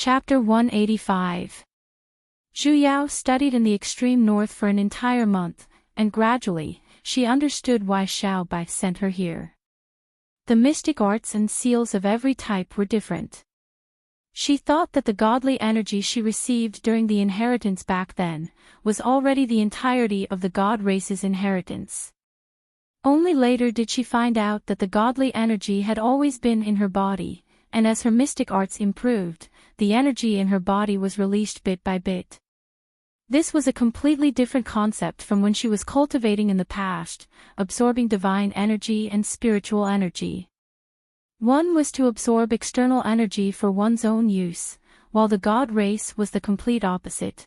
Chapter 185. Zhu Yao studied in the extreme north for an entire month, and gradually, she understood why Xiao Bai sent her here. The mystic arts and seals of every type were different. She thought that the godly energy she received during the inheritance back then was already the entirety of the god race's inheritance. Only later did she find out that the godly energy had always been in her body, and as her mystic arts improved, the energy in her body was released bit by bit. This was a completely different concept from when she was cultivating in the past, absorbing divine energy and spiritual energy. One was to absorb external energy for one's own use, while the god race was the complete opposite.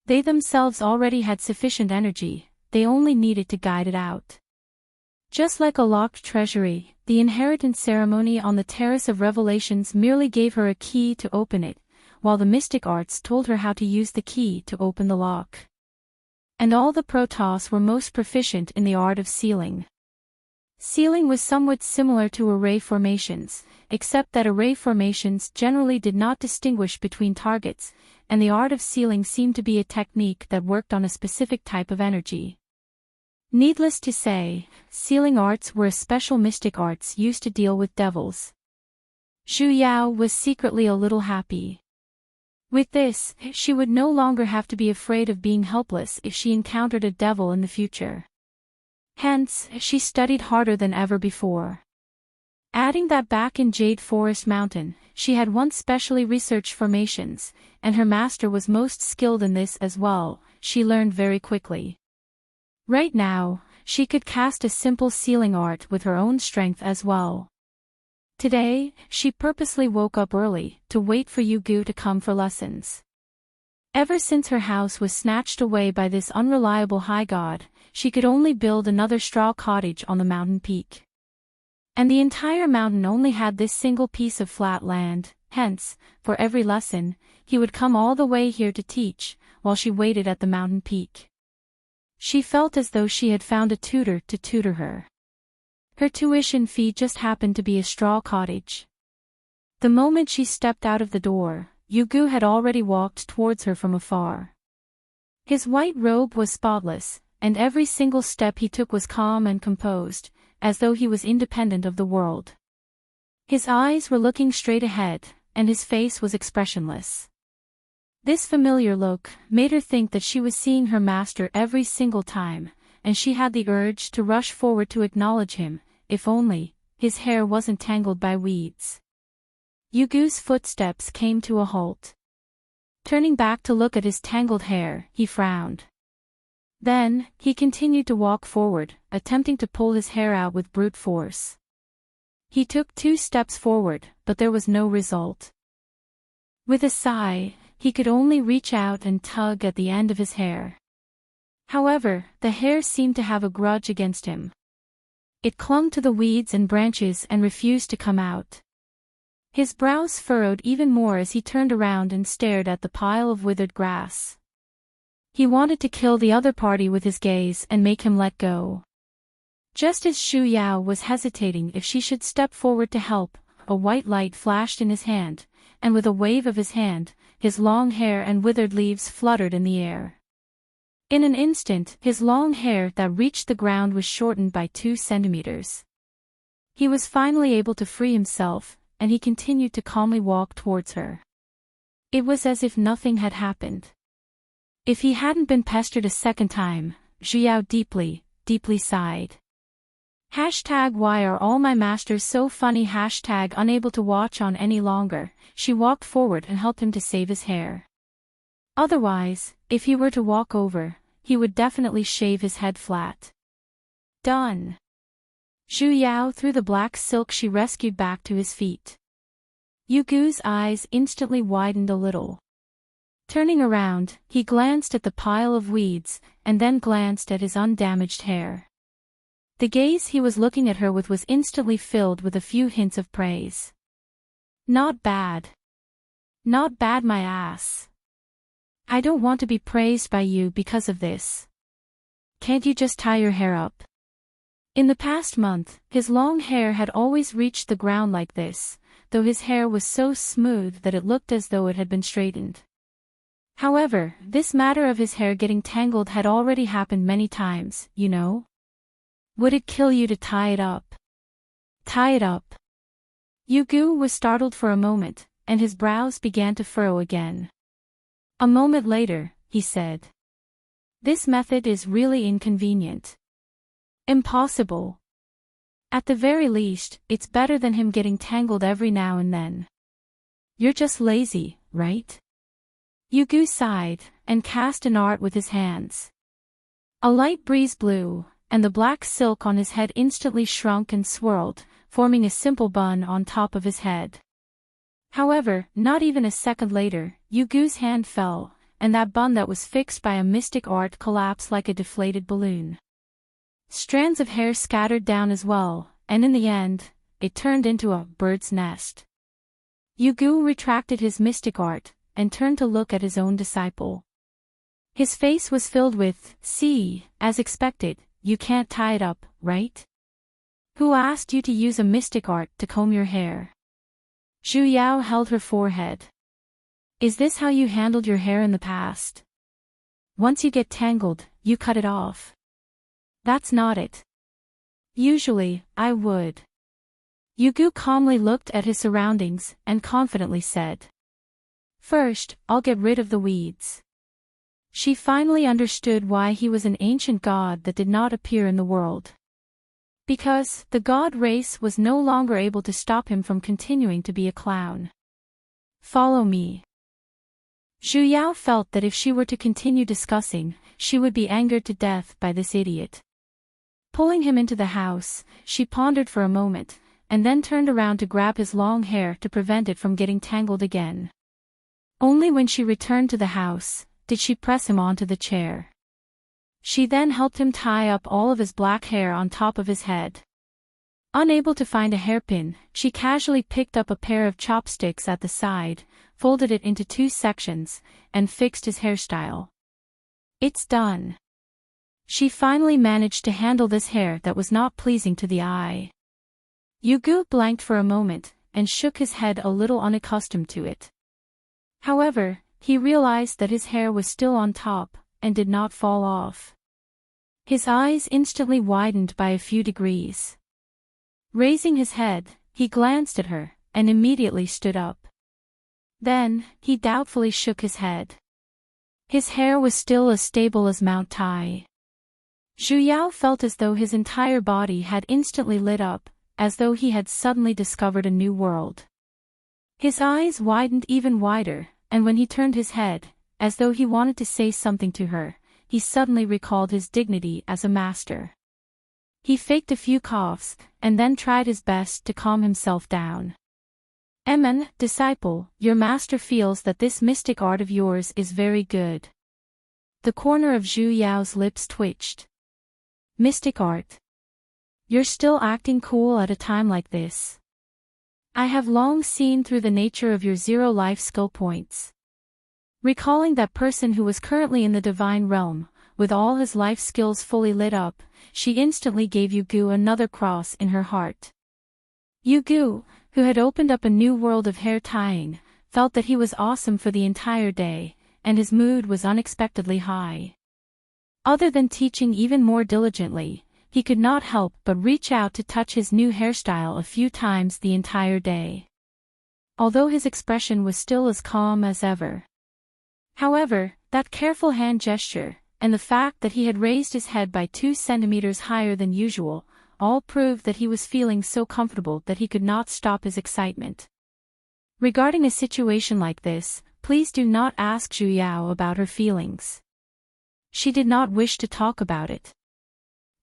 They themselves already had sufficient energy, they only needed to guide it out. Just like a locked treasury, the inheritance ceremony on the Terrace of Revelations merely gave her a key to open it, while the mystic arts told her how to use the key to open the lock. And all the Protoss were most proficient in the art of sealing. Sealing was somewhat similar to array formations, except that array formations generally did not distinguish between targets, and the art of sealing seemed to be a technique that worked on a specific type of energy. Needless to say, sealing arts were a special mystic arts used to deal with devils. Zhu Yao was secretly a little happy. With this, she would no longer have to be afraid of being helpless if she encountered a devil in the future. Hence, she studied harder than ever before. Adding that back in Jade Forest Mountain, she had once specially researched formations, and her master was most skilled in this as well, she learned very quickly. Right now, she could cast a simple sealing art with her own strength as well. Today, she purposely woke up early to wait for Yu Gu to come for lessons. Ever since her house was snatched away by this unreliable high god, she could only build another straw cottage on the mountain peak. And the entire mountain only had this single piece of flat land, hence, for every lesson, he would come all the way here to teach, while she waited at the mountain peak. She felt as though she had found a tutor to tutor her. Her tuition fee just happened to be a straw cottage. The moment she stepped out of the door, Yu Gu had already walked towards her from afar. His white robe was spotless, and every single step he took was calm and composed, as though he was independent of the world. His eyes were looking straight ahead, and his face was expressionless. This familiar look made her think that she was seeing her master every single time, and she had the urge to rush forward to acknowledge him, if only his hair wasn't tangled by weeds. Yu Gu's footsteps came to a halt. Turning back to look at his tangled hair, he frowned. Then, he continued to walk forward, attempting to pull his hair out with brute force. He took 2 steps forward, but there was no result. With a sigh, he could only reach out and tug at the end of his hair. However, the hair seemed to have a grudge against him. It clung to the weeds and branches and refused to come out. His brows furrowed even more as he turned around and stared at the pile of withered grass. He wanted to kill the other party with his gaze and make him let go. Just as Zhu Yao was hesitating if she should step forward to help, a white light flashed in his hand, and with a wave of his hand, his long hair and withered leaves fluttered in the air. In an instant, his long hair that reached the ground was shortened by 2 centimeters. He was finally able to free himself, and he continued to calmly walk towards her. It was as if nothing had happened. If he hadn't been pestered a second time, Zhu Yao deeply, deeply sighed. #Why are all my masters so funny? Unable to watch on any longer, she walked forward and helped him to save his hair. Otherwise, if he were to walk over, he would definitely shave his head flat. Done. Zhu Yao threw the black silk she rescued back to his feet. Yu Gu's eyes instantly widened a little. Turning around, he glanced at the pile of weeds, and then glanced at his undamaged hair. The gaze he was looking at her with was instantly filled with a few hints of praise. Not bad. Not bad, my ass. I don't want to be praised by you because of this. Can't you just tie your hair up? In the past month, his long hair had always reached the ground like this, though his hair was so smooth that it looked as though it had been straightened. However, this matter of his hair getting tangled had already happened many times, you know? Would it kill you to tie it up? Tie it up. Yugu was startled for a moment, and his brows began to furrow again. A moment later, he said. This method is really inconvenient. Impossible. At the very least, it's better than him getting tangled every now and then. You're just lazy, right? Yugu sighed, and cast an art with his hands. A light breeze blew, and the black silk on his head instantly shrunk and swirled, forming a simple bun on top of his head. However, not even a second later, Yugu's hand fell, and that bun that was fixed by a mystic art collapsed like a deflated balloon. Strands of hair scattered down as well, and in the end, it turned into a bird's nest. Yugu retracted his mystic art, and turned to look at his own disciple. His face was filled with, "See, as expected, you can't tie it up, right? Who asked you to use a mystic art to comb your hair?" Zhu Yao held her forehead. Is this how you handled your hair in the past? Once you get tangled, you cut it off. That's not it. Usually, I would. Yugu calmly looked at his surroundings and confidently said. First, I'll get rid of the weeds. She finally understood why he was an ancient god that did not appear in the world. Because the god race was no longer able to stop him from continuing to be a clown. Follow me. Zhu Yao felt that if she were to continue discussing, she would be angered to death by this idiot. Pulling him into the house, she pondered for a moment, and then turned around to grab his long hair to prevent it from getting tangled again. Only when she returned to the house, did she press him onto the chair. She then helped him tie up all of his black hair on top of his head. Unable to find a hairpin, she casually picked up a pair of chopsticks at the side, folded it into 2 sections, and fixed his hairstyle. It's done. She finally managed to handle this hair that was not pleasing to the eye. Yugu blanked for a moment, and shook his head a little unaccustomed to it. However, he realized that his hair was still on top, and did not fall off. His eyes instantly widened by a few degrees. Raising his head, he glanced at her, and immediately stood up. Then, he doubtfully shook his head. His hair was still as stable as Mount Tai. Zhu Yao felt as though his entire body had instantly lit up, as though he had suddenly discovered a new world. His eyes widened even wider, and when he turned his head, as though he wanted to say something to her, he suddenly recalled his dignity as a master. He faked a few coughs, and then tried his best to calm himself down. Disciple, your master feels that this mystic art of yours is very good. The corner of Zhu Yao's lips twitched. Mystic art. You're still acting cool at a time like this. I have long seen through the nature of your 0 life skill points. Recalling that person who was currently in the divine realm, with all his life skills fully lit up, she instantly gave Yugu another cross in her heart. Yugu, who had opened up a new world of hair tying, felt that he was awesome for the entire day, and his mood was unexpectedly high. Other than teaching even more diligently, he could not help but reach out to touch his new hairstyle a few times the entire day. Although his expression was still as calm as ever. However, that careful hand gesture, and the fact that he had raised his head by 2 centimeters higher than usual, all proved that he was feeling so comfortable that he could not stop his excitement. Regarding a situation like this, please do not ask Zhu Yao about her feelings. She did not wish to talk about it.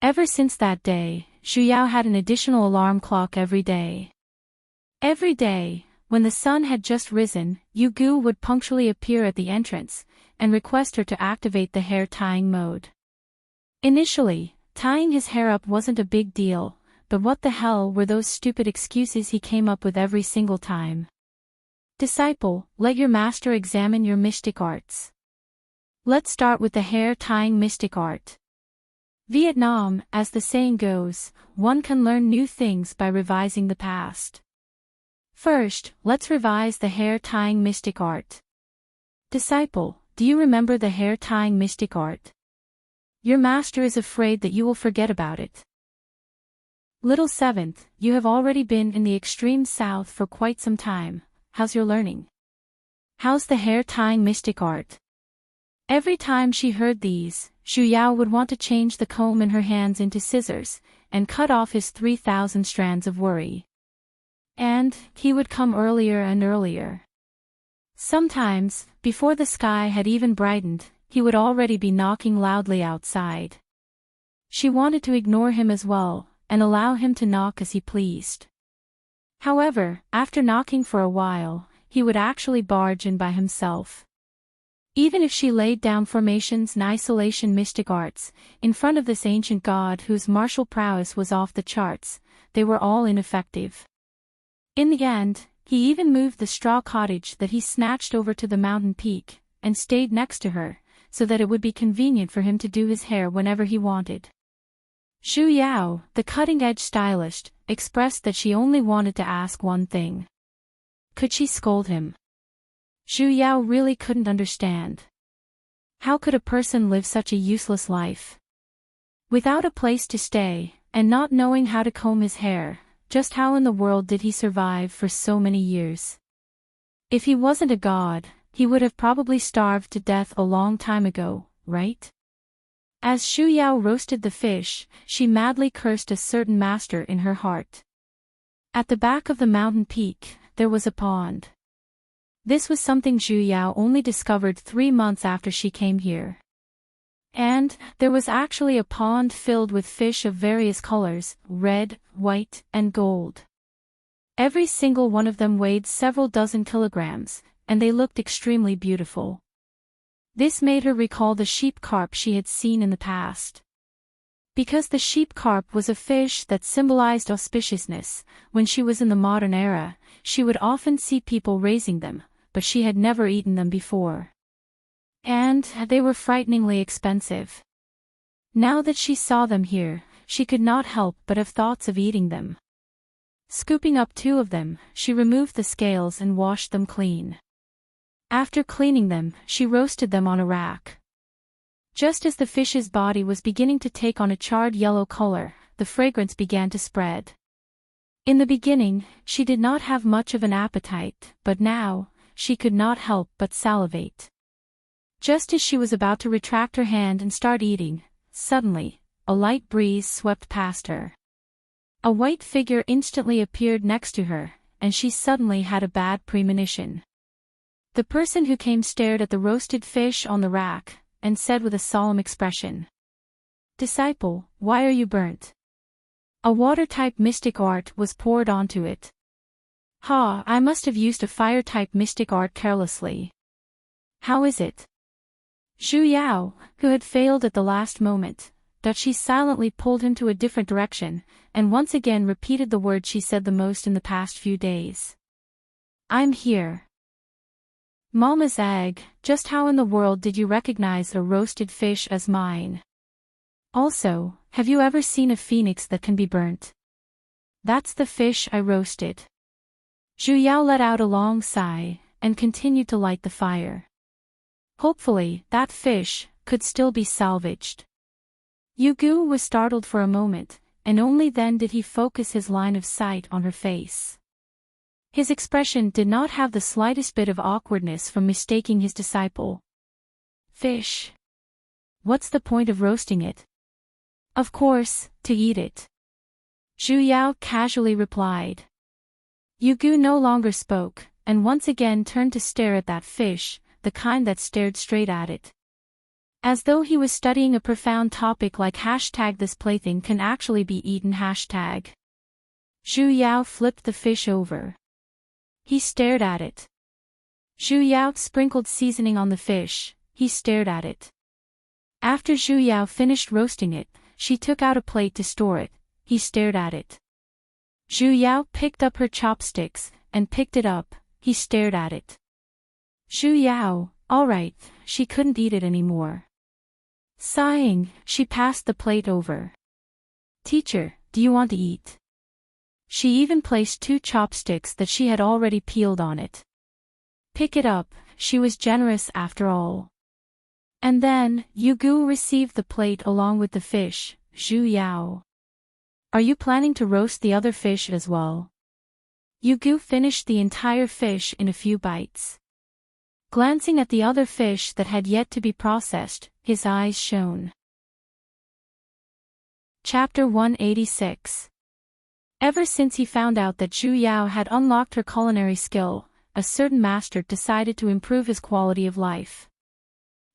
Ever since that day, Zhu Yao had an additional alarm clock every day. Every day, when the sun had just risen, Yugu would punctually appear at the entrance, and request her to activate the hair tying mode. Initially, tying his hair up wasn't a big deal, but what the hell were those stupid excuses he came up with every single time? Disciple, let your master examine your mystic arts. Let's start with the hair tying mystic art. Vietnam, as the saying goes, one can learn new things by revising the past. First, let's revise the hair-tying mystic art. Disciple, do you remember the hair-tying mystic art? Your master is afraid that you will forget about it. Little seventh, you have already been in the extreme south for quite some time. How's your learning? How's the hair-tying mystic art? Every time she heard these, Zhu Yao would want to change the comb in her hands into scissors, and cut off his 3,000 strands of worry. And he would come earlier and earlier. Sometimes, before the sky had even brightened, he would already be knocking loudly outside. She wanted to ignore him as well, and allow him to knock as he pleased. However, after knocking for a while, he would actually barge in by himself. Even if she laid down formations and isolation mystic arts, in front of this ancient god whose martial prowess was off the charts, they were all ineffective. In the end, he even moved the straw cottage that he snatched over to the mountain peak, and stayed next to her, so that it would be convenient for him to do his hair whenever he wanted. Zhu Yao, the cutting-edge stylist, expressed that she only wanted to ask one thing. Could she scold him? Zhu Yao really couldn't understand. How could a person live such a useless life? Without a place to stay, and not knowing how to comb his hair, just how in the world did he survive for so many years? If he wasn't a god, he would have probably starved to death a long time ago, right? As Zhu Yao roasted the fish, she madly cursed a certain master in her heart. At the back of the mountain peak, there was a pond. This was something Zhu Yao only discovered 3 months after she came here. And there was actually a pond filled with fish of various colors, red, white, and gold. Every single one of them weighed several dozen kilograms, and they looked extremely beautiful. This made her recall the sheep carp she had seen in the past. Because the sheep carp was a fish that symbolized auspiciousness, when she was in the modern era, she would often see people raising them, but she had never eaten them before. And they were frighteningly expensive. Now that she saw them here, she could not help but have thoughts of eating them. Scooping up 2 of them, she removed the scales and washed them clean. After cleaning them, she roasted them on a rack. Just as the fish's body was beginning to take on a charred yellow color, the fragrance began to spread. In the beginning, she did not have much of an appetite, but now, she could not help but salivate. Just as she was about to retract her hand and start eating, suddenly, a light breeze swept past her. A white figure instantly appeared next to her, and she suddenly had a bad premonition. The person who came stared at the roasted fish on the rack, and said with a solemn expression, "Disciple, why are you burnt?" A water-type mystic art was poured onto it. "Ha, I must have used a fire-type mystic art carelessly. How is it?" Zhu Yao, who had failed at the last moment, that she silently pulled him to a different direction, and once again repeated the word she said the most in the past few days. "I'm here." Mama's egg, just how in the world did you recognize a roasted fish as mine? Also, have you ever seen a phoenix that can be burnt? That's the fish I roasted. Zhu Yao let out a long sigh, and continued to light the fire. Hopefully, that fish could still be salvaged. Yu Gu was startled for a moment, and only then did he focus his line of sight on her face. His expression did not have the slightest bit of awkwardness from mistaking his disciple. "Fish. What's the point of roasting it?" "Of course, to eat it," Zhu Yao casually replied. Yu Gu no longer spoke, and once again turned to stare at that fish, the kind that stared straight at it. As though he was studying a profound topic like #this plaything can actually be eaten #. Zhu Yao flipped the fish over. He stared at it. Zhu Yao sprinkled seasoning on the fish, he stared at it. After Zhu Yao finished roasting it, she took out a plate to store it, he stared at it. Zhu Yao picked up her chopsticks, and picked it up, he stared at it. Zhu Yao, all right, she couldn't eat it anymore. Sighing, she passed the plate over. "Teacher, do you want to eat?" She even placed 2 chopsticks that she had already peeled on it. Pick it up, she was generous after all. And then, Yugu received the plate along with the fish. Zhu Yao. Are you planning to roast the other fish as well? Yugu finished the entire fish in a few bites. Glancing at the other fish that had yet to be processed, his eyes shone. Chapter 186. Ever since he found out that Zhu Yao had unlocked her culinary skill, a certain master decided to improve his quality of life.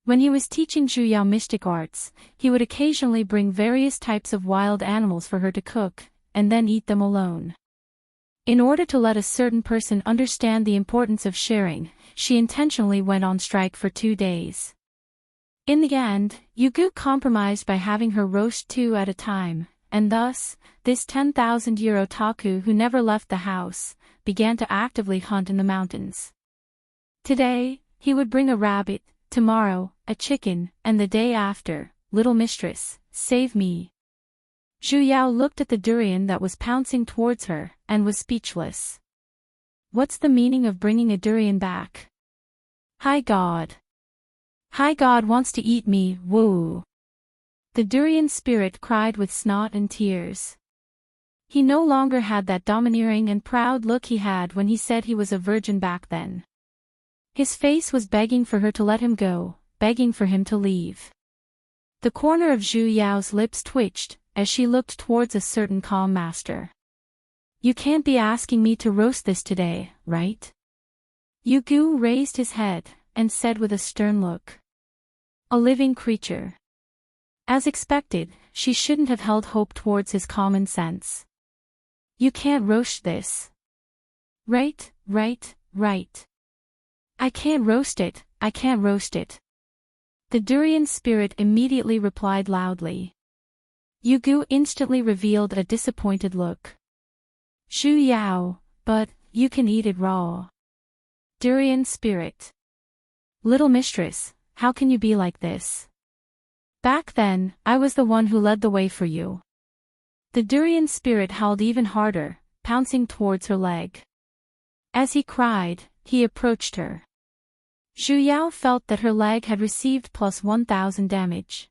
When he was teaching Zhu Yao mystic arts, he would occasionally bring various types of wild animals for her to cook, and then eat them alone. In order to let a certain person understand the importance of sharing, she intentionally went on strike for 2 days. In the end, Yugu compromised by having her roast 2 at a time, and thus, this 10,000-year otaku who never left the house, began to actively hunt in the mountains. Today, he would bring a rabbit, tomorrow, a chicken, and the day after, little mistress, save me. Zhu Yao looked at the durian that was pouncing towards her, and was speechless. What's the meaning of bringing a durian back? High God! High God wants to eat me, woo! The durian spirit cried with snot and tears. He no longer had that domineering and proud look he had when he said he was a virgin back then. His face was begging for her to let him go, begging for him to leave. The corner of Zhu Yao's lips twitched, as she looked towards a certain calm master. You can't be asking me to roast this today, right? Yugu raised his head, and said with a stern look. A living creature. As expected, she shouldn't have held hope towards his common sense. You can't roast this. Right. I can't roast it, I can't roast it. The durian spirit immediately replied loudly. Yugu instantly revealed a disappointed look. Zhu Yao, but, you can eat it raw. Durian spirit. Little mistress, how can you be like this? Back then, I was the one who led the way for you. The durian spirit howled even harder, pouncing towards her leg. As he cried, he approached her. Zhu Yao felt that her leg had received plus 1,000 damage.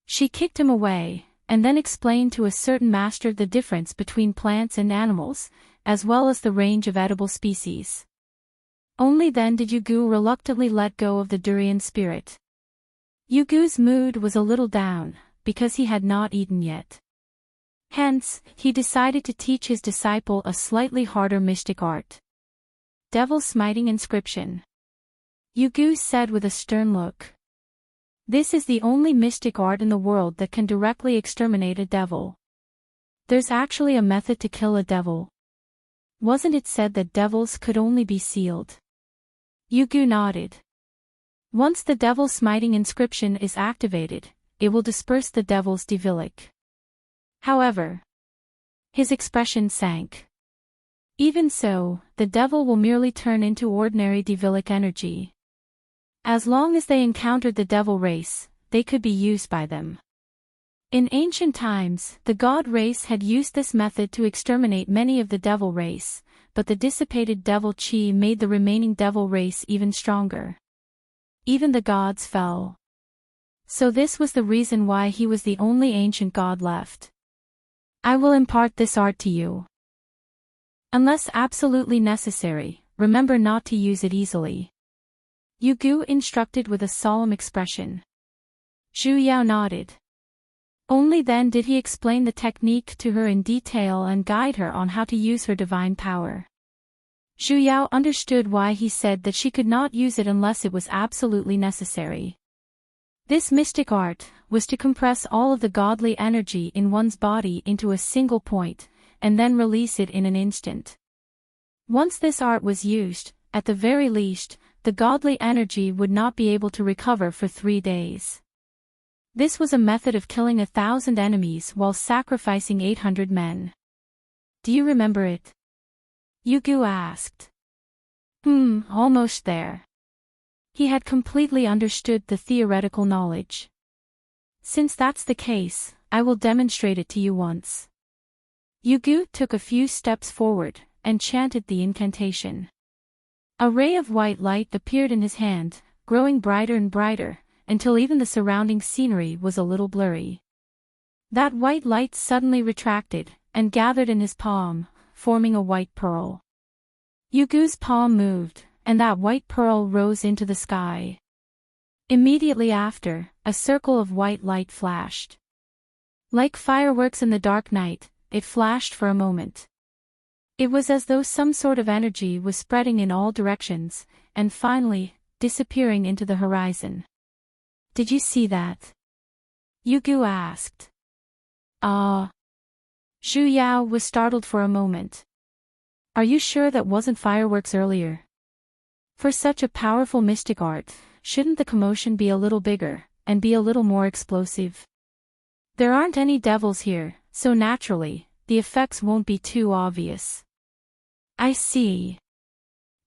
She kicked him away, and then explained to a certain master the difference between plants and animals, as well as the range of edible species. Only then did Yugu reluctantly let go of the durian spirit. Yugu's mood was a little down, because he had not eaten yet. Hence, he decided to teach his disciple a slightly harder mystic art. Devil Smiting Inscription. Yugu said with a stern look. This is the only mystic art in the world that can directly exterminate a devil. There's actually a method to kill a devil. Wasn't it said that devils could only be sealed? Yugu nodded. Once the Devil Smiting Inscription is activated, it will disperse the devil's devilic. However, his expression sank. Even so, the devil will merely turn into ordinary devilic energy. As long as they encountered the devil race, they could be used by them. In ancient times, the god race had used this method to exterminate many of the devil race, but the dissipated devil chi made the remaining devil race even stronger. Even the gods fell. So this was the reason why he was the only ancient god left. I will impart this art to you. Unless absolutely necessary, remember not to use it easily. Yugu instructed with a solemn expression. Zhu Yao nodded. Only then did he explain the technique to her in detail and guide her on how to use her divine power. Zhu Yao understood why he said that she could not use it unless it was absolutely necessary. This mystic art was to compress all of the godly energy in one's body into a single point, and then release it in an instant. Once this art was used, at the very least, the godly energy would not be able to recover for 3 days. This was a method of killing 1,000 enemies while sacrificing 800 men. Do you remember it? Yugu asked. Almost there. He had completely understood the theoretical knowledge. Since that's the case, I will demonstrate it to you once. Yugu took a few steps forward and chanted the incantation. A ray of white light appeared in his hand, growing brighter and brighter, until even the surrounding scenery was a little blurry. That white light suddenly retracted and gathered in his palm, forming a white pearl. Yugu's palm moved, and that white pearl rose into the sky. Immediately after, a circle of white light flashed. Like fireworks in the dark night, it flashed for a moment. It was as though some sort of energy was spreading in all directions, and finally, disappearing into the horizon. "Did you see that?" Yugu asked. "Ah." Zhu Yao was startled for a moment. "Are you sure that wasn't fireworks earlier? For such a powerful mystic art, shouldn't the commotion be a little bigger, and be a little more explosive? There aren't any devils here, so naturally, the effects won't be too obvious." "I see.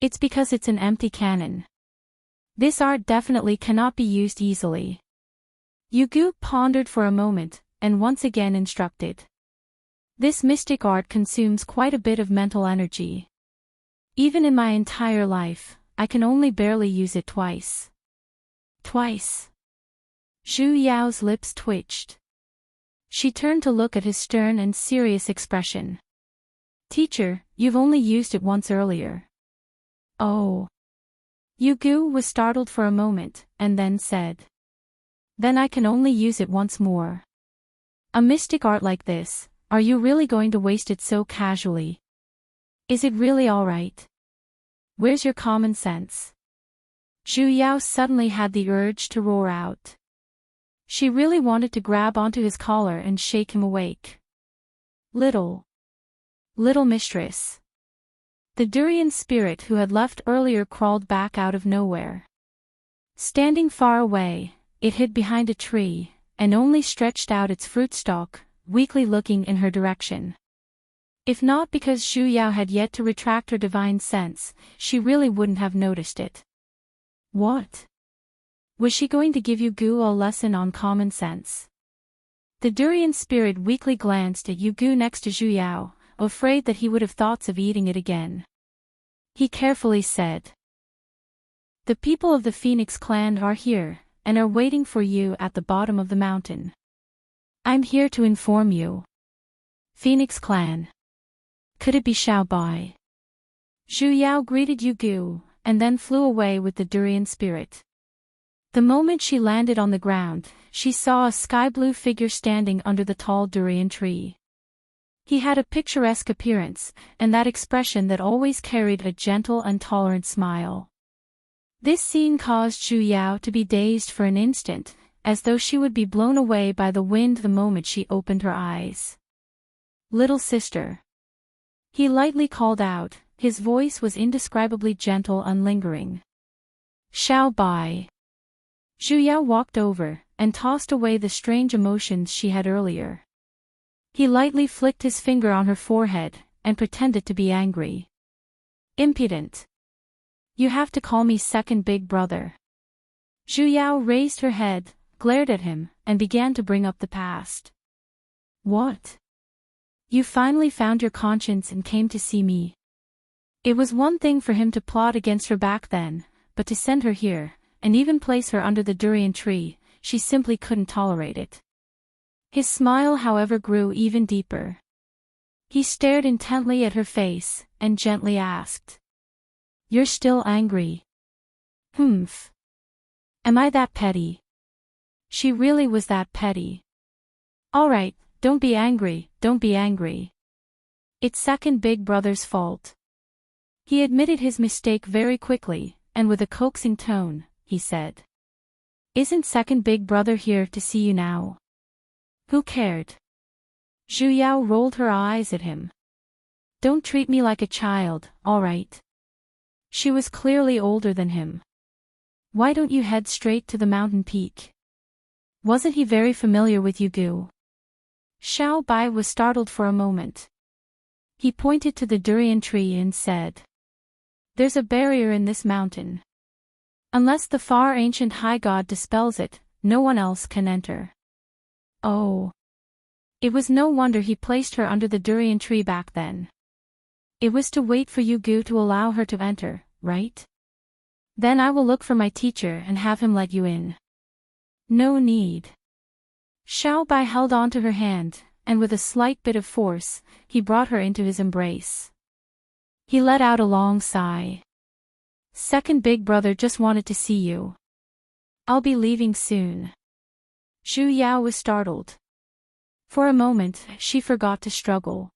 It's because it's an empty cannon. This art definitely cannot be used easily." Yugu pondered for a moment, and once again instructed. "This mystic art consumes quite a bit of mental energy. Even in my entire life, I can only barely use it twice." "Twice?" Zhu Yao's lips twitched. She turned to look at his stern and serious expression. "Teacher, you've only used it once earlier." "Oh." Yugu was startled for a moment, and then said. "Then I can only use it once more. A mystic art like this, are you really going to waste it so casually? Is it really alright? Where's your common sense?" Zhu Yao suddenly had the urge to roar out. She really wanted to grab onto his collar and shake him awake. Little mistress." The durian spirit who had left earlier crawled back out of nowhere. Standing far away, it hid behind a tree, and only stretched out its fruit stalk, weakly looking in her direction. If not because Zhu Yao had yet to retract her divine sense, she really wouldn't have noticed it. What? Was she going to give Yugu a lesson on common sense? The durian spirit weakly glanced at Yugu next to Zhu Yao, afraid that he would have thoughts of eating it again. He carefully said. "The people of the Phoenix clan are here, and are waiting for you at the bottom of the mountain. I'm here to inform you." Phoenix clan. Could it be Xiao Bai? Zhu Yao greeted Yugu, and then flew away with the durian spirit. The moment she landed on the ground, she saw a sky-blue figure standing under the tall durian tree. He had a picturesque appearance, and that expression that always carried a gentle and tolerant smile. This scene caused Zhu Yao to be dazed for an instant, as though she would be blown away by the wind the moment she opened her eyes. "Little sister." He lightly called out, his voice was indescribably gentle and lingering. "Xiao Bai." Zhu Yao walked over, and tossed away the strange emotions she had earlier. He lightly flicked his finger on her forehead, and pretended to be angry. "Impudent. You have to call me second big brother." Zhu Yao raised her head, glared at him, and began to bring up the past. "What? You finally found your conscience and came to see me?" It was one thing for him to plot against her back then, but to send her here, and even place her under the durian tree, she simply couldn't tolerate it. His smile, however, grew even deeper. He stared intently at her face, and gently asked. "You're still angry?" "Humph. Am I that petty?" She really was that petty. "All right, don't be angry, don't be angry. It's second big brother's fault." He admitted his mistake very quickly, and with a coaxing tone, he said. "Isn't second big brother here to see you now?" Who cared? Zhu Yao rolled her eyes at him. "Don't treat me like a child, all right?" She was clearly older than him. "Why don't you head straight to the mountain peak? Wasn't he very familiar with Yugu?" Xiao Bai was startled for a moment. He pointed to the durian tree and said. "There's a barrier in this mountain. Unless the far ancient high god dispels it, no one else can enter." "Oh." It was no wonder he placed her under the durian tree back then. It was to wait for Yugu to allow her to enter, right? Then I will look for my teacher and have him let you in. No need. Xiao Bai held on to her hand, and with a slight bit of force, he brought her into his embrace. He let out a long sigh. Second big brother just wanted to see you. I'll be leaving soon. Zhu Yao was startled. For a moment, she forgot to struggle.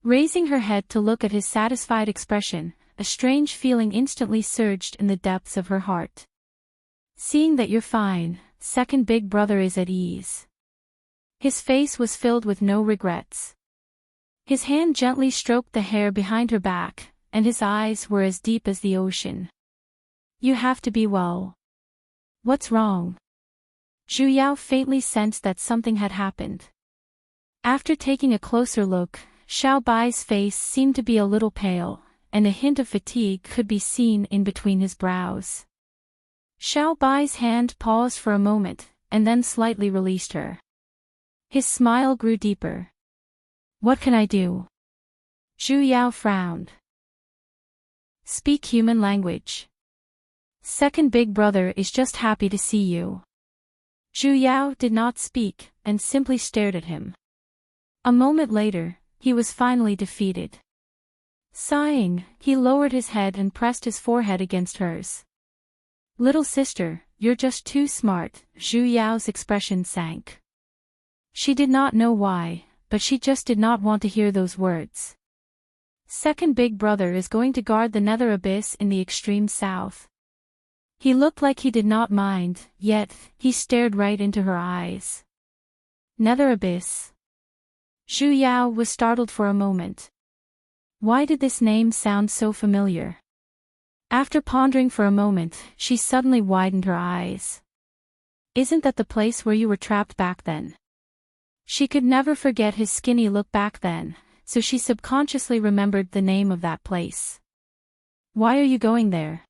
Raising her head to look at his satisfied expression, a strange feeling instantly surged in the depths of her heart. Seeing that you're fine, second big brother is at ease. His face was filled with no regrets. His hand gently stroked the hair behind her back, and his eyes were as deep as the ocean. You have to be well. What's wrong? Zhu Yao faintly sensed that something had happened. After taking a closer look, Xiao Bai's face seemed to be a little pale, and a hint of fatigue could be seen in between his brows. Xiao Bai's hand paused for a moment, and then slightly released her. His smile grew deeper. What can I do? Zhu Yao frowned. Speak human language. Second big brother is just happy to see you. Zhu Yao did not speak, and simply stared at him. A moment later, he was finally defeated. Sighing, he lowered his head and pressed his forehead against hers. Little sister, you're just too smart. Zhu Yao's expression sank. She did not know why, but she just did not want to hear those words. Second big brother is going to guard the nether abyss in the extreme south. He looked like he did not mind, yet, he stared right into her eyes. Nether abyss. Zhu Yao was startled for a moment. Why did this name sound so familiar? After pondering for a moment, she suddenly widened her eyes. Isn't that the place where you were trapped back then? She could never forget his skinny look back then, so she subconsciously remembered the name of that place. Why are you going there?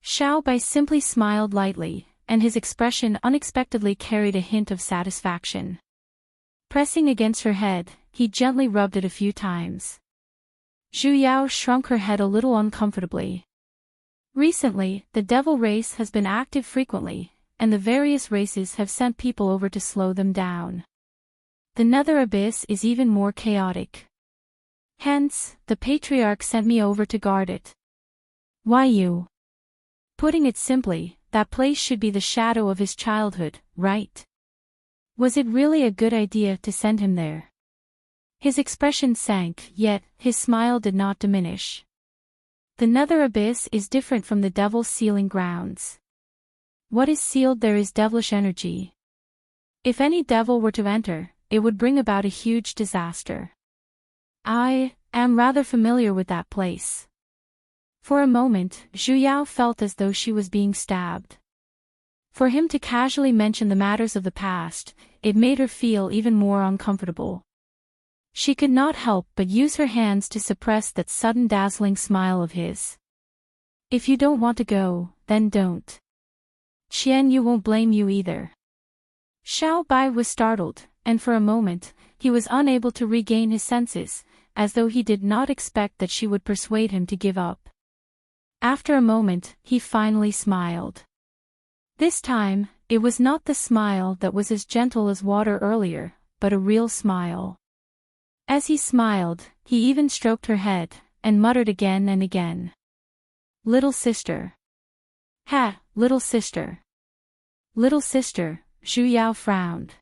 Xiao Bai simply smiled lightly, and his expression unexpectedly carried a hint of satisfaction. Pressing against her head, he gently rubbed it a few times. Zhu Yao shrunk her head a little uncomfortably. Recently, the devil race has been active frequently, and the various races have sent people over to slow them down. The nether abyss is even more chaotic. Hence, the patriarch sent me over to guard it. Why you? Putting it simply, that place should be the shadow of his childhood, right? Was it really a good idea to send him there? His expression sank, yet, his smile did not diminish. The nether abyss is different from the devil's sealing grounds. What is sealed there is devilish energy. If any devil were to enter, it would bring about a huge disaster. I am rather familiar with that place. For a moment, Zhu Yao felt as though she was being stabbed. For him to casually mention the matters of the past, it made her feel even more uncomfortable. She could not help but use her hands to suppress that sudden dazzling smile of his. If you don't want to go, then don't. Qian Yu won't blame you either. Xiao Bai was startled, and for a moment, he was unable to regain his senses, as though he did not expect that she would persuade him to give up. After a moment, he finally smiled. This time, it was not the smile that was as gentle as water earlier, but a real smile. As he smiled, he even stroked her head, and muttered again and again. Little sister. Ha, little sister. Little sister, Zhu Yao frowned.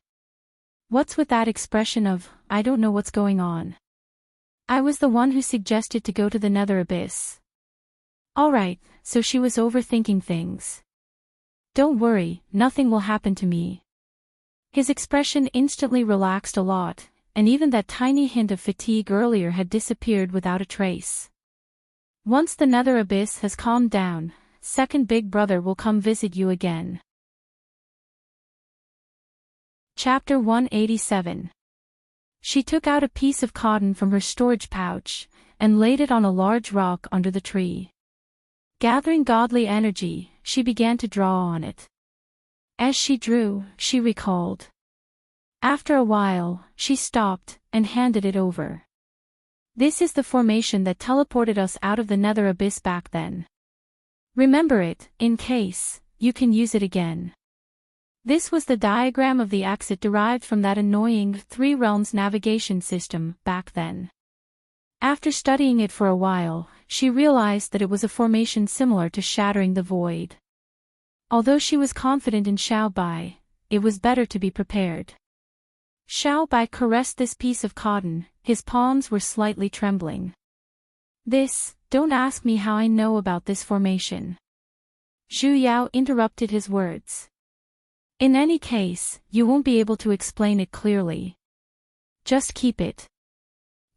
What's with that expression of, I don't know what's going on? I was the one who suggested to go to the nether abyss. Alright, so she was overthinking things. Don't worry, nothing will happen to me. His expression instantly relaxed a lot, and even that tiny hint of fatigue earlier had disappeared without a trace. Once the nether abyss has calmed down, second big brother will come visit you again. Chapter 187. She took out a piece of cotton from her storage pouch, and laid it on a large rock under the tree. Gathering godly energy, she began to draw on it. As she drew, she recalled. After a while, she stopped and handed it over. This is the formation that teleported us out of the nether abyss back then. Remember it, in case you can use it again. This was the diagram of the exit derived from that annoying Three Realms navigation system back then. After studying it for a while, she realized that it was a formation similar to shattering the void. Although she was confident in Xiaobai, it was better to be prepared. Xiaobai caressed this piece of cotton, his palms were slightly trembling. Don't ask me how I know about this formation. Zhu Yao interrupted his words. In any case, you won't be able to explain it clearly. Just keep it.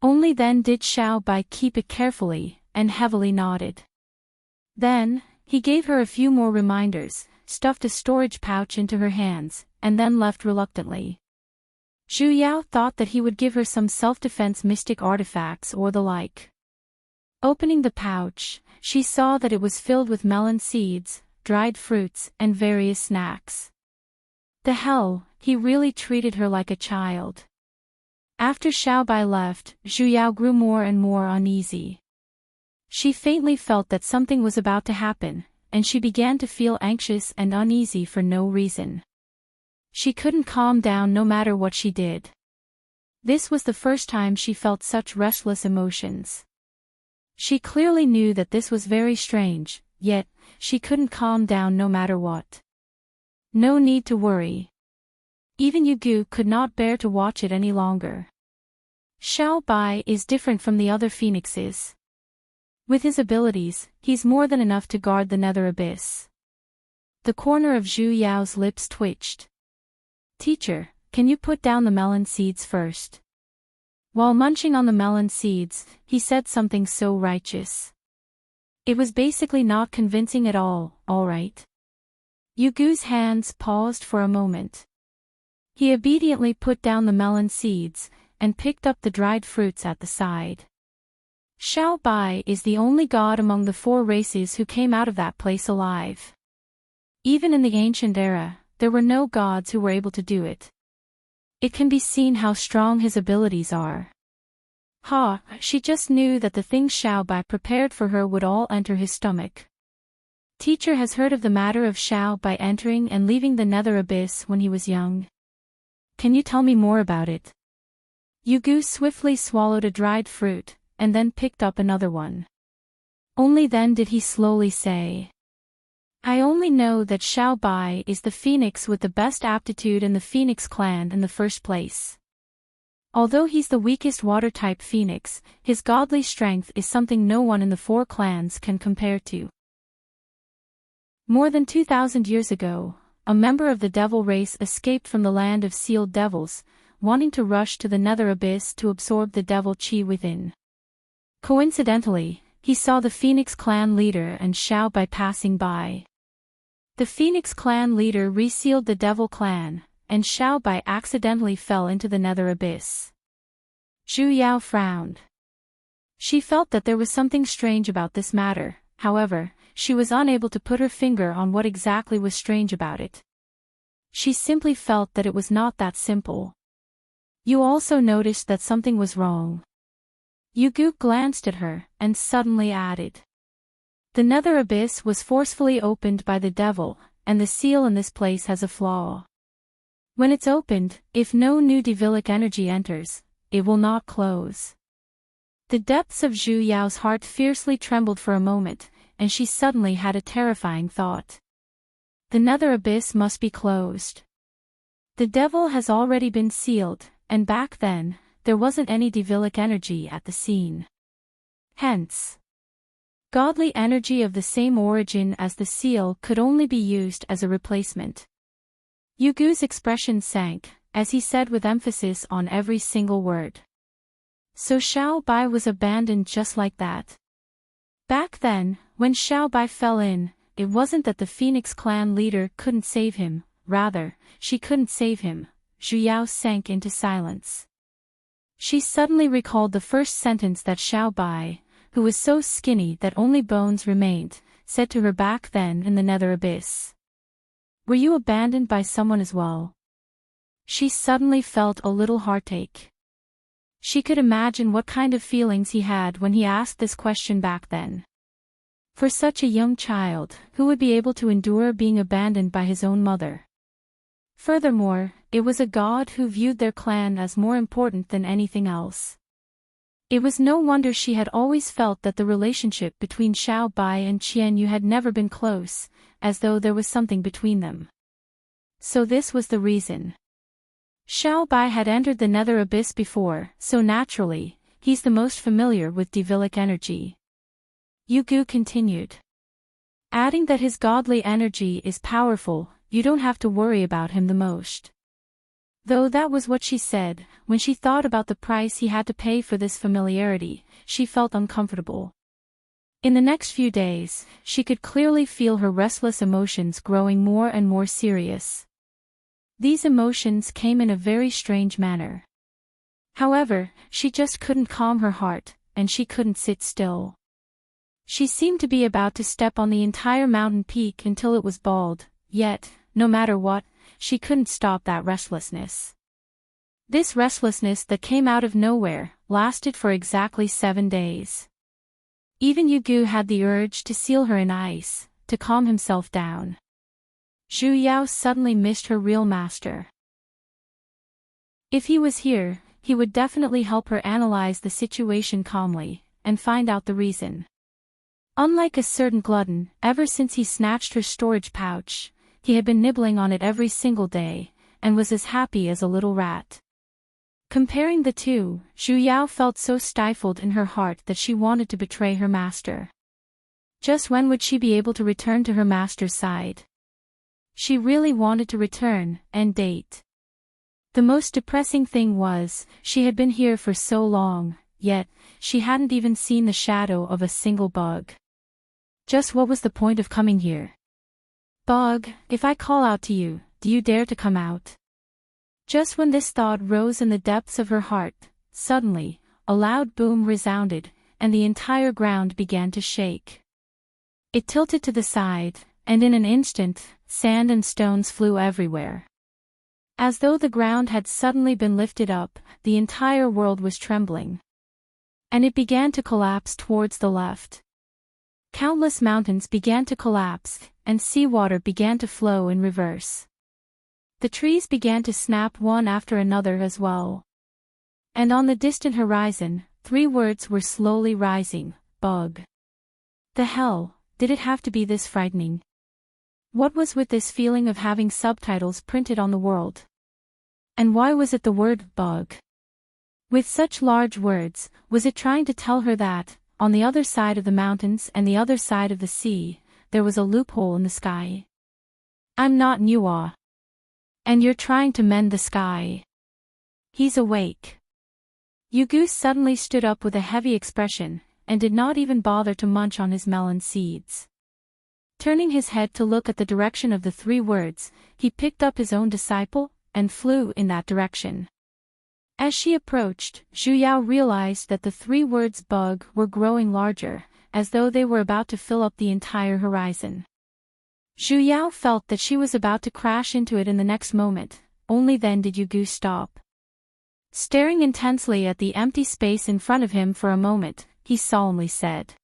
Only then did Xiaobai keep it carefully, and heavily nodded. Then, he gave her a few more reminders, stuffed a storage pouch into her hands, and then left reluctantly. Zhu Yao thought that he would give her some self-defense mystic artifacts or the like. Opening the pouch, she saw that it was filled with melon seeds, dried fruits, and various snacks. The hell, he really treated her like a child. After Xiaobai left, Zhu Yao grew more and more uneasy. She faintly felt that something was about to happen, and she began to feel anxious and uneasy for no reason. She couldn't calm down no matter what she did. This was the first time she felt such restless emotions. She clearly knew that this was very strange, yet, she couldn't calm down no matter what. No need to worry. Even Yugu could not bear to watch it any longer. Xiaobai is different from the other phoenixes. With his abilities, he's more than enough to guard the nether abyss. The corner of Zhu Yao's lips twitched. Teacher, can you put down the melon seeds first? While munching on the melon seeds, he said something so righteous. It was basically not convincing at all right? Yugu's hands paused for a moment. He obediently put down the melon seeds, and picked up the dried fruits at the side. Xiaobai is the only god among the 4 races who came out of that place alive. Even in the ancient era, there were no gods who were able to do it. It can be seen how strong his abilities are. She just knew that the things Xiaobai prepared for her would all enter his stomach. Teacher has heard of the matter of Xiaobai entering and leaving the nether abyss when he was young. Can you tell me more about it? Yugu swiftly swallowed a dried fruit, and then picked up another one. Only then did he slowly say, I only know that Xiaobai is the phoenix with the best aptitude in the phoenix clan in the first place. Although he's the weakest water-type phoenix, his godly strength is something no one in the 4 clans can compare to. More than 2,000 years ago, a member of the devil race escaped from the land of sealed devils, wanting to rush to the nether abyss to absorb the devil chi within. Coincidentally, he saw the Phoenix clan leader and Xiaobai passing by. The Phoenix clan leader resealed the devil clan, and Xiaobai accidentally fell into the nether abyss. Zhu Yao frowned. She felt that there was something strange about this matter, however, she was unable to put her finger on what exactly was strange about it. She simply felt that it was not that simple. You also noticed that something was wrong. Yugu glanced at her, and suddenly added. The nether abyss was forcefully opened by the devil, and the seal in this place has a flaw. When it's opened, if no new devilic energy enters, it will not close. The depths of Zhu Yao's heart fiercely trembled for a moment, and she suddenly had a terrifying thought. The nether abyss must be closed. The devil has already been sealed, and back then, there wasn't any devilic energy at the scene. Hence, godly energy of the same origin as the seal could only be used as a replacement. Yugu's expression sank, as he said with emphasis on every single word. So Xiaobai was abandoned just like that. Back then, when Xiaobai fell in, it wasn't that the Phoenix clan leader couldn't save him, rather, she couldn't save him. Zhu Yao sank into silence. She suddenly recalled the first sentence that Xiaobai, who was so skinny that only bones remained, said to her back then in the nether abyss. Were you abandoned by someone as well? She suddenly felt a little heartache. She could imagine what kind of feelings he had when he asked this question back then. For such a young child, who would be able to endure being abandoned by his own mother? Furthermore, it was a god who viewed their clan as more important than anything else. It was no wonder she had always felt that the relationship between Xiao Bai and Qian Yu had never been close, as though there was something between them. So this was the reason. Xiao Bai had entered the nether abyss before, so naturally, he's the most familiar with devilic energy. Yu Gu continued, adding that his godly energy is powerful. You don't have to worry about him the most. Though that was what she said, when she thought about the price he had to pay for this familiarity, she felt uncomfortable. In the next few days, she could clearly feel her restless emotions growing more and more serious. These emotions came in a very strange manner. However, she just couldn't calm her heart, and she couldn't sit still. She seemed to be about to step on the entire mountain peak until it was bald, yet, no matter what, she couldn't stop that restlessness. This restlessness that came out of nowhere lasted for exactly 7 days. Even Yu Gu had the urge to seal her in ice, to calm himself down. Zhu Yao suddenly missed her real master. If he was here, he would definitely help her analyze the situation calmly, and find out the reason. Unlike a certain glutton, ever since he snatched her storage pouch, he had been nibbling on it every single day, and was as happy as a little rat. Comparing the two, Zhu Yao felt so stifled in her heart that she wanted to betray her master. Just when would she be able to return to her master's side? She really wanted to return, and date. The most depressing thing was, she had been here for so long, yet, she hadn't even seen the shadow of a single bug. Just what was the point of coming here? Bug, if I call out to you, do you dare to come out? Just when this thought rose in the depths of her heart, suddenly, a loud boom resounded, and the entire ground began to shake. It tilted to the side, and in an instant, sand and stones flew everywhere. As though the ground had suddenly been lifted up, the entire world was trembling. And it began to collapse towards the left. Countless mountains began to collapse, and seawater began to flow in reverse. The trees began to snap one after another as well. And on the distant horizon, 3 words were slowly rising: bug. The hell, did it have to be this frightening? What was with this feeling of having subtitles printed on the world? And why was it the word bug? With such large words, was it trying to tell her that, on the other side of the mountains and the other side of the sea, there was a loophole in the sky? I'm not Nuwa. And you're trying to mend the sky. He's awake. Yu Gu suddenly stood up with a heavy expression, and did not even bother to munch on his melon seeds. Turning his head to look at the direction of the 3 words, he picked up his own disciple, and flew in that direction. As she approached, Zhu Yao realized that the 3 words bug were growing larger, as though they were about to fill up the entire horizon. Zhu Yao felt that she was about to crash into it in the next moment, only then did Yu Gu stop. Staring intensely at the empty space in front of him for a moment, he solemnly said,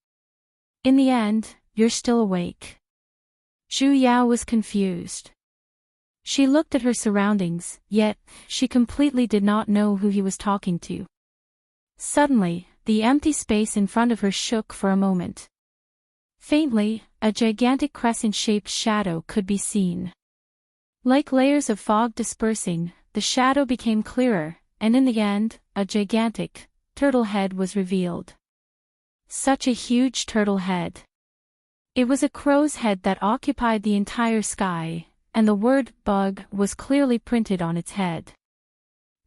"In the end, you're still awake." Zhu Yao was confused. She looked at her surroundings, yet, she completely did not know who he was talking to. Suddenly, the empty space in front of her shook for a moment. Faintly, a gigantic crescent-shaped shadow could be seen. Like layers of fog dispersing, the shadow became clearer, and in the end, a gigantic turtle head was revealed. Such a huge turtle head. It was a crow's head that occupied the entire sky, and the word bug was clearly printed on its head.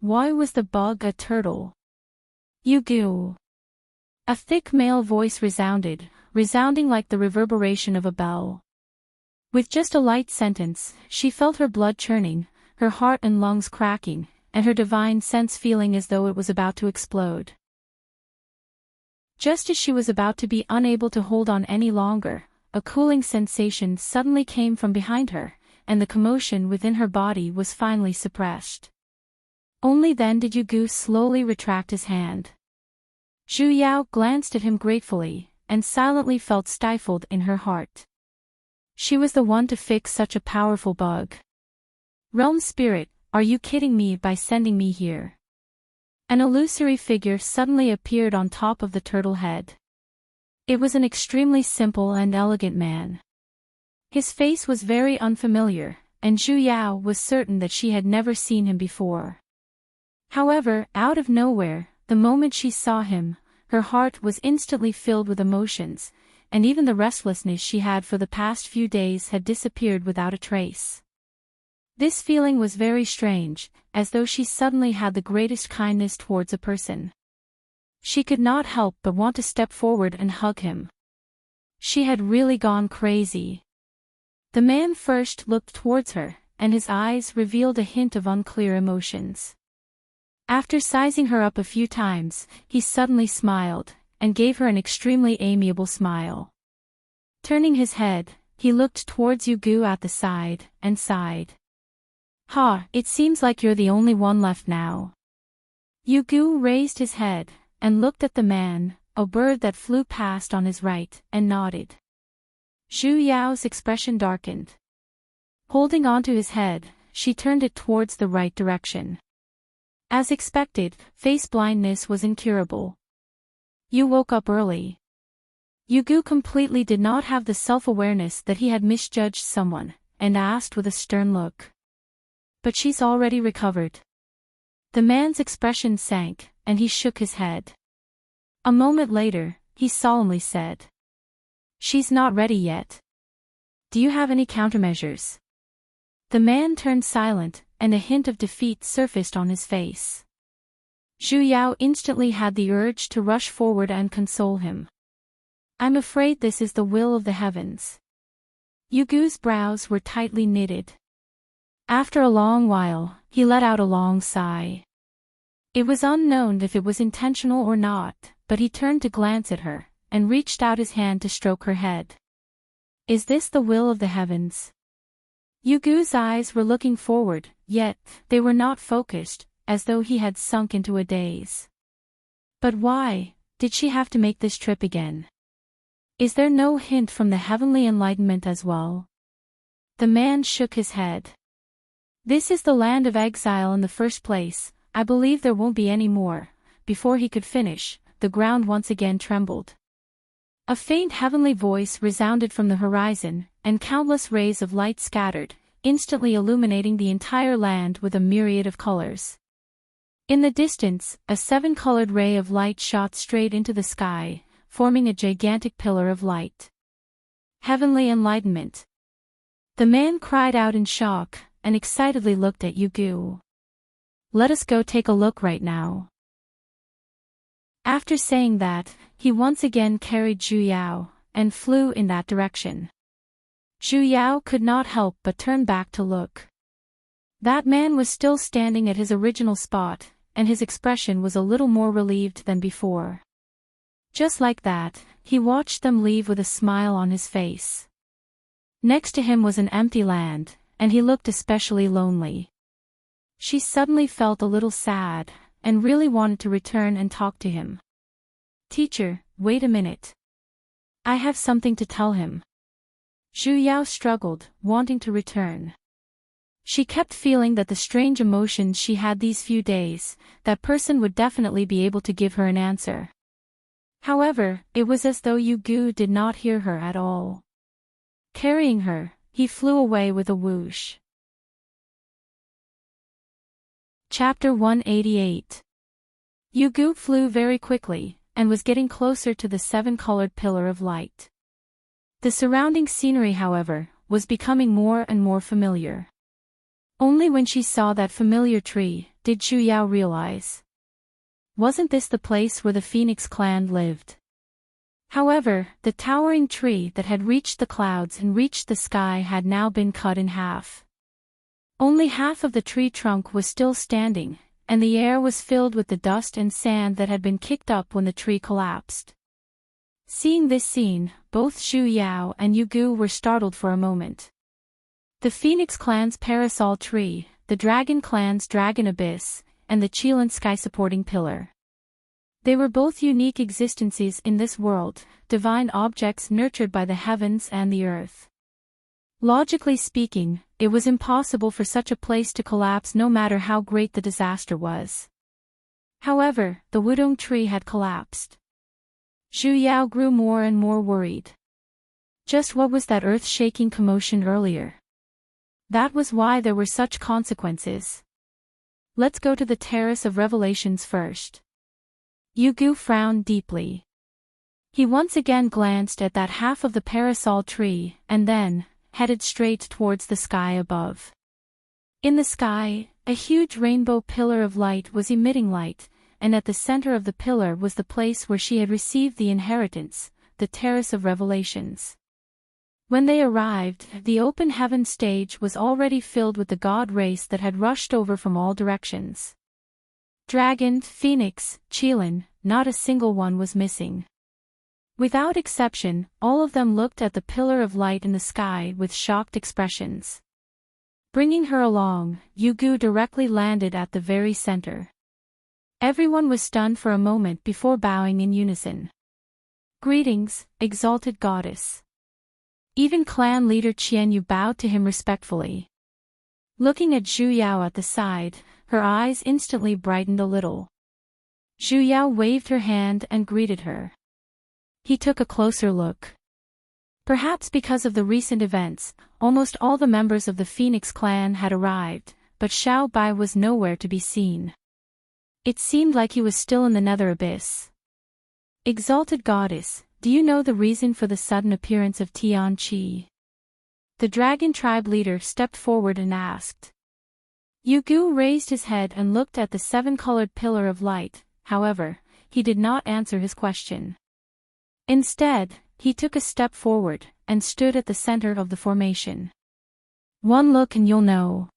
Why was the bug a turtle? Yu Gu. A thick male voice resounding like the reverberation of a bell. With just a light sentence, she felt her blood churning, her heart and lungs cracking, and her divine sense feeling as though it was about to explode. Just as she was about to be unable to hold on any longer, a cooling sensation suddenly came from behind her, and the commotion within her body was finally suppressed. Only then did Yu slowly retract his hand. Zhu Yao glanced at him gratefully, and silently felt stifled in her heart. She was the one to fix such a powerful bug. Realm Spirit, are you kidding me by sending me here? An illusory figure suddenly appeared on top of the turtle head. It was an extremely simple and elegant man. His face was very unfamiliar, and Zhu Yao was certain that she had never seen him before. However, out of nowhere, the moment she saw him, her heart was instantly filled with emotions, and even the restlessness she had for the past few days had disappeared without a trace. This feeling was very strange, as though she suddenly had the greatest kindness towards a person. She could not help but want to step forward and hug him. She had really gone crazy. The man first looked towards her, and his eyes revealed a hint of unclear emotions. After sizing her up a few times, he suddenly smiled, and gave her an extremely amiable smile. Turning his head, he looked towards Yu at the side, and sighed. "Ha, it seems like you're the only one left now." Yu raised his head, and looked at the man, a bird that flew past on his right, and nodded. Zhu Yao's expression darkened. Holding onto his head, she turned it towards the right direction. As expected, face blindness was incurable. "You woke up early." Yu completely did not have the self-awareness that he had misjudged someone, and asked with a stern look. "But she's already recovered." The man's expression sank, and he shook his head. A moment later, he solemnly said, "She's not ready yet. Do you have any countermeasures?" The man turned silent, and a hint of defeat surfaced on his face. Zhu Yao instantly had the urge to rush forward and console him. "I'm afraid this is the will of the heavens." Yugu's brows were tightly knitted. After a long while, he let out a long sigh. It was unknown if it was intentional or not, but he turned to glance at her, and reached out his hand to stroke her head. "Is this the will of the heavens?" Yugu's eyes were looking forward, yet, they were not focused, as though he had sunk into a daze. But why did she have to make this trip again? Is there no hint from the heavenly enlightenment as well? The man shook his head. "This is the land of exile in the first place, I believe there won't be any more." Before he could finish, the ground once again trembled. A faint heavenly voice resounded from the horizon, and countless rays of light scattered, instantly illuminating the entire land with a myriad of colors. In the distance, a seven-colored ray of light shot straight into the sky, forming a gigantic pillar of light. Heavenly enlightenment. The man cried out in shock, and excitedly looked at Yu. "Let us go take a look right now." After saying that, he once again carried Zhu Yao, and flew in that direction. Zhu Yao could not help but turn back to look. That man was still standing at his original spot, and his expression was a little more relieved than before. Just like that, he watched them leave with a smile on his face. Next to him was an empty land, and he looked especially lonely. She suddenly felt a little sad, and really wanted to return and talk to him. "Teacher, wait a minute. I have something to tell him." Zhu Yao struggled, wanting to return. She kept feeling that the strange emotions she had these few days, that person would definitely be able to give her an answer. However, it was as though Yu did not hear her at all. Carrying her, he flew away with a whoosh. Chapter 188. Yu flew very quickly, and was getting closer to the seven-colored pillar of light. The surrounding scenery, however, was becoming more and more familiar. Only when she saw that familiar tree, did Zhu Yao realize. Wasn't this the place where the Phoenix clan lived? However, the towering tree that had reached the clouds and reached the sky had now been cut in half. Only half of the tree trunk was still standing, and the air was filled with the dust and sand that had been kicked up when the tree collapsed. Seeing this scene, both Zhu Yao and Yu were startled for a moment. The Phoenix clan's parasol tree, the Dragon clan's dragon abyss, and the Chilan sky-supporting pillar. They were both unique existences in this world, divine objects nurtured by the heavens and the earth. Logically speaking, it was impossible for such a place to collapse no matter how great the disaster was. However, the Wudong tree had collapsed. Zhu Yao grew more and more worried. Just what was that earth-shaking commotion earlier? That was why there were such consequences. Let's go to the Terrace of Revelations first. Yugu frowned deeply. He once again glanced at that half of the parasol tree, and then headed straight towards the sky above. In the sky, a huge rainbow pillar of light was emitting light, and at the center of the pillar was the place where she had received the inheritance, the Terrace of Revelations. When they arrived, the open heaven stage was already filled with the god race that had rushed over from all directions. Dragon, Phoenix, Chilan, not a single one was missing. Without exception, all of them looked at the pillar of light in the sky with shocked expressions. Bringing her along, Yugu directly landed at the very center. Everyone was stunned for a moment before bowing in unison. Greetings, exalted goddess. Even clan leader Qianyu bowed to him respectfully. Looking at Zhu Yao at the side, her eyes instantly brightened a little. Zhu Yao waved her hand and greeted her. He took a closer look. Perhaps because of the recent events, almost all the members of the Phoenix clan had arrived, but Xiao Bai was nowhere to be seen. It seemed like he was still in the nether abyss. Exalted goddess, do you know the reason for the sudden appearance of Tian Qi? The dragon tribe leader stepped forward and asked. Yugu raised his head and looked at the seven-colored pillar of light, however, he did not answer his question. Instead, he took a step forward, and stood at the center of the formation. One look and you'll know.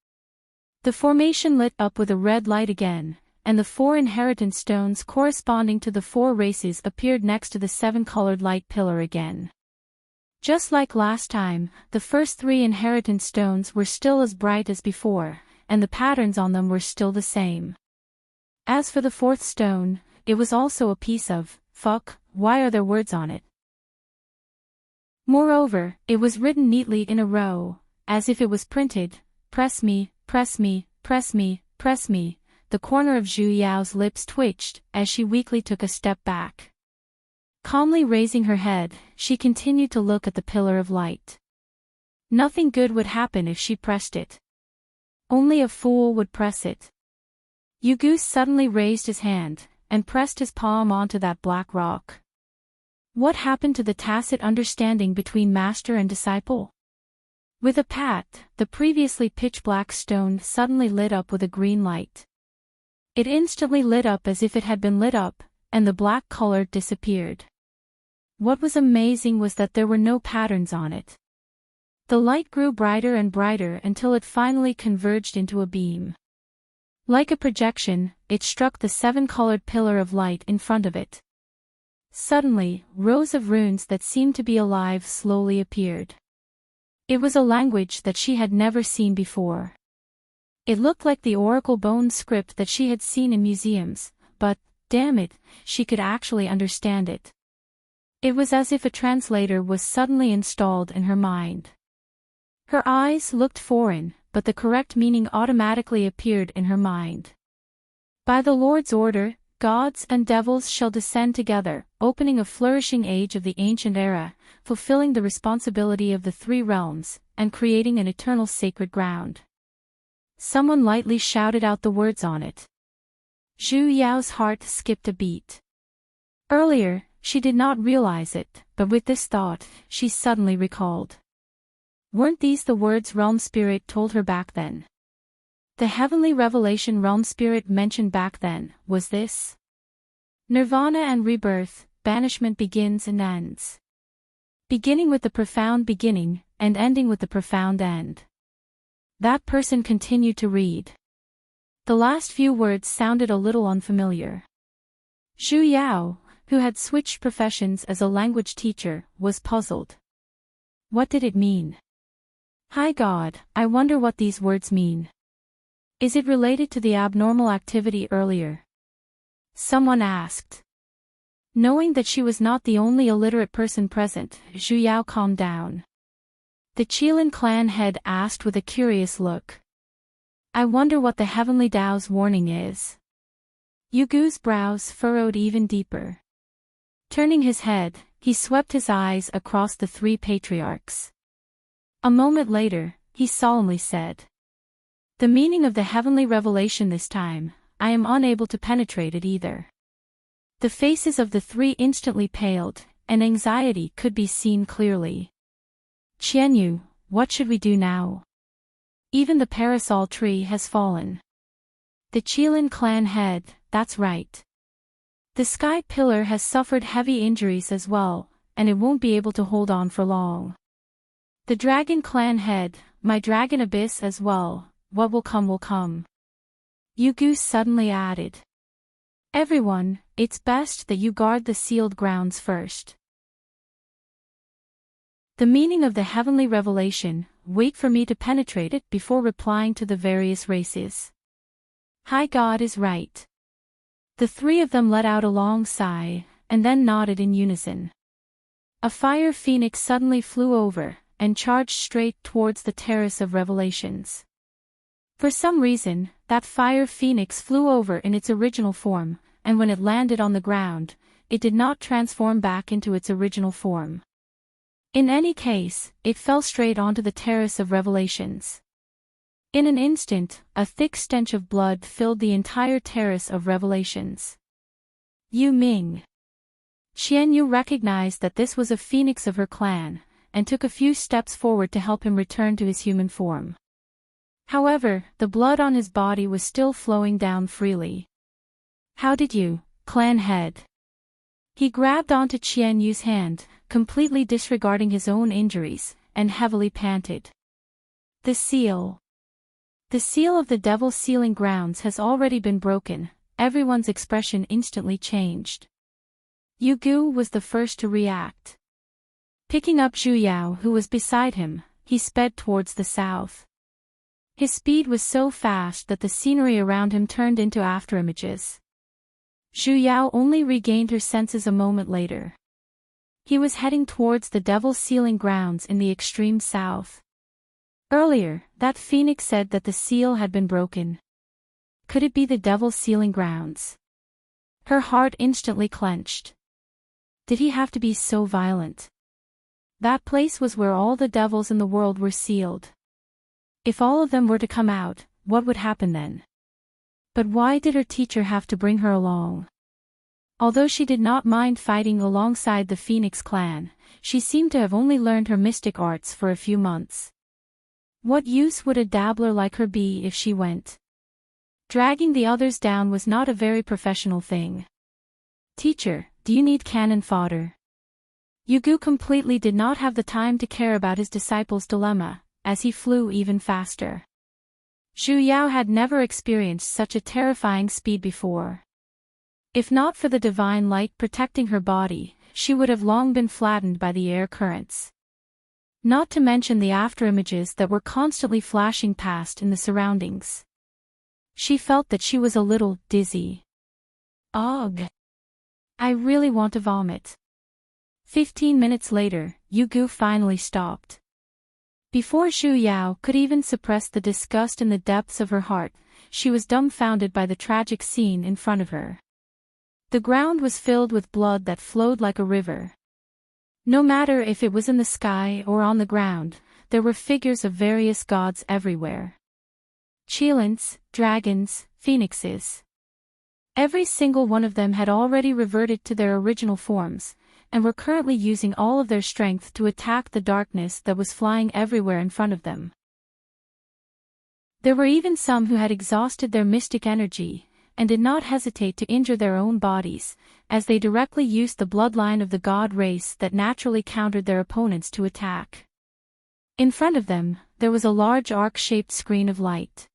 The formation lit up with a red light again, and the 4 inheritance stones corresponding to the 4 races appeared next to the 7-colored light pillar again. Just like last time, the first 3 inheritance stones were still as bright as before, and the patterns on them were still the same. As for the 4th stone, it was also a piece of, fuck, why are there words on it? Moreover, it was written neatly in a row, as if it was printed, press me, press me, press me, press me. The corner of Zhu Yao's lips twitched as she weakly took a step back. Calmly raising her head, she continued to look at the pillar of light. Nothing good would happen if she pressed it. Only a fool would press it. Yugu suddenly raised his hand, and pressed his palm onto that black rock. What happened to the tacit understanding between master and disciple? With a pat, the previously pitch-black stone suddenly lit up with a green light. It instantly lit up as if it had been lit up, and the black color disappeared. What was amazing was that there were no patterns on it. The light grew brighter and brighter until it finally converged into a beam. Like a projection, it struck the 7-colored pillar of light in front of it. Suddenly, rows of runes that seemed to be alive slowly appeared. It was a language that she had never seen before. It looked like the oracle bone script that she had seen in museums, but, damn it, she could actually understand it. It was as if a translator was suddenly installed in her mind. Her eyes looked foreign, but the correct meaning automatically appeared in her mind. By the Lord's order, gods and devils shall descend together, opening a flourishing age of the ancient era, fulfilling the responsibility of the 3 realms, and creating an eternal sacred ground. Someone lightly shouted out the words on it. Zhu Yao's heart skipped a beat. Earlier, she did not realize it, but with this thought, she suddenly recalled. Weren't these the words Realm Spirit told her back then? The heavenly revelation Realm Spirit mentioned back then, was this? Nirvana and rebirth, banishment begins and ends. Beginning with the profound beginning, and ending with the profound end. That person continued to read. The last few words sounded a little unfamiliar. Zhu Yao, who had switched professions as a language teacher, was puzzled. What did it mean? Hi God, I wonder what these words mean. Is it related to the abnormal activity earlier? Someone asked. Knowing that she was not the only illiterate person present, Zhu Yao calmed down. The Qilin clan head asked with a curious look. I wonder what the Heavenly Tao's warning is. Yugu's brows furrowed even deeper. Turning his head, he swept his eyes across the three patriarchs. A moment later, he solemnly said. The meaning of the heavenly revelation this time, I am unable to penetrate it either. The faces of the three instantly paled, and anxiety could be seen clearly. Qianyu, what should we do now? Even the parasol tree has fallen. The Qilin clan head, that's right. The sky pillar has suffered heavy injuries as well, and it won't be able to hold on for long. The dragon clan head, my dragon abyss as well, what will come will come. Yugu suddenly added. Everyone, it's best that you guard the sealed grounds first. The meaning of the heavenly revelation, wait for me to penetrate it before replying to the various races. High God is right. The three of them let out a long sigh, and then nodded in unison. A fire phoenix suddenly flew over, and charged straight towards the Terrace of Revelations. For some reason, that fire phoenix flew over in its original form, and when it landed on the ground, it did not transform back into its original form. In any case, it fell straight onto the Terrace of Revelations. In an instant, a thick stench of blood filled the entire Terrace of Revelations. Yu Ming. Qianyu recognized that this was a phoenix of her clan, and took a few steps forward to help him return to his human form. However, the blood on his body was still flowing down freely. How did you, clan head? He grabbed onto Qianyu's hand, completely disregarding his own injuries, and heavily panted. The seal. The seal of the Devil's Sealing Grounds has already been broken. Everyone's expression instantly changed. Yugu was the first to react. Picking up Zhu Yao who was beside him, he sped towards the south. His speed was so fast that the scenery around him turned into afterimages. Zhu Yao only regained her senses a moment later. He was heading towards the Devil's Sealing Grounds in the extreme south. Earlier, that phoenix said that the seal had been broken. Could it be the Devil's Sealing Grounds? Her heart instantly clenched. Did he have to be so violent? That place was where all the devils in the world were sealed. If all of them were to come out, what would happen then? But why did her teacher have to bring her along? Although she did not mind fighting alongside the Phoenix clan, she seemed to have only learned her mystic arts for a few months. What use would a dabbler like her be if she went? Dragging the others down was not a very professional thing. Teacher, do you need cannon fodder? Yugu completely did not have the time to care about his disciple's dilemma, as he flew even faster. Zhu Yao had never experienced such a terrifying speed before. If not for the divine light protecting her body, she would have long been flattened by the air currents. Not to mention the afterimages that were constantly flashing past in the surroundings. She felt that she was a little dizzy. Ugh! I really want to vomit. 15 minutes later, Yugu finally stopped. Before Zhu Yao could even suppress the disgust in the depths of her heart, she was dumbfounded by the tragic scene in front of her. The ground was filled with blood that flowed like a river. No matter if it was in the sky or on the ground, there were figures of various gods everywhere. Qilins, dragons, phoenixes. Every single one of them had already reverted to their original forms, and were currently using all of their strength to attack the darkness that was flying everywhere in front of them. There were even some who had exhausted their mystic energy, and did not hesitate to injure their own bodies, as they directly used the bloodline of the god race that naturally countered their opponents to attack. In front of them, there was a large arc-shaped screen of light.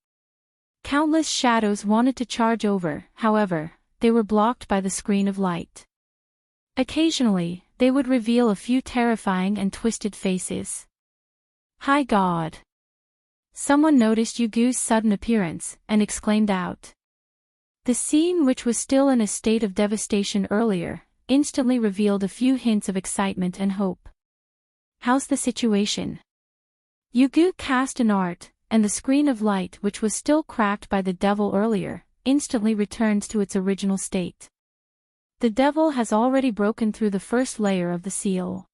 Countless shadows wanted to charge over, however, they were blocked by the screen of light. Occasionally, they would reveal a few terrifying and twisted faces. High God! Someone noticed Yugu's sudden appearance, and exclaimed out. The scene, which was still in a state of devastation earlier, instantly revealed a few hints of excitement and hope. How's the situation? Yugu cast an art, and the screen of light, which was still cracked by the devil earlier, instantly returns to its original state. The devil has already broken through the first layer of the seal.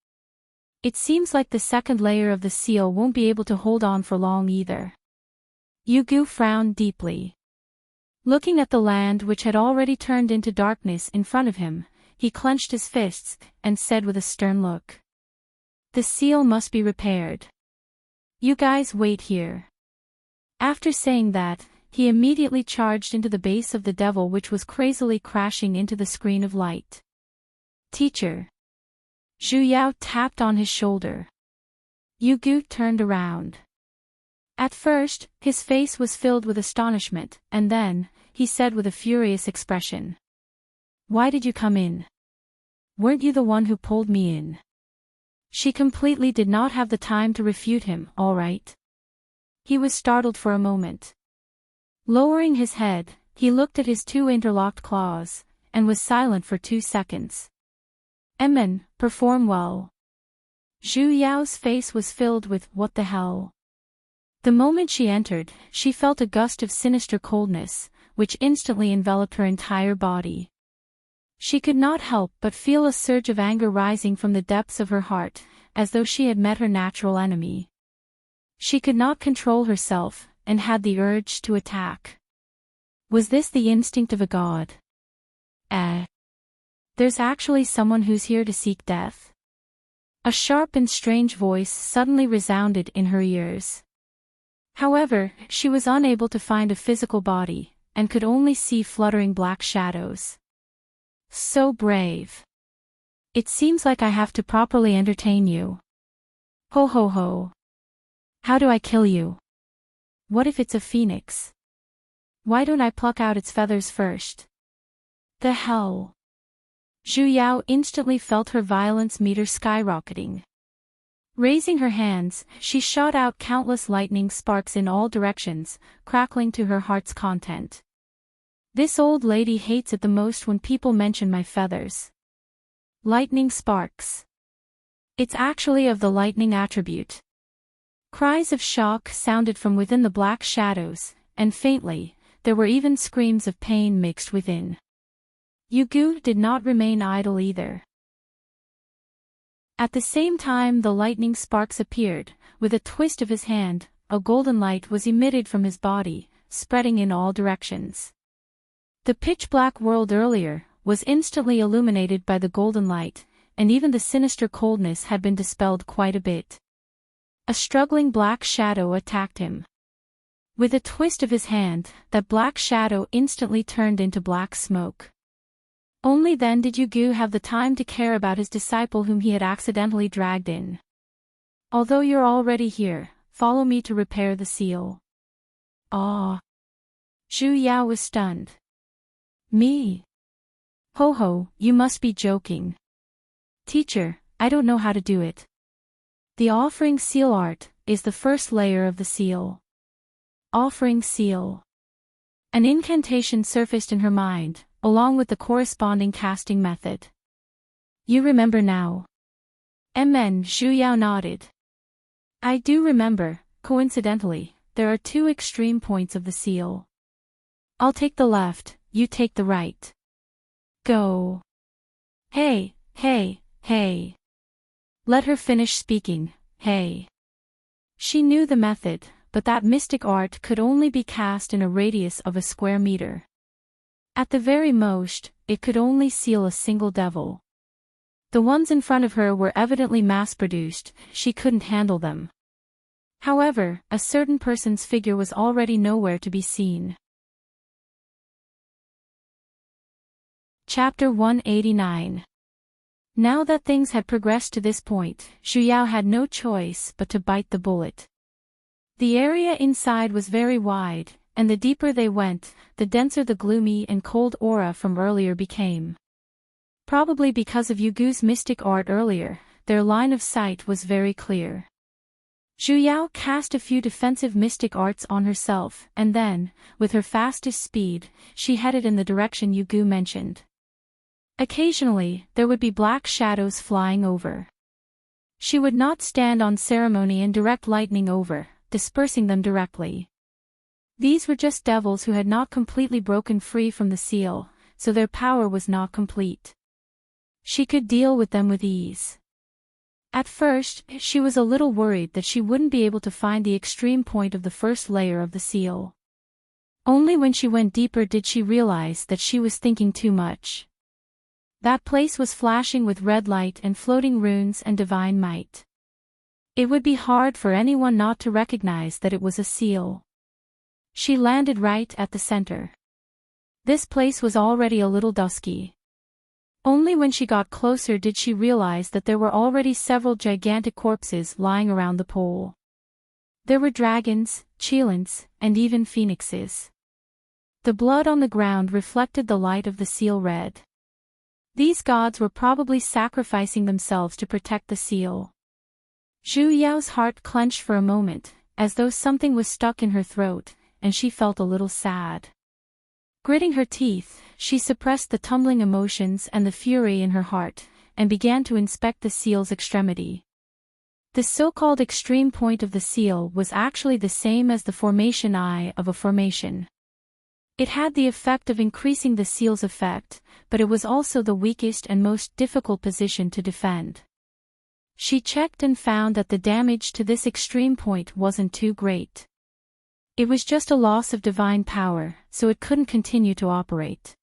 It seems like the second layer of the seal won't be able to hold on for long either. Yugu frowned deeply. Looking at the land which had already turned into darkness in front of him, he clenched his fists, and said with a stern look. The seal must be repaired. You guys wait here. After saying that, he immediately charged into the base of the devil, which was crazily crashing into the screen of light. Teacher. Zhu Yao tapped on his shoulder. Yugu turned around. At first, his face was filled with astonishment, and then, he said with a furious expression. Why did you come in? Weren't you the one who pulled me in? She completely did not have the time to refute him, all right? He was startled for a moment. Lowering his head, he looked at his two interlocked claws, and was silent for 2 seconds. Emin, perform well. Zhu Yao's face was filled with, what the hell? The moment she entered, she felt a gust of sinister coldness, which instantly enveloped her entire body. She could not help but feel a surge of anger rising from the depths of her heart, as though she had met her natural enemy. She could not control herself, and had the urge to attack. Was this the instinct of a god? There's actually someone who's here to seek death. A sharp and strange voice suddenly resounded in her ears. However, she was unable to find a physical body, and could only see fluttering black shadows. So brave. It seems like I have to properly entertain you. Ho ho ho. How do I kill you? What if it's a phoenix? Why don't I pluck out its feathers first? The hell? Zhu Yao instantly felt her violence meter skyrocketing. Raising her hands, she shot out countless lightning sparks in all directions, crackling to her heart's content. This old lady hates it the most when people mention my feathers. Lightning sparks. It's actually of the lightning attribute. Cries of shock sounded from within the black shadows, and faintly, there were even screams of pain mixed within. Yugu did not remain idle either. At the same time the lightning sparks appeared, with a twist of his hand, a golden light was emitted from his body, spreading in all directions. The pitch-black world earlier was instantly illuminated by the golden light, and even the sinister coldness had been dispelled quite a bit. A struggling black shadow attacked him. With a twist of his hand, that black shadow instantly turned into black smoke. Only then did Yugu have the time to care about his disciple whom he had accidentally dragged in. Although you're already here, follow me to repair the seal. Ah! Zhu Yao was stunned. Me? Ho ho, you must be joking. Teacher, I don't know how to do it. The offering seal art is the first layer of the seal. Offering seal. An incantation surfaced in her mind, along with the corresponding casting method. You remember now? Zhu Yao nodded. I do remember. Coincidentally, there are 2 extreme points of the seal. I'll take the left, you take the right. Go. Hey, hey, hey. Let her finish speaking, hey. She knew the method, but that mystic art could only be cast in a radius of a square meter. At the very most, it could only seal a single devil. The ones in front of her were evidently mass-produced, she couldn't handle them. However, a certain person's figure was already nowhere to be seen. Chapter 189. Now that things had progressed to this point, Zhu Yao had no choice but to bite the bullet. The area inside was very wide, and the deeper they went, the denser the gloomy and cold aura from earlier became. Probably because of Yugu's mystic art earlier, their line of sight was very clear. Zhu Yao cast a few defensive mystic arts on herself, and then, with her fastest speed, she headed in the direction Yu Gu mentioned. Occasionally, there would be black shadows flying over. She would not stand on ceremony and direct lightning over, dispersing them directly. These were just devils who had not completely broken free from the seal, so their power was not complete. She could deal with them with ease. At first, she was a little worried that she wouldn't be able to find the extreme point of the first layer of the seal. Only when she went deeper did she realize that she was thinking too much. That place was flashing with red light and floating runes and divine might. It would be hard for anyone not to recognize that it was a seal. She landed right at the center. This place was already a little dusky. Only when she got closer did she realize that there were already several gigantic corpses lying around the pole. There were dragons, cheilants, and even phoenixes. The blood on the ground reflected the light of the seal red. These gods were probably sacrificing themselves to protect the seal. Zhu Yao's heart clenched for a moment, as though something was stuck in her throat, and she felt a little sad. Gritting her teeth, she suppressed the tumbling emotions and the fury in her heart, and began to inspect the seal's extremity. The so-called extreme point of the seal was actually the same as the formation eye of a formation. It had the effect of increasing the seal's effect, but it was also the weakest and most difficult position to defend. She checked and found that the damage to this extreme point wasn't too great. It was just a loss of divine power, so it couldn't continue to operate.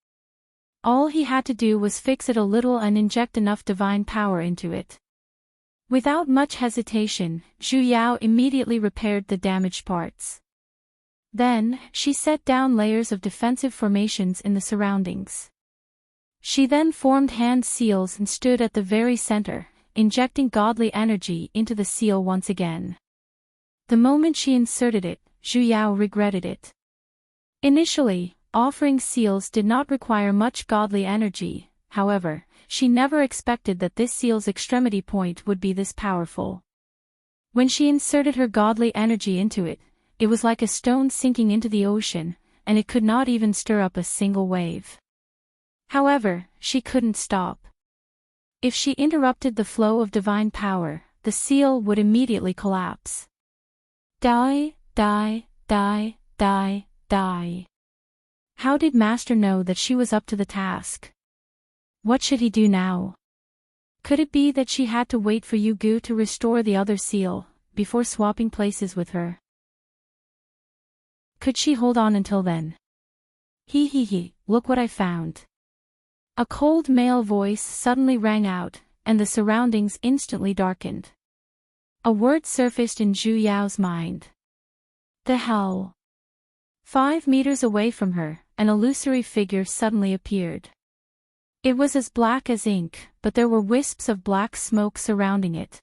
All he had to do was fix it a little and inject enough divine power into it. Without much hesitation, Zhu Yao immediately repaired the damaged parts. Then, she set down layers of defensive formations in the surroundings. She then formed hand seals and stood at the very center, injecting godly energy into the seal once again. The moment she inserted it, Zhu Yao regretted it. Initially, offering seals did not require much godly energy, however, she never expected that this seal's extremity point would be this powerful. When she inserted her godly energy into it, it was like a stone sinking into the ocean, and it could not even stir up a single wave. However, she couldn't stop. If she interrupted the flow of divine power, the seal would immediately collapse. Die, die, die, die, die. How did Master know that she was up to the task? What should he do now? Could it be that she had to wait for Yu Gu to restore the other seal, before swapping places with her? Could she hold on until then? He, look what I found. A cold male voice suddenly rang out, and the surroundings instantly darkened. A word surfaced in Zhu Yao's mind. The hell? 5 meters away from her, an illusory figure suddenly appeared. It was as black as ink, but there were wisps of black smoke surrounding it.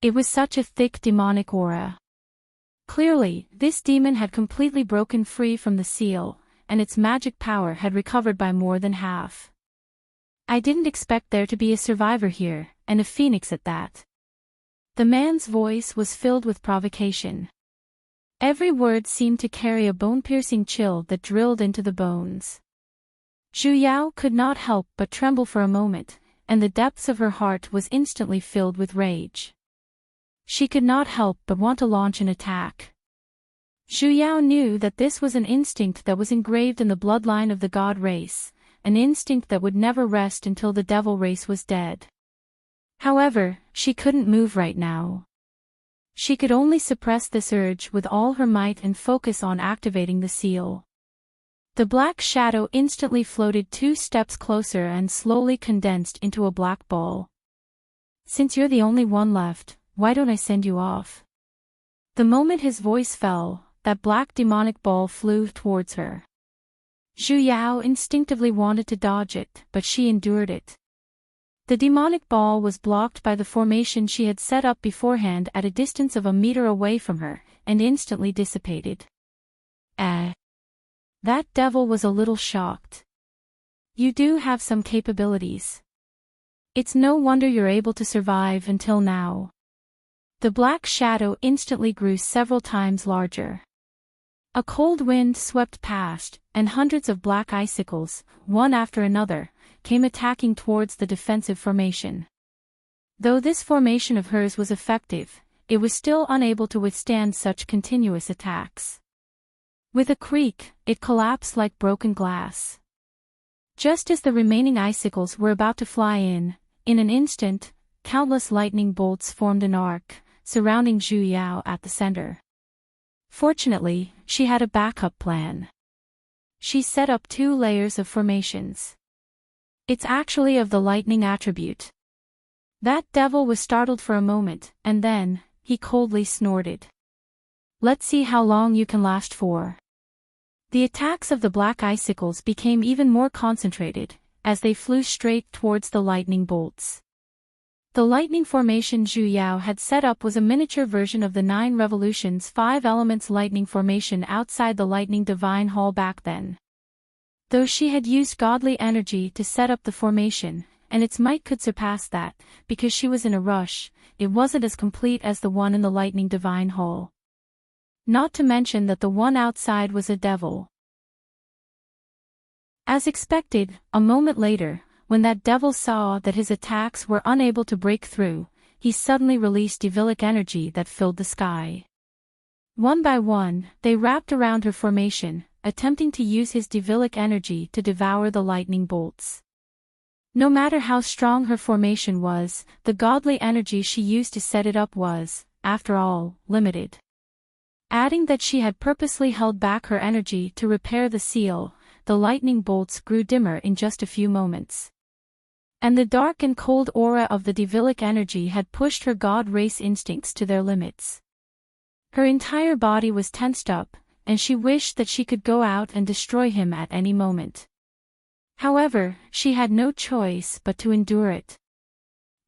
It was such a thick demonic aura. Clearly, this demon had completely broken free from the seal, and its magic power had recovered by more than half. I didn't expect there to be a survivor here, and a phoenix at that. The man's voice was filled with provocation. Every word seemed to carry a bone-piercing chill that drilled into the bones. Zhu Yao could not help but tremble for a moment, and the depths of her heart was instantly filled with rage. She could not help but want to launch an attack. Zhu Yao knew that this was an instinct that was engraved in the bloodline of the god race, an instinct that would never rest until the devil race was dead. However, she couldn't move right now. She could only suppress this urge with all her might and focus on activating the seal. The black shadow instantly floated 2 steps closer and slowly condensed into a black ball. Since you're the only one left, why don't I send you off? The moment his voice fell, that black demonic ball flew towards her. Zhu Yao instinctively wanted to dodge it, but she endured it. The demonic ball was blocked by the formation she had set up beforehand at a distance of a meter away from her, and instantly dissipated. That devil was a little shocked. You do have some capabilities. It's no wonder you're able to survive until now. The black shadow instantly grew several times larger. A cold wind swept past, and hundreds of black icicles, one after another, came attacking towards the defensive formation. Though this formation of hers was effective, it was still unable to withstand such continuous attacks. With a creak, it collapsed like broken glass. Just as the remaining icicles were about to fly in an instant, countless lightning bolts formed an arc, surrounding Zhu Yao at the center. Fortunately, she had a backup plan. She set up 2 layers of formations. It's actually of the lightning attribute. That devil was startled for a moment, and then, he coldly snorted. Let's see how long you can last for. The attacks of the black icicles became even more concentrated, as they flew straight towards the lightning bolts. The lightning formation Zhu Yao had set up was a miniature version of the 9 Revolutions 5 Elements lightning formation outside the Lightning Divine Hall back then. Though she had used godly energy to set up the formation, and its might could surpass that, because she was in a rush, it wasn't as complete as the one in the Lightning Divine Hall. Not to mention that the one outside was a devil. As expected, a moment later, when that devil saw that his attacks were unable to break through, he suddenly released devilic energy that filled the sky. One by one, they wrapped around her formation, attempting to use his devilic energy to devour the lightning bolts. No matter how strong her formation was, the godly energy she used to set it up was, after all, limited. Adding that she had purposely held back her energy to repair the seal, the lightning bolts grew dimmer in just a few moments. And the dark and cold aura of the devilic energy had pushed her god race instincts to their limits. Her entire body was tensed up, and she wished that she could go out and destroy him at any moment. However, she had no choice but to endure it.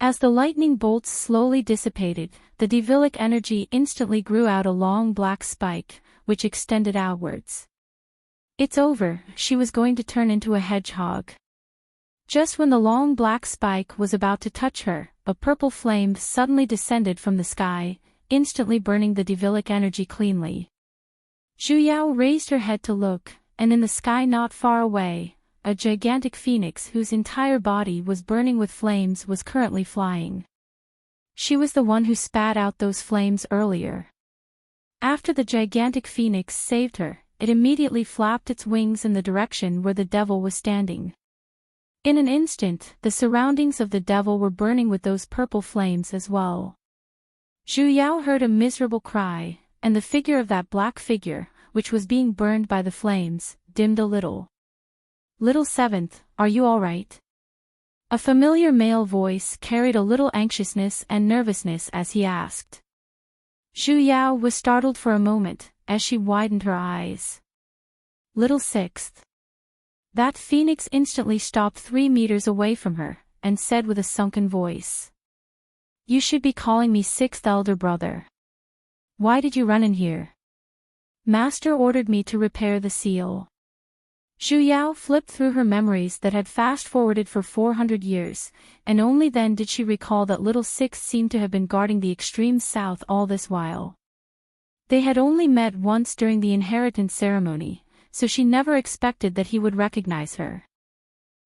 As the lightning bolts slowly dissipated, the devilic energy instantly grew out a long black spike, which extended outwards. It's over, she was going to turn into a hedgehog. Just when the long black spike was about to touch her, a purple flame suddenly descended from the sky, instantly burning the devilic energy cleanly. Zhu Yao raised her head to look, and in the sky not far away, a gigantic phoenix whose entire body was burning with flames was currently flying. She was the one who spat out those flames earlier. After the gigantic phoenix saved her, it immediately flapped its wings in the direction where the devil was standing. In an instant, the surroundings of the devil were burning with those purple flames as well. Zhu Yao heard a miserable cry, and the figure of that black figure, which was being burned by the flames, dimmed a little. "Little Seventh, are you all right?" A familiar male voice carried a little anxiousness and nervousness as he asked. Zhu Yao was startled for a moment, as she widened her eyes. "Little Sixth." That phoenix instantly stopped 3 meters away from her, and said with a sunken voice. "You should be calling me Sixth Elder Brother. Why did you run in here?" "Master ordered me to repair the seal." Zhu Yao flipped through her memories that had fast-forwarded for 400 years, and only then did she recall that Little Sixth seemed to have been guarding the extreme south all this while. They had only met once during the inheritance ceremony, so she never expected that he would recognize her.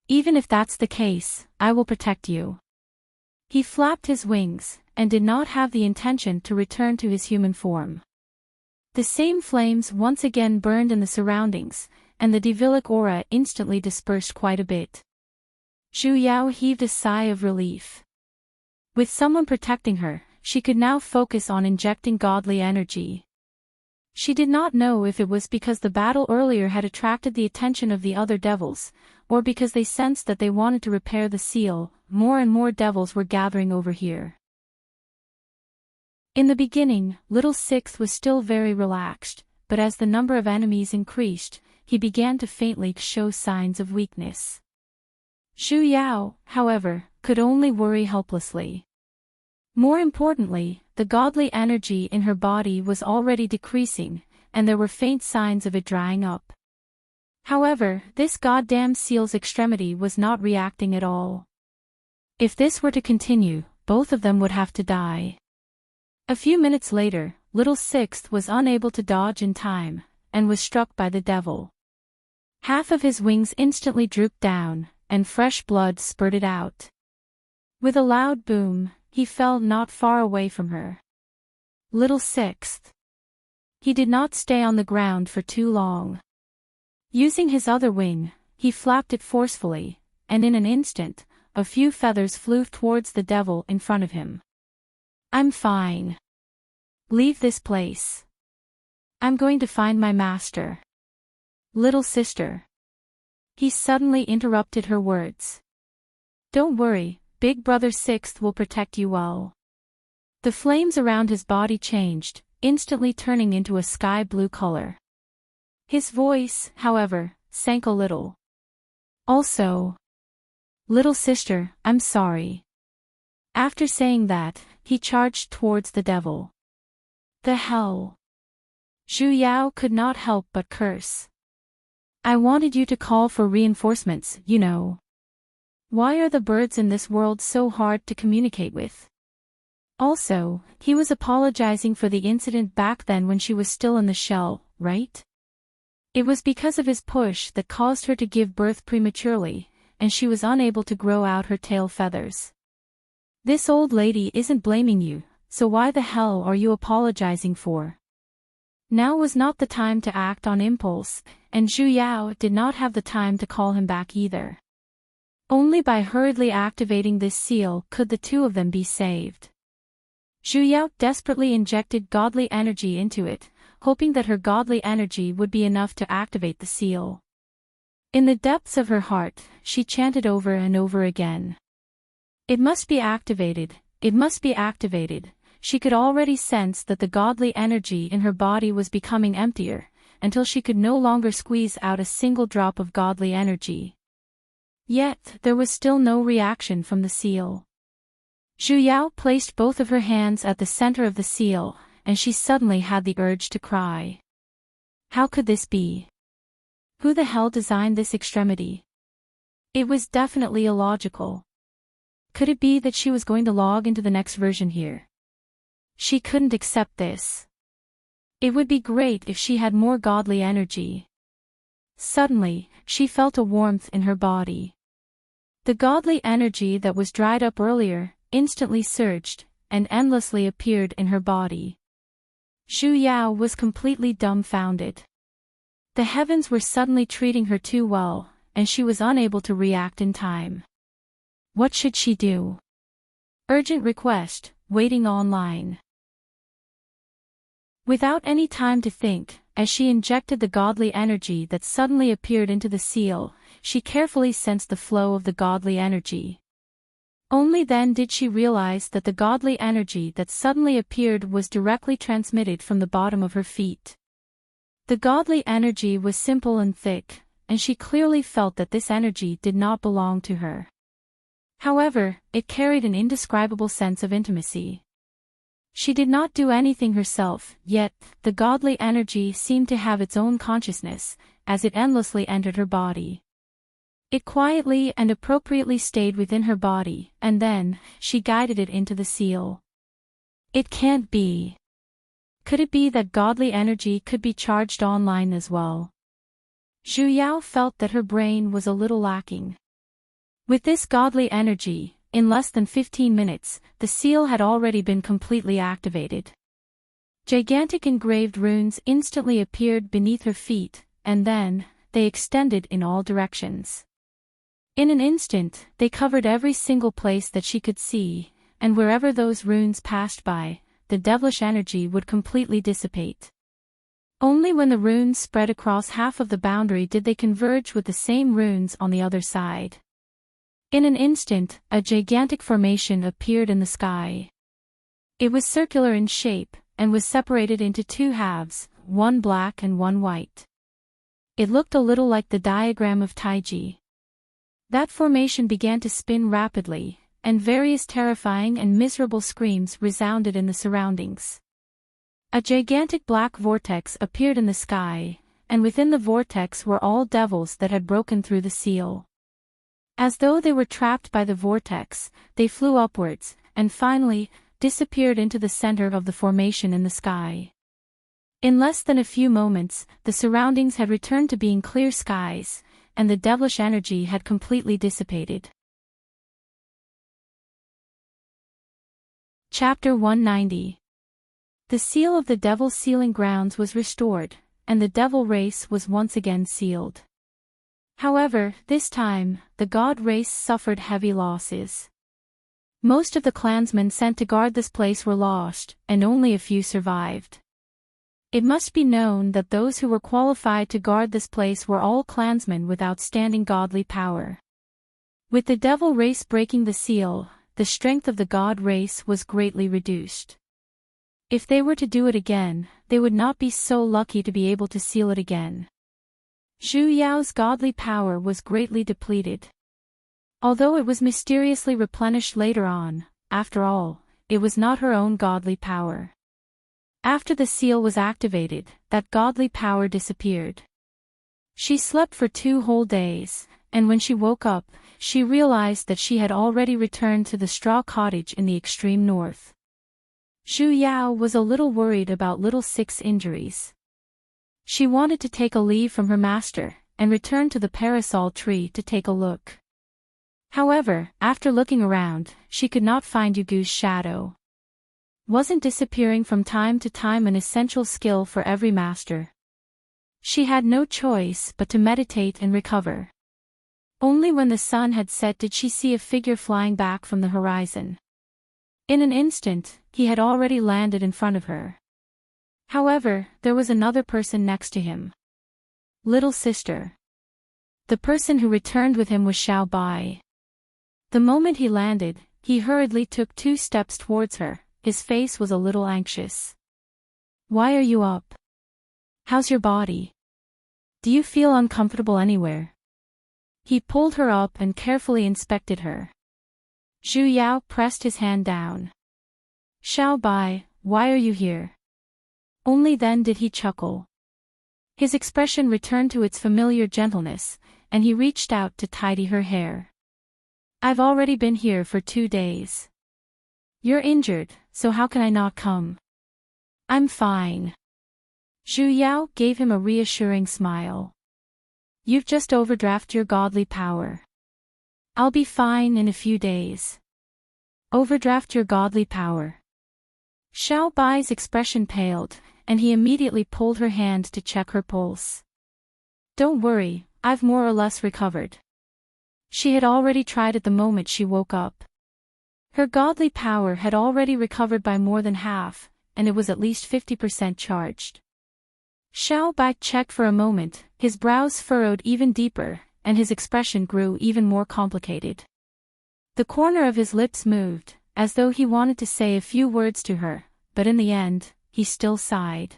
"Even if that's the case, I will protect you." He flapped his wings, and did not have the intention to return to his human form. The same flames once again burned in the surroundings, and the devilic aura instantly dispersed quite a bit. Zhu Yao heaved a sigh of relief. With someone protecting her, she could now focus on injecting godly energy. She did not know if it was because the battle earlier had attracted the attention of the other devils, or because they sensed that they wanted to repair the seal. More and more devils were gathering over here. In the beginning, Little Sixth was still very relaxed, but as the number of enemies increased, he began to faintly show signs of weakness. Zhu Yao, however, could only worry helplessly. More importantly, the godly energy in her body was already decreasing, and there were faint signs of it drying up. However, this goddamn seal's extremity was not reacting at all. If this were to continue, both of them would have to die. A few minutes later, Little Sixth was unable to dodge in time, and was struck by the devil. Half of his wings instantly drooped down, and fresh blood spurted out. With a loud boom, he fell not far away from her. Little Sixth. He did not stay on the ground for too long. Using his other wing, he flapped it forcefully, and in an instant, a few feathers flew towards the devil in front of him. "I'm fine. Leave this place. I'm going to find my master." "Little sister." He suddenly interrupted her words. "Don't worry, Big Brother Sixth will protect you well." The flames around his body changed, instantly turning into a sky blue color. His voice, however, sank a little. "Also, little sister, I'm sorry." After saying that, he charged towards the devil. "The hell!" Zhu Yao could not help but curse. "I wanted you to call for reinforcements, you know. Why are the birds in this world so hard to communicate with?" Also, he was apologizing for the incident back then when she was still in the shell, right? It was because of his push that caused her to give birth prematurely, and she was unable to grow out her tail feathers. This old lady isn't blaming you, so why the hell are you apologizing for? Now was not the time to act on impulse, and Zhu Yao did not have the time to call him back either. Only by hurriedly activating this seal could the two of them be saved. Zhu Yao desperately injected godly energy into it, hoping that her godly energy would be enough to activate the seal. In the depths of her heart, she chanted over and over again. "It must be activated, it must be activated." She could already sense that the godly energy in her body was becoming emptier, until she could no longer squeeze out a single drop of godly energy. Yet, there was still no reaction from the seal. Zhu Yao placed both of her hands at the center of the seal, and she suddenly had the urge to cry. How could this be? Who the hell designed this extremity? It was definitely illogical. Could it be that she was going to log into the next version here? She couldn't accept this. It would be great if she had more godly energy. Suddenly, she felt a warmth in her body. The godly energy that was dried up earlier instantly surged, and endlessly appeared in her body. Zhu Yao was completely dumbfounded. The heavens were suddenly treating her too well, and she was unable to react in time. What should she do? Urgent request, waiting online. Without any time to think, as she injected the godly energy that suddenly appeared into the seal, she carefully sensed the flow of the godly energy. Only then did she realize that the godly energy that suddenly appeared was directly transmitted from the bottom of her feet. The godly energy was simple and thick, and she clearly felt that this energy did not belong to her. However, it carried an indescribable sense of intimacy. She did not do anything herself, yet, the godly energy seemed to have its own consciousness, as it endlessly entered her body. It quietly and appropriately stayed within her body, and then, she guided it into the seal. It can't be. Could it be that godly energy could be charged online as well? Zhu Yao felt that her brain was a little lacking. With this godly energy, in less than 15 minutes, the seal had already been completely activated. Gigantic engraved runes instantly appeared beneath her feet, and then, they extended in all directions. In an instant, they covered every single place that she could see, and wherever those runes passed by, the devilish energy would completely dissipate. Only when the runes spread across half of the boundary did they converge with the same runes on the other side. In an instant, a gigantic formation appeared in the sky. It was circular in shape, and was separated into two halves, one black and one white. It looked a little like the diagram of Taiji. That formation began to spin rapidly, and various terrifying and miserable screams resounded in the surroundings. A gigantic black vortex appeared in the sky, and within the vortex were all devils that had broken through the seal. As though they were trapped by the vortex, they flew upwards, and finally, disappeared into the center of the formation in the sky. In less than a few moments, the surroundings had returned to being clear skies, and the devilish energy had completely dissipated. Chapter 190. The seal of the devil's sealing grounds was restored, and the devil race was once again sealed. However, this time, the god race suffered heavy losses. Most of the clansmen sent to guard this place were lost, and only a few survived. It must be known that those who were qualified to guard this place were all clansmen with outstanding godly power. With the devil race breaking the seal, the strength of the god race was greatly reduced. If they were to do it again, they would not be so lucky to be able to seal it again. Zhu Yao's godly power was greatly depleted. Although it was mysteriously replenished later on, after all, it was not her own godly power. After the seal was activated, that godly power disappeared. She slept for 2 whole days, and when she woke up, she realized that she had already returned to the straw cottage in the extreme north. Zhu Yao was a little worried about Little Six's injuries. She wanted to take a leave from her master, and return to the parasol tree to take a look. However, after looking around, she could not find Yugu's shadow. Wasn't disappearing from time to time an essential skill for every master? She had no choice but to meditate and recover. Only when the sun had set did she see a figure flying back from the horizon. In an instant, he had already landed in front of her. However, there was another person next to him. Little sister. The person who returned with him was Xiao Bai. The moment he landed, he hurriedly took 2 steps towards her. His face was a little anxious. Why are you up? How's your body? Do you feel uncomfortable anywhere? He pulled her up and carefully inspected her. Zhu Yao pressed his hand down. Xiao Bai, why are you here? Only then did he chuckle. His expression returned to its familiar gentleness, and he reached out to tidy her hair. I've already been here for 2 days. You're injured, so how can I not come? I'm fine. Zhu Yao gave him a reassuring smile. You've just overdrafted your godly power. I'll be fine in a few days. Overdraft your godly power. Xiao Bai's expression paled, and he immediately pulled her hand to check her pulse. Don't worry, I've more or less recovered. She had already tried it the moment she woke up. Her godly power had already recovered by more than half, and it was at least 50% charged. Xiao Bai checked for a moment, his brows furrowed even deeper, and his expression grew even more complicated. The corner of his lips moved, as though he wanted to say a few words to her, but in the end, he still sighed.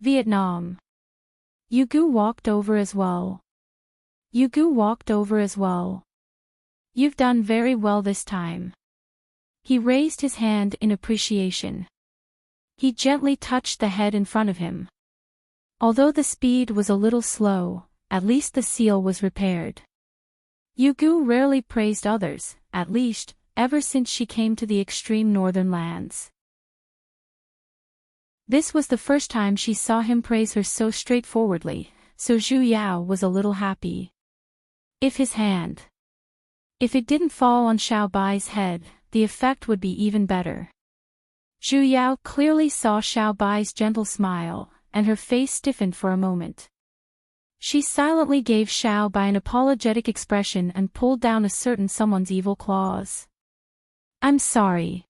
Vietnam. Yugu walked over as well. Yugu walked over as well. You've done very well this time. He raised his hand in appreciation. He gently touched the head in front of him. Although the speed was a little slow, at least the seal was repaired. Yugu rarely praised others, at least, ever since she came to the extreme northern lands. This was the first time she saw him praise her so straightforwardly, so Zhu Yao was a little happy. If it didn't fall on Xiao Bai's head, the effect would be even better. Zhu Yao clearly saw Xiao Bai's gentle smile, and her face stiffened for a moment. She silently gave Xiao Bai an apologetic expression and pulled down a certain someone's evil claws. I'm sorry.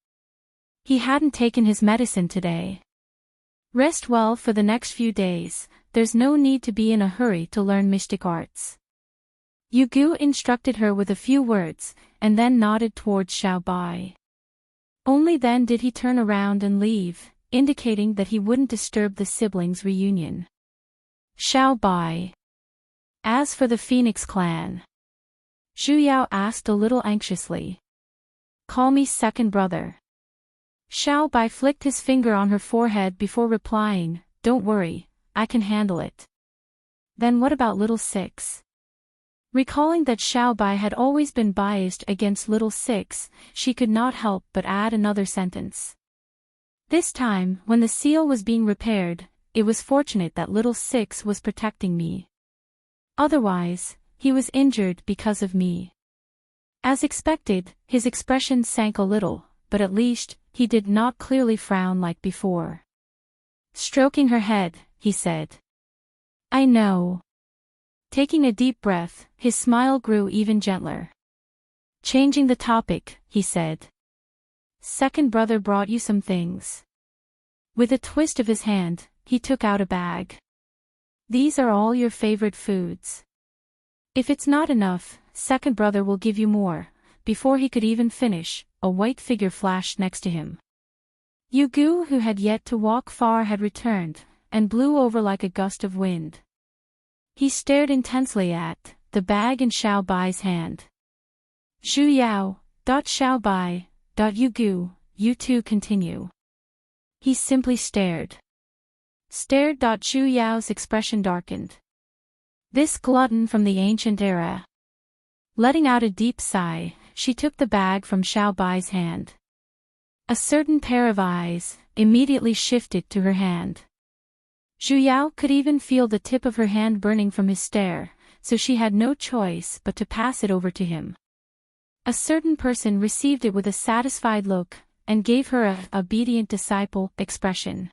He hadn't taken his medicine today. Rest well for the next few days, there's no need to be in a hurry to learn mystic arts. Yugu instructed her with a few words, and then nodded towards Xiao Bai. Only then did he turn around and leave, indicating that he wouldn't disturb the siblings' reunion. Xiao Bai. As for the Phoenix clan? Zhu Yao asked a little anxiously. Call me second brother. Xiao Bai flicked his finger on her forehead before replying, Don't worry, I can handle it. Then what about Little Six? Recalling that Xiaobai had always been biased against little six, she could not help but add another sentence. This time, when the seal was being repaired, it was fortunate that little six was protecting me. Otherwise, he was injured because of me. As expected, his expression sank a little, but at least, he did not clearly frown like before. Stroking her head, he said, "I know." Taking a deep breath, his smile grew even gentler. Changing the topic, he said, "Second brother brought you some things." With a twist of his hand, he took out a bag. "These are all your favorite foods. If it's not enough, second brother will give you more." Before he could even finish, a white figure flashed next to him. Yugu, who had yet to walk far, had returned, and blew over like a gust of wind. He stared intensely at the bag in Xiaobai's hand. "Zhu Yao, Xiaobai, Yugu, you two continue." He simply stared. Zhu Yao's expression darkened. This glutton from the ancient era. Letting out a deep sigh, she took the bag from Xiaobai's hand. A certain pair of eyes immediately shifted to her hand. Zhu Yao could even feel the tip of her hand burning from his stare, so she had no choice but to pass it over to him. A certain person received it with a satisfied look, and gave her a obedient disciple expression.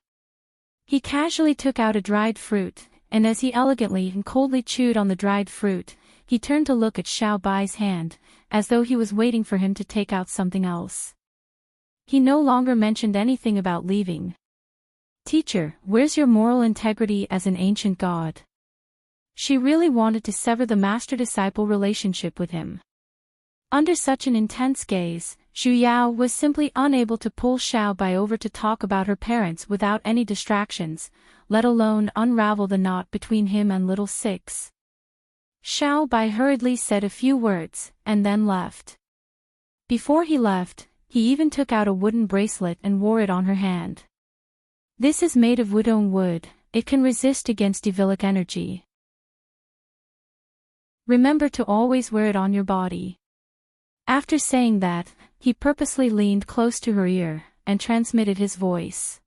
He casually took out a dried fruit, and as he elegantly and coldly chewed on the dried fruit, he turned to look at Xiaobai's hand, as though he was waiting for him to take out something else. He no longer mentioned anything about leaving. "Teacher, where's your moral integrity as an ancient god?" She really wanted to sever the master-disciple relationship with him. Under such an intense gaze, Zhu Yao was simply unable to pull Xiaobai over to talk about her parents without any distractions, let alone unravel the knot between him and little six. Xiaobai hurriedly said a few words, and then left. Before he left, he even took out a wooden bracelet and wore it on her hand. "This is made of wudong wood, it can resist against devilic energy. Remember to always wear it on your body." After saying that, he purposely leaned close to her ear, and transmitted his voice.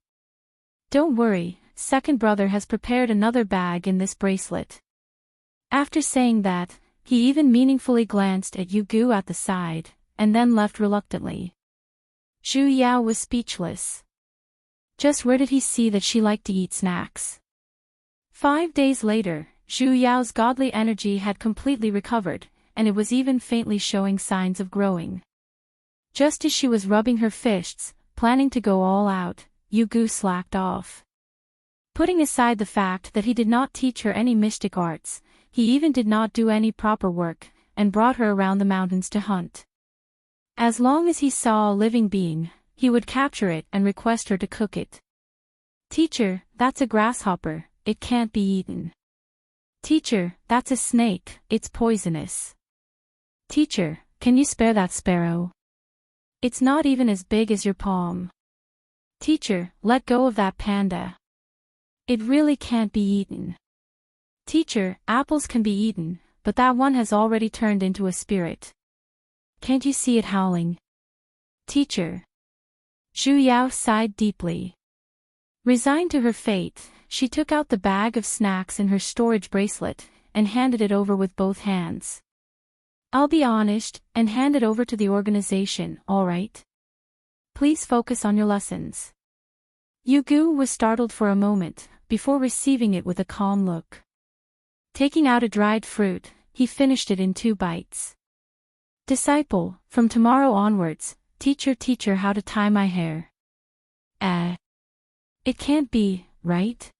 "Don't worry, second brother has prepared another bag in this bracelet." After saying that, he even meaningfully glanced at Yugu at the side, and then left reluctantly. Zhu Yao was speechless. Just where did he see that she liked to eat snacks? 5 days later, Zhu Yao's godly energy had completely recovered, and it was even faintly showing signs of growing. Just as she was rubbing her fists, planning to go all out, Yugu slacked off. Putting aside the fact that he did not teach her any mystic arts, he even did not do any proper work, and brought her around the mountains to hunt. As long as he saw a living being, he would capture it and request her to cook it. "Teacher, that's a grasshopper, it can't be eaten." "Teacher, that's a snake, it's poisonous." "Teacher, can you spare that sparrow? It's not even as big as your palm." "Teacher, let go of that panda. It really can't be eaten." "Teacher, apples can be eaten, but that one has already turned into a spirit. Can't you see it howling?" "Teacher." Zhu Yao sighed deeply. Resigned to her fate, she took out the bag of snacks in her storage bracelet, and handed it over with both hands. "I'll be honest, and hand it over to the organization, all right? Please focus on your lessons." Yugu was startled for a moment, before receiving it with a calm look. Taking out a dried fruit, he finished it in 2 bites. "Disciple, from tomorrow onwards, teach her how to tie my hair." It can't be, right?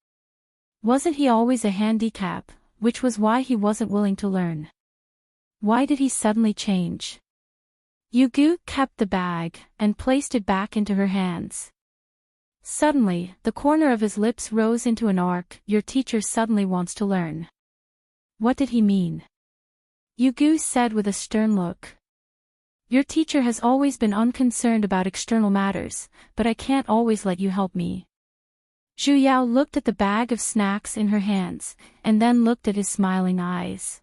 Wasn't he always a handicap, which was why he wasn't willing to learn? Why did he suddenly change? Yugu kept the bag, and placed it back into her hands. Suddenly, the corner of his lips rose into an arc. "Your teacher suddenly wants to learn." What did he mean? Yugu said with a stern look. "Your teacher has always been unconcerned about external matters, but I can't always let you help me." Zhu Yao looked at the bag of snacks in her hands, and then looked at his smiling eyes.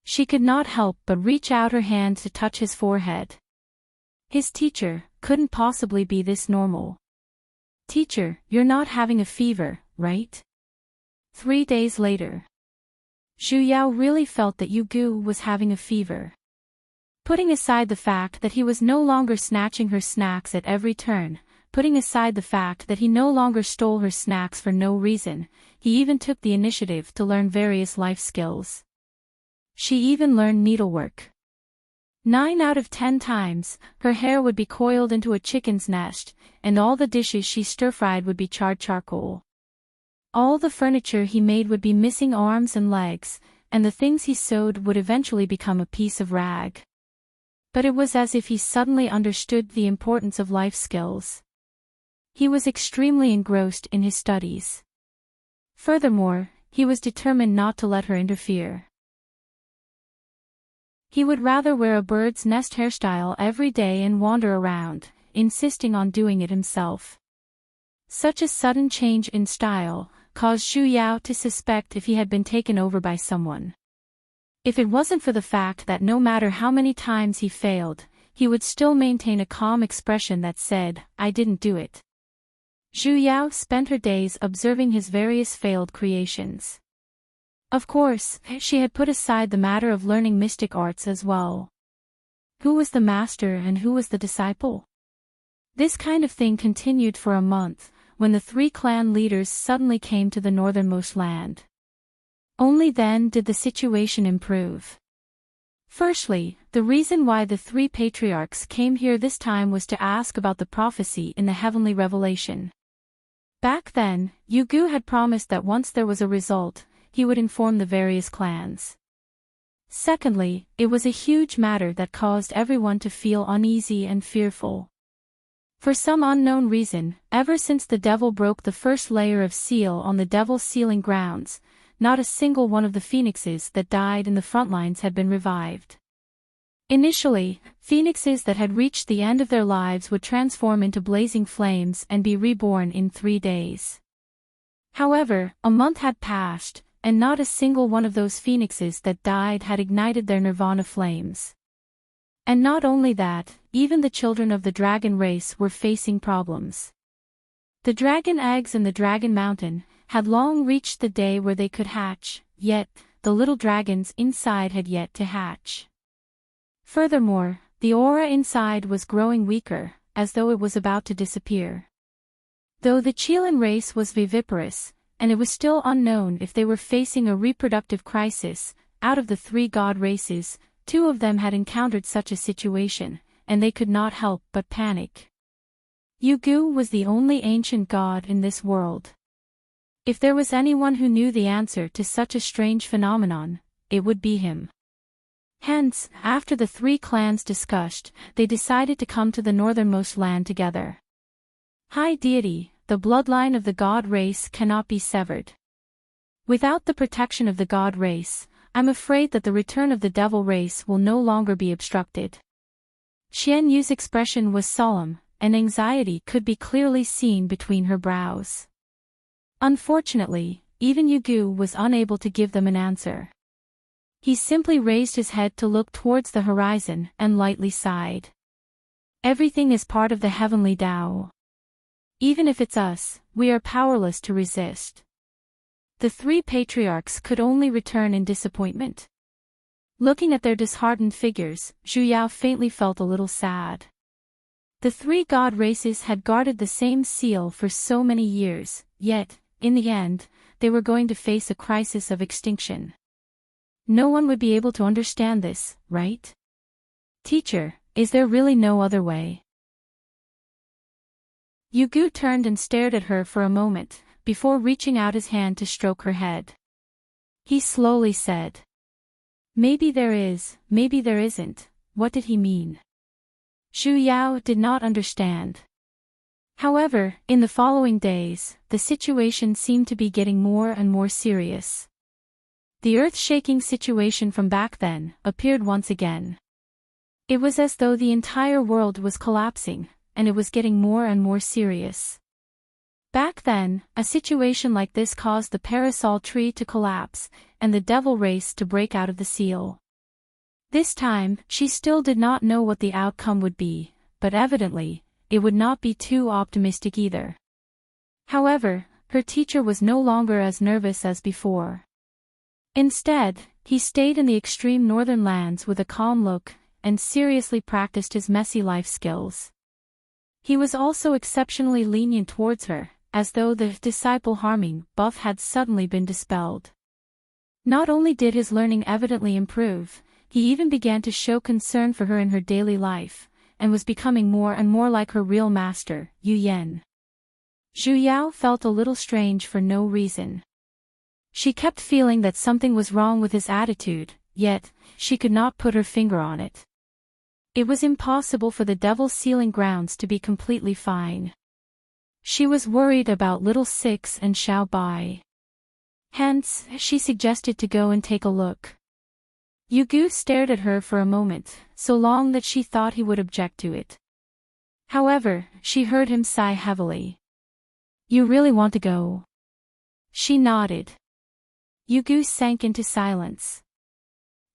She could not help but reach out her hand to touch his forehead. His teacher couldn't possibly be this normal. Teacher, you're not having a fever, right? 3 days later. Zhu Yao really felt that Yu Gu was having a fever. Putting aside the fact that he was no longer snatching her snacks at every turn, putting aside the fact that he no longer stole her snacks for no reason, he even took the initiative to learn various life skills. She even learned needlework. 9 out of 10 times, her hair would be coiled into a chicken's nest, and all the dishes she stir-fried would be charred charcoal. All the furniture he made would be missing arms and legs, and the things he sewed would eventually become a piece of rag. But it was as if he suddenly understood the importance of life skills. He was extremely engrossed in his studies. Furthermore, he was determined not to let her interfere. He would rather wear a bird's nest hairstyle every day and wander around, insisting on doing it himself. Such a sudden change in style caused Zhu Yao to suspect if he had been taken over by someone. If it wasn't for the fact that no matter how many times he failed, he would still maintain a calm expression that said, "I didn't do it." Zhu Yao spent her days observing his various failed creations. Of course, she had put aside the matter of learning mystic arts as well. Who was the master and who was the disciple? This kind of thing continued for a month, when the 3 clan leaders suddenly came to the northernmost land. Only then did the situation improve. Firstly, the reason why the 3 patriarchs came here this time was to ask about the prophecy in the heavenly revelation. Back then, Yu Gu had promised that once there was a result, he would inform the various clans. Secondly, it was a huge matter that caused everyone to feel uneasy and fearful. For some unknown reason, ever since the devil broke the first layer of seal on the devil's sealing grounds, not a single one of the phoenixes that died in the front lines had been revived. Initially, phoenixes that had reached the end of their lives would transform into blazing flames and be reborn in 3 days. However, a month had passed, and not a single one of those phoenixes that died had ignited their nirvana flames. And not only that, even the children of the dragon race were facing problems. The dragon eggs in the dragon mountain had long reached the day where they could hatch, yet, the little dragons inside had yet to hatch. Furthermore, the aura inside was growing weaker, as though it was about to disappear. Though the Chilan race was viviparous, and it was still unknown if they were facing a reproductive crisis, out of the 3 god races, 2 of them had encountered such a situation, and they could not help but panic. Yu Gu was the only ancient god in this world. If there was anyone who knew the answer to such a strange phenomenon, it would be him. Hence, after the 3 clans discussed, they decided to come to the northernmost land together. High deity, the bloodline of the god race cannot be severed. Without the protection of the god race, I'm afraid that the return of the devil race will no longer be obstructed. Qian Yu's expression was solemn, and anxiety could be clearly seen between her brows. Unfortunately, even Yu Gu was unable to give them an answer. He simply raised his head to look towards the horizon and lightly sighed. Everything is part of the heavenly Tao. Even if it's us, we are powerless to resist. The 3 patriarchs could only return in disappointment. Looking at their disheartened figures, Zhu Yao faintly felt a little sad. The 3 god races had guarded the same seal for so many years, yet, in the end, they were going to face a crisis of extinction. No one would be able to understand this, right? Teacher, is there really no other way? Yu Gu turned and stared at her for a moment, before reaching out his hand to stroke her head. He slowly said, "Maybe there is, maybe there isn't." What did he mean? Zhu Yao did not understand. However, in the following days, the situation seemed to be getting more and more serious. The earth-shaking situation from back then appeared once again. It was as though the entire world was collapsing, and it was getting more and more serious. Back then, a situation like this caused the parasol tree to collapse, and the devil race to break out of the seal. This time, she still did not know what the outcome would be, but evidently, it would not be too optimistic either. However, her teacher was no longer as nervous as before. Instead, he stayed in the extreme northern lands with a calm look, and seriously practiced his messy life skills. He was also exceptionally lenient towards her, as though the disciple-harming buff had suddenly been dispelled. Not only did his learning evidently improve, he even began to show concern for her in her daily life, and was becoming more and more like her real master, Yu Yan. Zhu Yao felt a little strange for no reason. She kept feeling that something was wrong with his attitude, yet, she could not put her finger on it. It was impossible for the Devil's Sealing Grounds to be completely fine. She was worried about little Six and Xiao Bai. Hence, she suggested to go and take a look. Yu Gu stared at her for a moment, so long that she thought he would object to it. However, she heard him sigh heavily. "You really want to go?" She nodded. Yu Gu sank into silence.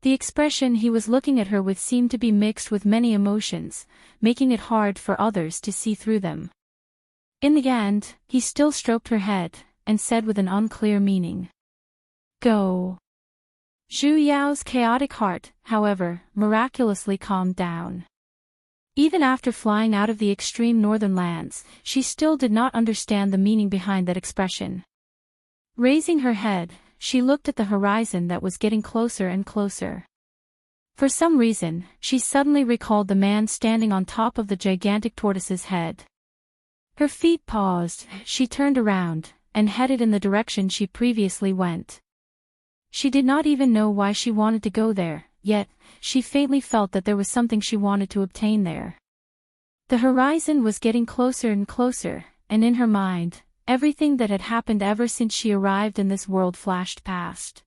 The expression he was looking at her with seemed to be mixed with many emotions, making it hard for others to see through them. In the end, he still stroked her head, and said with an unclear meaning, "Go." Zhu Yao's chaotic heart, however, miraculously calmed down. Even after flying out of the extreme northern lands, she still did not understand the meaning behind that expression. Raising her head, she looked at the horizon that was getting closer and closer. For some reason, she suddenly recalled the man standing on top of the gigantic tortoise's head. Her feet paused, she turned around, and headed in the direction she previously went. She did not even know why she wanted to go there, yet, she faintly felt that there was something she wanted to obtain there. The horizon was getting closer and closer, and in her mind, everything that had happened ever since she arrived in this world flashed past.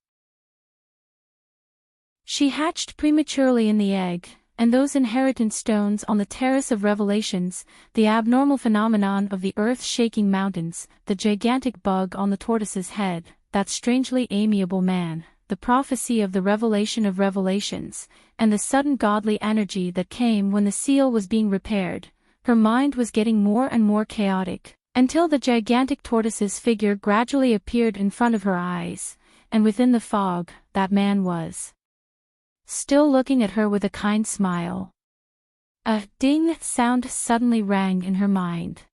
She hatched prematurely in the egg, and those inheritance stones on the Terrace of Revelations, the abnormal phenomenon of the earth-shaking mountains, the gigantic bug on the tortoise's head, that strangely amiable man, the prophecy of the revelation of revelations, and the sudden godly energy that came when the seal was being repaired, her mind was getting more and more chaotic, until the gigantic tortoise's figure gradually appeared in front of her eyes, and within the fog, that man was still looking at her with a kind smile. A ding sound suddenly rang in her mind.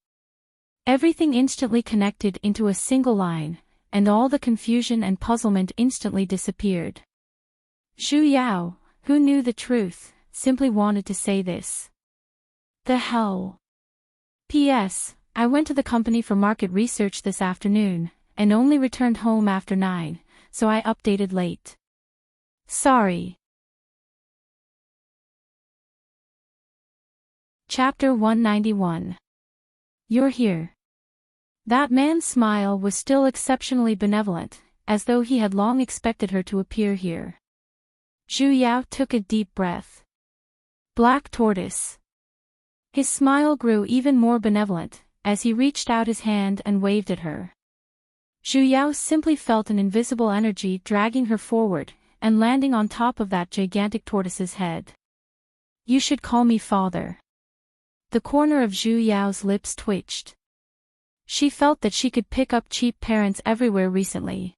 Everything instantly connected into a single line, and all the confusion and puzzlement instantly disappeared. Zhu Yao, who knew the truth, simply wanted to say this. The hell? P.S. I went to the company for market research this afternoon, and only returned home after 9, so I updated late. Sorry. Chapter 191. You're here. That man's smile was still exceptionally benevolent, as though he had long expected her to appear here. Zhu Yao took a deep breath. Black Tortoise. His smile grew even more benevolent, as he reached out his hand and waved at her. Zhu Yao simply felt an invisible energy dragging her forward, and landing on top of that gigantic tortoise's head. You should call me father. The corner of Zhu Yao's lips twitched. She felt that she could pick up cheap parents everywhere recently.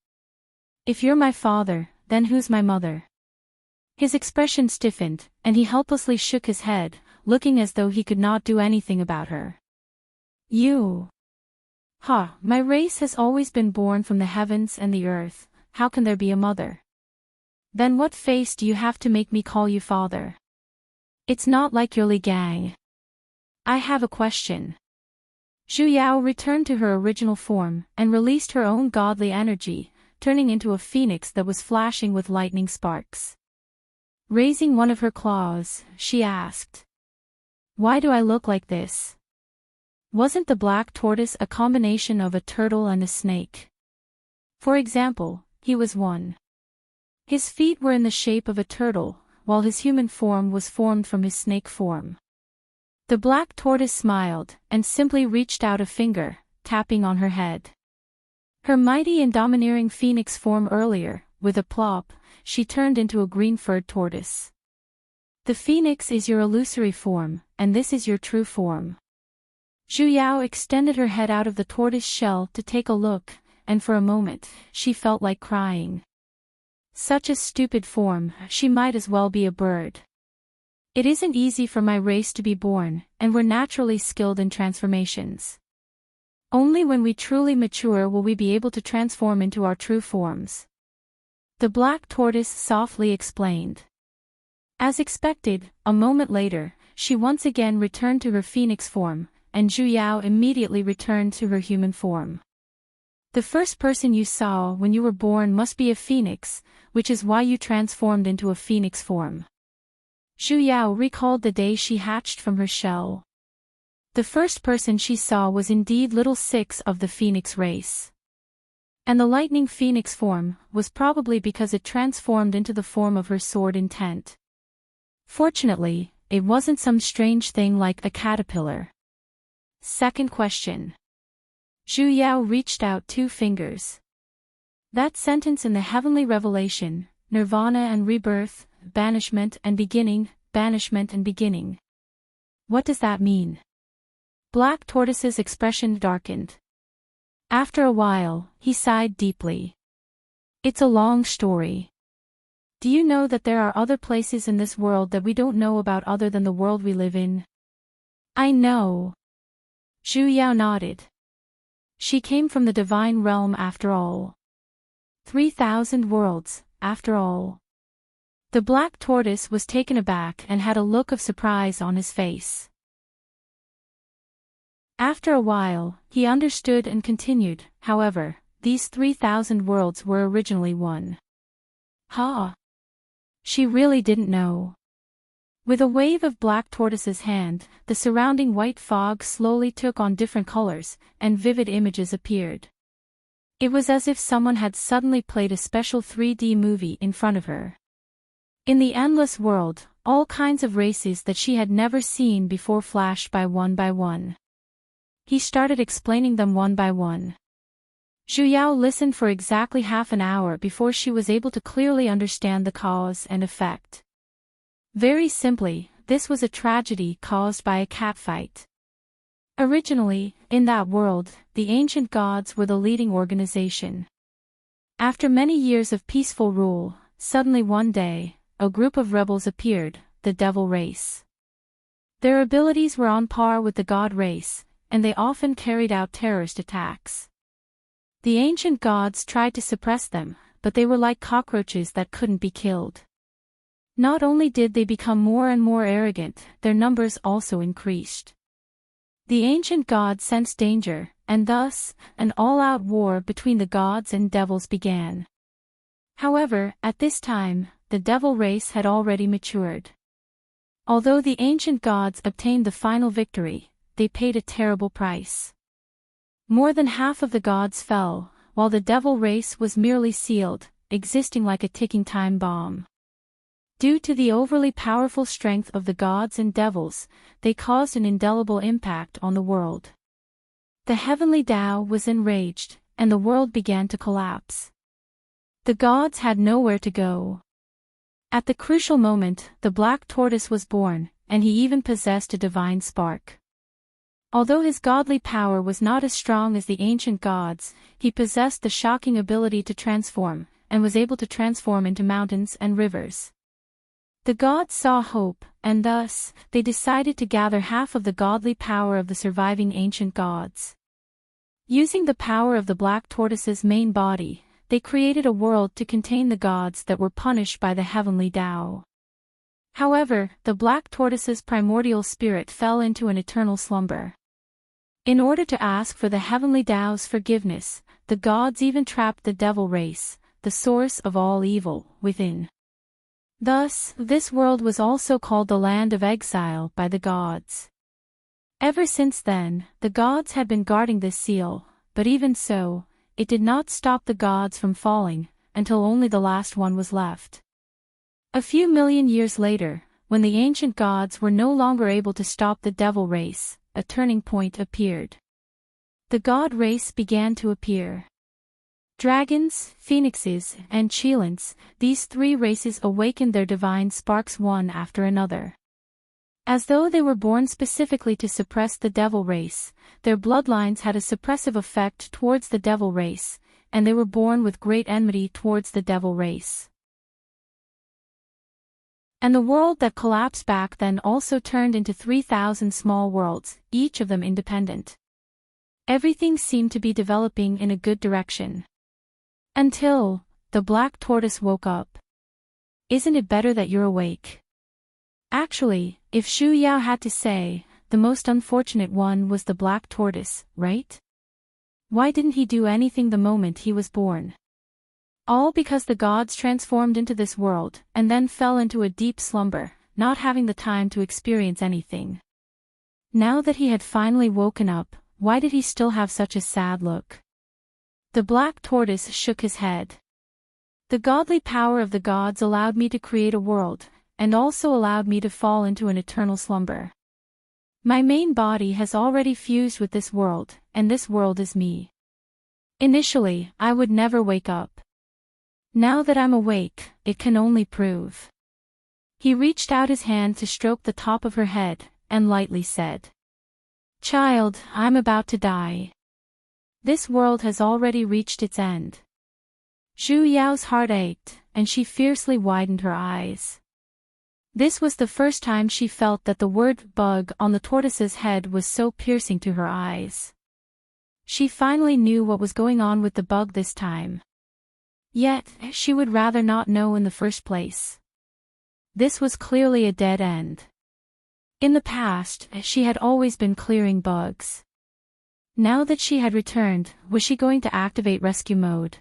If you're my father, then who's my mother? His expression stiffened, and he helplessly shook his head, looking as though he could not do anything about her. You. My race has always been born from the heavens and the earth, how can there be a mother? Then what face do you have to make me call you father? It's not like your Li Gang. I have a question. Zhu Yao returned to her original form, and released her own godly energy, turning into a phoenix that was flashing with lightning sparks. Raising one of her claws, she asked. Why do I look like this? Wasn't the black tortoise a combination of a turtle and a snake? For example, he was one. His feet were in the shape of a turtle, while his human form was formed from his snake form. The black tortoise smiled, and simply reached out a finger, tapping on her head. Her mighty and domineering phoenix form earlier, with a plop, she turned into a green-furred tortoise. The phoenix is your illusory form, and this is your true form. Zhu Yao extended her head out of the tortoise shell to take a look, and for a moment, she felt like crying. Such a stupid form, she might as well be a bird. It isn't easy for my race to be born, and we're naturally skilled in transformations. Only when we truly mature will we be able to transform into our true forms. The black tortoise softly explained. As expected, a moment later, she once again returned to her phoenix form, and Zhu Yao immediately returned to her human form. The first person you saw when you were born must be a phoenix, which is why you transformed into a phoenix form. Zhu Yao recalled the day she hatched from her shell. The first person she saw was indeed little Six of the phoenix race. And the lightning phoenix form was probably because it transformed into the form of her sword intent. Fortunately, it wasn't some strange thing like a caterpillar. Second question. Zhu Yao reached out 2 fingers. That sentence in the heavenly revelation, nirvana and rebirth, banishment and beginning, banishment and beginning. What does that mean? Black Tortoise's expression darkened. After a while, he sighed deeply. It's a long story. Do you know that there are other places in this world that we don't know about other than the world we live in? I know. Zhu Yao nodded. She came from the divine realm after all. 3,000 worlds, after all. The black tortoise was taken aback and had a look of surprise on his face. After a while, he understood and continued, however, these 3,000 worlds were originally one. Huh? She really didn't know. With a wave of Black Tortoise's hand, the surrounding white fog slowly took on different colors, and vivid images appeared. It was as if someone had suddenly played a special 3D movie in front of her. In the endless world, all kinds of races that she had never seen before flashed by one. He started explaining them one by one. Zhu Yao listened for exactly half an hour before she was able to clearly understand the cause and effect. Very simply, this was a tragedy caused by a catfight. Originally, in that world, the ancient gods were the leading organization. After many years of peaceful rule, suddenly one day, a group of rebels appeared, the devil race. Their abilities were on par with the god race, and they often carried out terrorist attacks. The ancient gods tried to suppress them, but they were like cockroaches that couldn't be killed. Not only did they become more and more arrogant, their numbers also increased. The ancient gods sensed danger, and thus, an all-out war between the gods and devils began. However, at this time, the devil race had already matured. Although the ancient gods obtained the final victory, they paid a terrible price. More than half of the gods fell, while the devil race was merely sealed, existing like a ticking time bomb. Due to the overly powerful strength of the gods and devils, they caused an indelible impact on the world. The heavenly Tao was enraged, and the world began to collapse. The gods had nowhere to go. At the crucial moment, the black tortoise was born, and he even possessed a divine spark. Although his godly power was not as strong as the ancient gods, he possessed the shocking ability to transform, and was able to transform into mountains and rivers. The gods saw hope, and thus, they decided to gather half of the godly power of the surviving ancient gods. Using the power of the black tortoise's main body, they created a world to contain the gods that were punished by the heavenly Tao. However, the black tortoise's primordial spirit fell into an eternal slumber. In order to ask for the heavenly Tao's forgiveness, the gods even trapped the devil race, the source of all evil, within. Thus, this world was also called the land of exile by the gods. Ever since then, the gods had been guarding this seal, but even so, it did not stop the gods from falling, until only the last one was left. A few million years later, when the ancient gods were no longer able to stop the devil race, a turning point appeared. The god race began to appear. Dragons, phoenixes, and cheilants, these three races awakened their divine sparks one after another. As though they were born specifically to suppress the devil race, their bloodlines had a suppressive effect towards the devil race, and they were born with great enmity towards the devil race. And the world that collapsed back then also turned into 3,000 small worlds, each of them independent. Everything seemed to be developing in a good direction. Until the black tortoise woke up. Isn't it better that you're awake? Actually, if Shu Yao had to say, the most unfortunate one was the black tortoise, right? Why didn't he do anything the moment he was born? All because the gods transformed into this world, and then fell into a deep slumber, not having the time to experience anything. Now that he had finally woken up, why did he still have such a sad look? The black tortoise shook his head. The godly power of the gods allowed me to create a world, and also allowed me to fall into an eternal slumber. My main body has already fused with this world, and this world is me. Initially, I would never wake up. Now that I'm awake, it can only prove. He reached out his hand to stroke the top of her head, and lightly said, "Child, I'm about to die. This world has already reached its end." Shu Yao's heart ached, and she fiercely widened her eyes. This was the first time she felt that the word bug on the tortoise's head was so piercing to her eyes. She finally knew what was going on with the bug this time. Yet, she would rather not know in the first place. This was clearly a dead end. In the past, she had always been clearing bugs. Now that she had returned, was she going to activate rescue mode?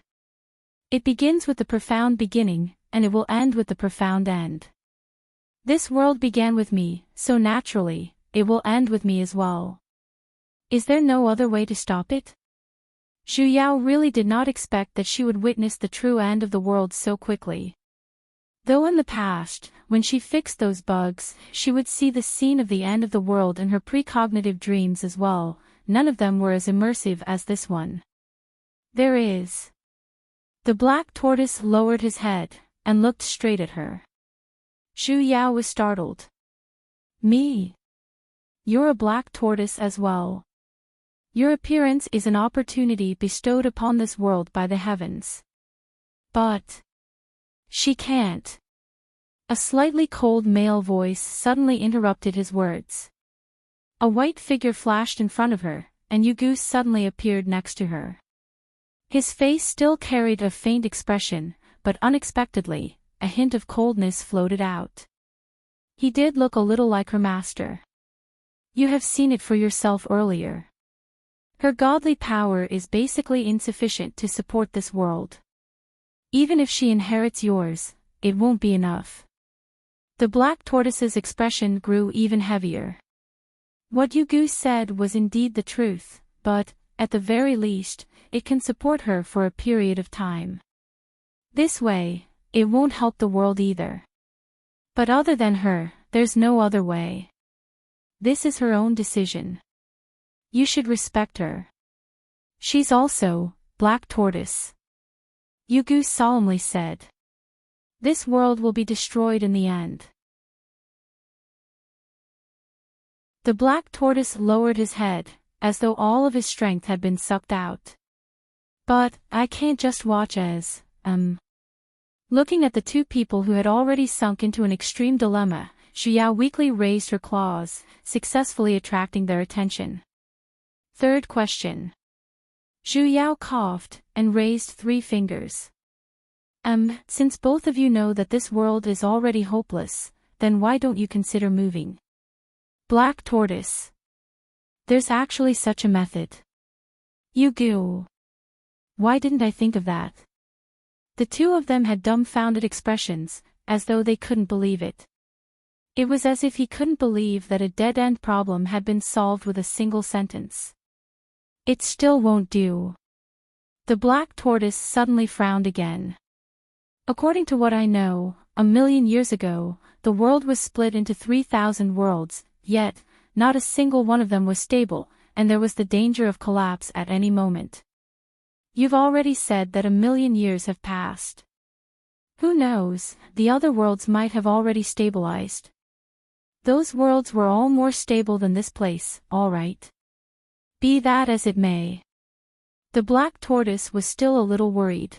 It begins with the profound beginning, and it will end with the profound end. This world began with me, so naturally, it will end with me as well. Is there no other way to stop it? Shu Yao really did not expect that she would witness the true end of the world so quickly. Though in the past, when she fixed those bugs, she would see the scene of the end of the world in her precognitive dreams as well, none of them were as immersive as this one. There is. The black tortoise lowered his head, and looked straight at her. Shu Yao was startled. Me? You're a black tortoise as well. Your appearance is an opportunity bestowed upon this world by the heavens. But she can't. A slightly cold male voice suddenly interrupted his words. A white figure flashed in front of her, and Yu Goose suddenly appeared next to her. His face still carried a faint expression, but unexpectedly, a hint of coldness floated out. He did look a little like her master. You have seen it for yourself earlier. Her godly power is basically insufficient to support this world. Even if she inherits yours, it won't be enough. The black tortoise's expression grew even heavier. What Yu Goose said was indeed the truth, but, at the very least, it can support her for a period of time. This way, it won't help the world either. But other than her, there's no other way. This is her own decision. You should respect her. She's also black tortoise. Yu Goose solemnly said. This world will be destroyed in the end. The black tortoise lowered his head, as though all of his strength had been sucked out. But, I can't just watch as, Looking at the two people who had already sunk into an extreme dilemma, Shu Yao weakly raised her claws, successfully attracting their attention. Third question. Shu Yao coughed, and raised 3 fingers. Since both of you know that this world is already hopeless, then why don't you consider moving? Black tortoise. There's actually such a method. Yu Goose. Why didn't I think of that? The two of them had dumbfounded expressions, as though they couldn't believe it. It was as if he couldn't believe that a dead-end problem had been solved with a single sentence. It still won't do. The black tortoise suddenly frowned again. According to what I know, 1,000,000 years ago, the world was split into 3,000 worlds, yet, not a single one of them was stable, and there was the danger of collapse at any moment. You've already said that 1,000,000 years have passed. Who knows, the other worlds might have already stabilized. Those worlds were all more stable than this place, all right. Be that as it may. The black tortoise was still a little worried.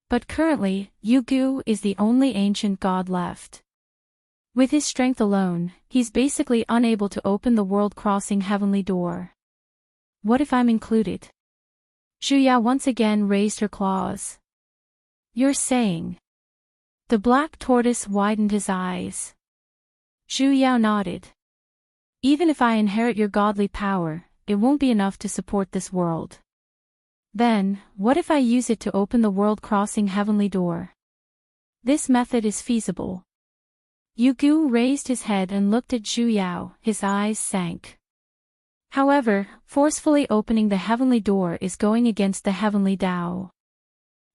But currently, Yugu is the only ancient god left. With his strength alone, he's basically unable to open the world-crossing heavenly door. What if I'm included? Zhuya once again raised her claws. You're saying? The black tortoise widened his eyes. Zhu nodded. Even if I inherit your godly power, it won't be enough to support this world. Then, what if I use it to open the world-crossing heavenly door? This method is feasible. Yugu raised his head and looked at Zhu, his eyes sank. However, forcefully opening the heavenly door is going against the heavenly Tao.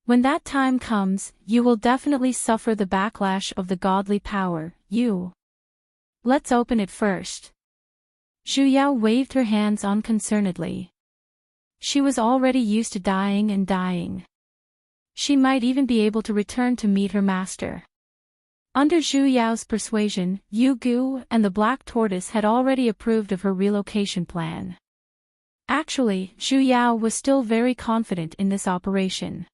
When that time comes, you will definitely suffer the backlash of the godly power, you. Let's open it first. Zhu waved her hands unconcernedly. She was already used to dying and dying. She might even be able to return to meet her master. Under Zhu persuasion, Yugu and the black tortoise had already approved of her relocation plan. Actually, Zhu was still very confident in this operation.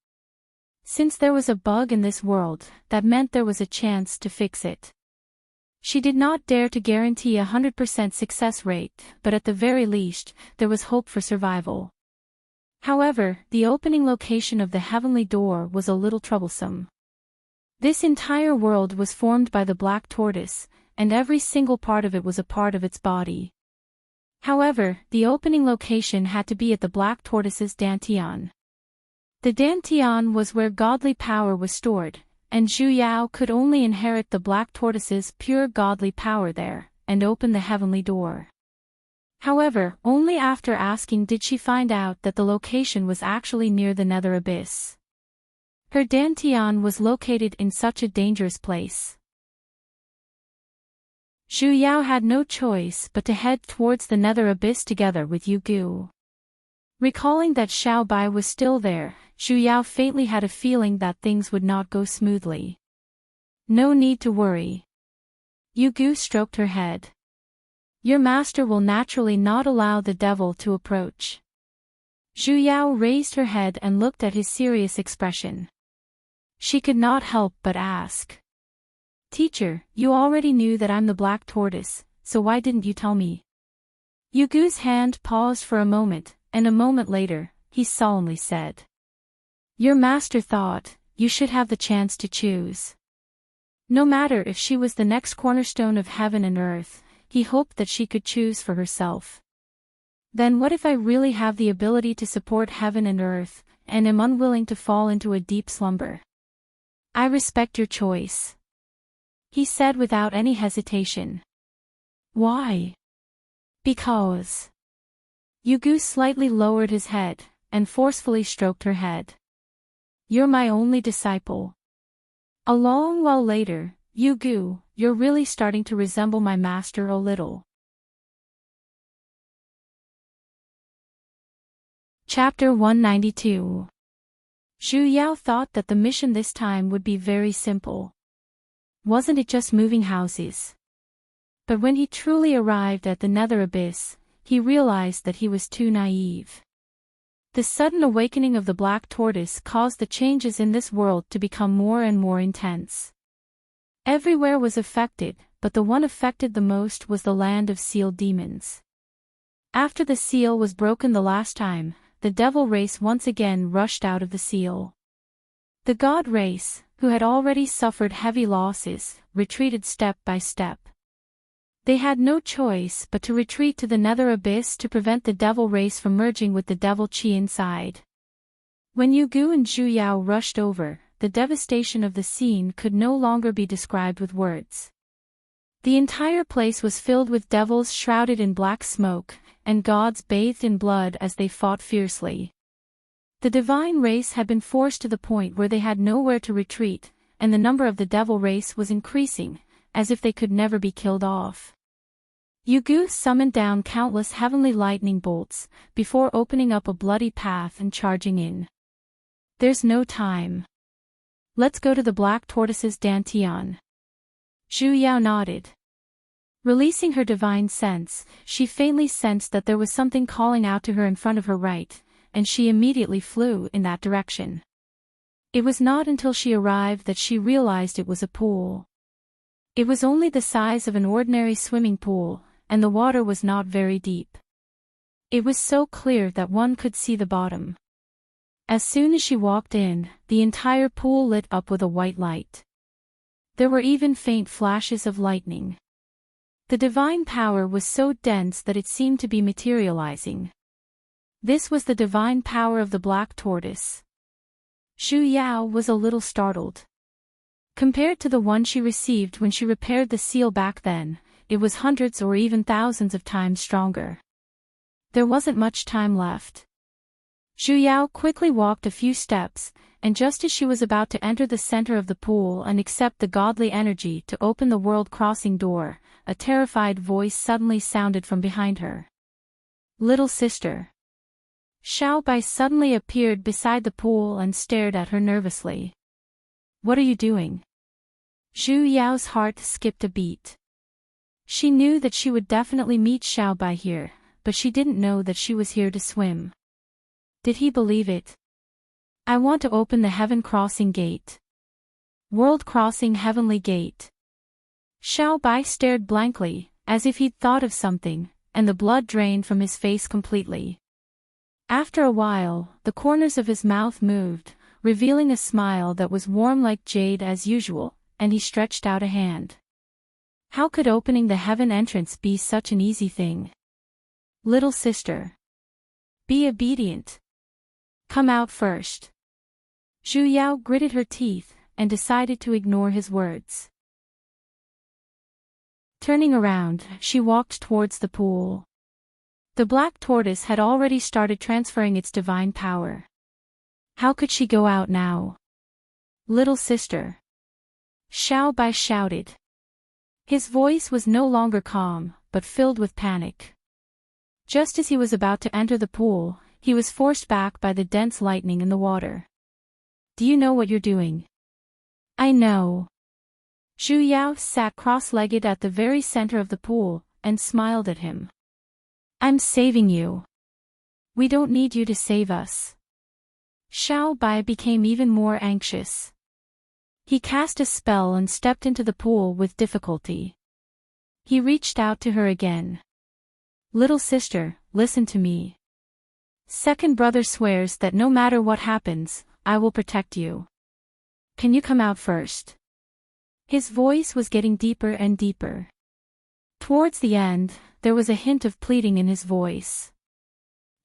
Since there was a bug in this world, that meant there was a chance to fix it. She did not dare to guarantee a 100% success rate, but at the very least, there was hope for survival. However, the opening location of the heavenly door was a little troublesome. This entire world was formed by the black tortoise, and every single part of it was a part of its body. However, the opening location had to be at the black tortoise's dantian. The dantian was where godly power was stored, and Zhu could only inherit the black tortoise's pure godly power there, and open the heavenly door. However, only after asking did she find out that the location was actually near the nether abyss. Her dantian was located in such a dangerous place. Zhu had no choice but to head towards the nether abyss together with Yugu. Recalling that Xiaobai was still there, Zhu faintly had a feeling that things would not go smoothly. No need to worry. Yugu stroked her head. Your master will naturally not allow the devil to approach. Zhu raised her head and looked at his serious expression. She could not help but ask. Teacher, you already knew that I'm the black tortoise, so why didn't you tell me? Yugu's hand paused for a moment, and a moment later, he solemnly said. Your master thought, you should have the chance to choose. No matter if she was the next cornerstone of heaven and earth, he hoped that she could choose for herself. Then what if I really have the ability to support heaven and earth, and am unwilling to fall into a deep slumber? I respect your choice. He said without any hesitation. Why? Because. Yugu slightly lowered his head, and forcefully stroked her head. You're my only disciple. A long while later, Yugu, you're really starting to resemble my master a little. Chapter 192. Zhu thought that the mission this time would be very simple. Wasn't it just moving houses? But when he truly arrived at the nether abyss, he realized that he was too naive. The sudden awakening of the black tortoise caused the changes in this world to become more and more intense. Everywhere was affected, but the one affected the most was the land of seal demons. After the seal was broken the last time, the devil race once again rushed out of the seal. The god race, who had already suffered heavy losses, retreated step by step. They had no choice but to retreat to the nether abyss to prevent the devil race from merging with the devil chi inside. When Yugu and Zhu rushed over, the devastation of the scene could no longer be described with words. The entire place was filled with devils shrouded in black smoke, and gods bathed in blood as they fought fiercely. The divine race had been forced to the point where they had nowhere to retreat, and the number of the devil race was increasing, as if they could never be killed off. Yugu summoned down countless heavenly lightning bolts, before opening up a bloody path and charging in. There's no time. Let's go to the Black Tortoise's Dantian. Zhu Yao nodded. Releasing her divine sense, she faintly sensed that there was something calling out to her in front of her right, and she immediately flew in that direction. It was not until she arrived that she realized it was a pool. It was only the size of an ordinary swimming pool, and the water was not very deep. It was so clear that one could see the bottom. As soon as she walked in, the entire pool lit up with a white light. There were even faint flashes of lightning. The divine power was so dense that it seemed to be materializing. This was the divine power of the Black Tortoise. Zhu Yao was a little startled. Compared to the one she received when she repaired the seal back then, it was hundreds or even thousands of times stronger. There wasn't much time left. Zhu Yao quickly walked a few steps, and just as she was about to enter the center of the pool and accept the godly energy to open the world-crossing door, a terrified voice suddenly sounded from behind her. "Little sister." Xiao Bai suddenly appeared beside the pool and stared at her nervously. "What are you doing?" Zhu Yao's heart skipped a beat. She knew that she would definitely meet Xiao Bai here, but she didn't know that she was here to swim. Did he believe it? "I want to open the Heaven Crossing Gate." World Crossing Heavenly Gate. Xiao Bai stared blankly, as if he'd thought of something, and the blood drained from his face completely. After a while, the corners of his mouth moved, revealing a smile that was warm like jade as usual, and he stretched out a hand. How could opening the heaven entrance be such an easy thing? "Little sister. Be obedient. Come out first." Zhu Yao gritted her teeth, and decided to ignore his words. Turning around, she walked towards the pool. The Black Tortoise had already started transferring its divine power. How could she go out now? "Little sister." Xiao Bai shouted. His voice was no longer calm, but filled with panic. Just as he was about to enter the pool, he was forced back by the dense lightning in the water. "Do you know what you're doing?" "I know." Zhu Yao sat cross-legged at the very center of the pool, and smiled at him. "I'm saving you. We don't need you to save us." Xiao Bai became even more anxious. He cast a spell and stepped into the pool with difficulty. He reached out to her again. "Little sister, listen to me. Second brother swears that no matter what happens, I will protect you. Can you come out first?" His voice was getting deeper and deeper. Towards the end, there was a hint of pleading in his voice.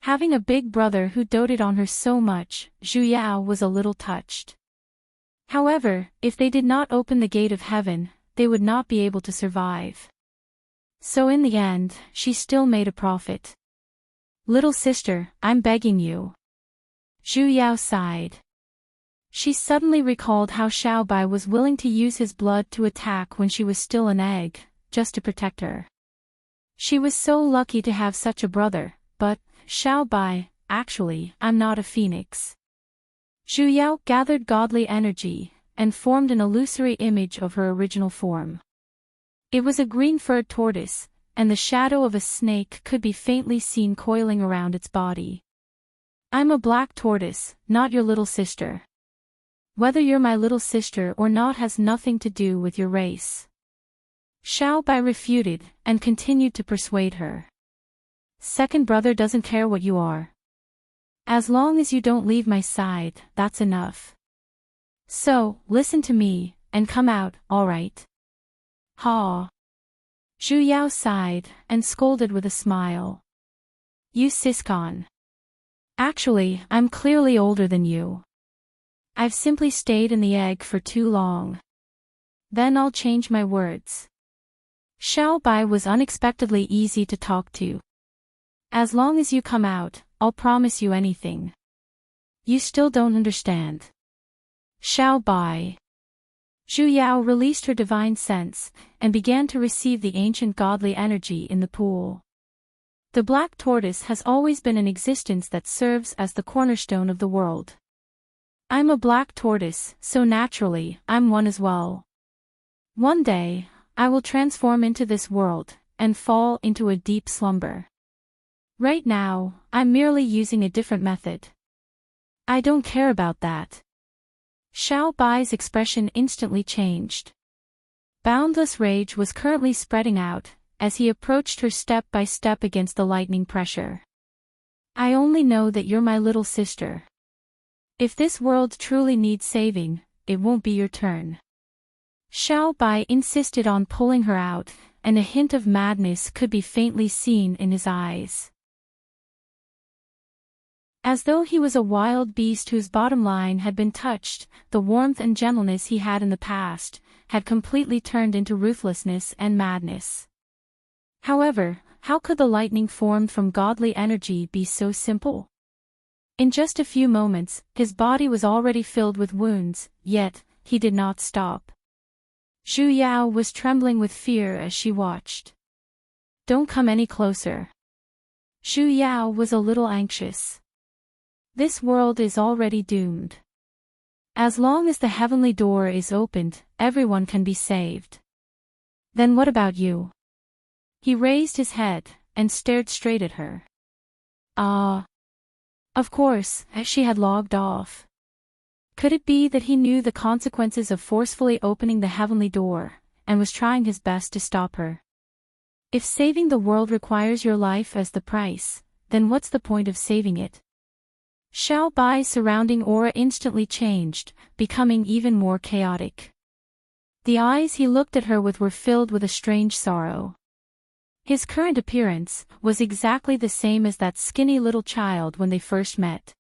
Having a big brother who doted on her so much, Zhu Yao was a little touched. However, if they did not open the gate of heaven, they would not be able to survive. So in the end, she still made a profit. "Little sister, I'm begging you." Zhu Yao sighed. She suddenly recalled how Xiao Bai was willing to use his blood to attack when she was still an egg, just to protect her. She was so lucky to have such a brother, but, Xiao Bai, actually, I'm not a phoenix. Zhu Yao gathered godly energy, and formed an illusory image of her original form. It was a green-furred tortoise, and the shadow of a snake could be faintly seen coiling around its body. "I'm a black tortoise, not your little sister. Whether you're my little sister or not has nothing to do with your race." Xiao Bai refuted, and continued to persuade her. "Second brother doesn't care what you are. As long as you don't leave my side, that's enough. So, listen to me, and come out, all right?" "Ha!" Zhu Yao sighed, and scolded with a smile. "You siscon. Actually, I'm clearly older than you. I've simply stayed in the egg for too long. Then I'll change my words." Xiao Bai was unexpectedly easy to talk to. "As long as you come out, I'll promise you anything." "You still don't understand." "Xiao Bai." Zhu Yao released her divine sense, and began to receive the ancient godly energy in the pool. The black tortoise has always been an existence that serves as the cornerstone of the world. I'm a black tortoise, so naturally, I'm one as well. One day, I will transform into this world, and fall into a deep slumber. Right now, I'm merely using a different method. I don't care about that. Xiao Bai's expression instantly changed. Boundless rage was currently spreading out, as he approached her step by step against the lightning pressure. I only know that you're my little sister. If this world truly needs saving, it won't be your turn. Xiao Bai insisted on pulling her out, and a hint of madness could be faintly seen in his eyes. As though he was a wild beast whose bottom line had been touched, the warmth and gentleness he had in the past had completely turned into ruthlessness and madness. However, how could the lightning formed from godly energy be so simple? In just a few moments, his body was already filled with wounds, yet, he did not stop. Zhu Yao was trembling with fear as she watched. Don't come any closer. Zhu Yao was a little anxious. This world is already doomed. As long as the heavenly door is opened, everyone can be saved. Then what about you? He raised his head, and stared straight at her. Of course, she had logged off. Could it be that he knew the consequences of forcefully opening the heavenly door, and was trying his best to stop her? If saving the world requires your life as the price, then what's the point of saving it? Xiao Bai's surrounding aura instantly changed, becoming even more chaotic. The eyes he looked at her with were filled with a strange sorrow. His current appearance was exactly the same as that skinny little child when they first met.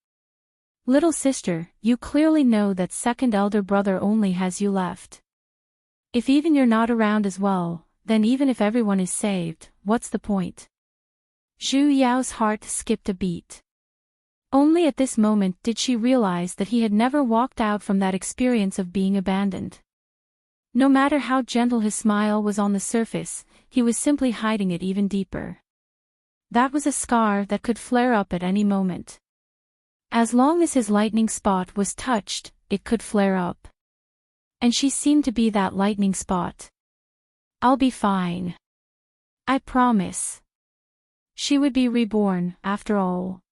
Little sister, you clearly know that second elder brother only has you left. If even you're not around as well, then even if everyone is saved, what's the point? Zhu Yao's heart skipped a beat. Only at this moment did she realize that he had never walked out from that experience of being abandoned. No matter how gentle his smile was on the surface, he was simply hiding it even deeper. That was a scar that could flare up at any moment. As long as his lightning spot was touched, it could flare up. And she seemed to be that lightning spot. I'll be fine. I promise. She would be reborn, after all.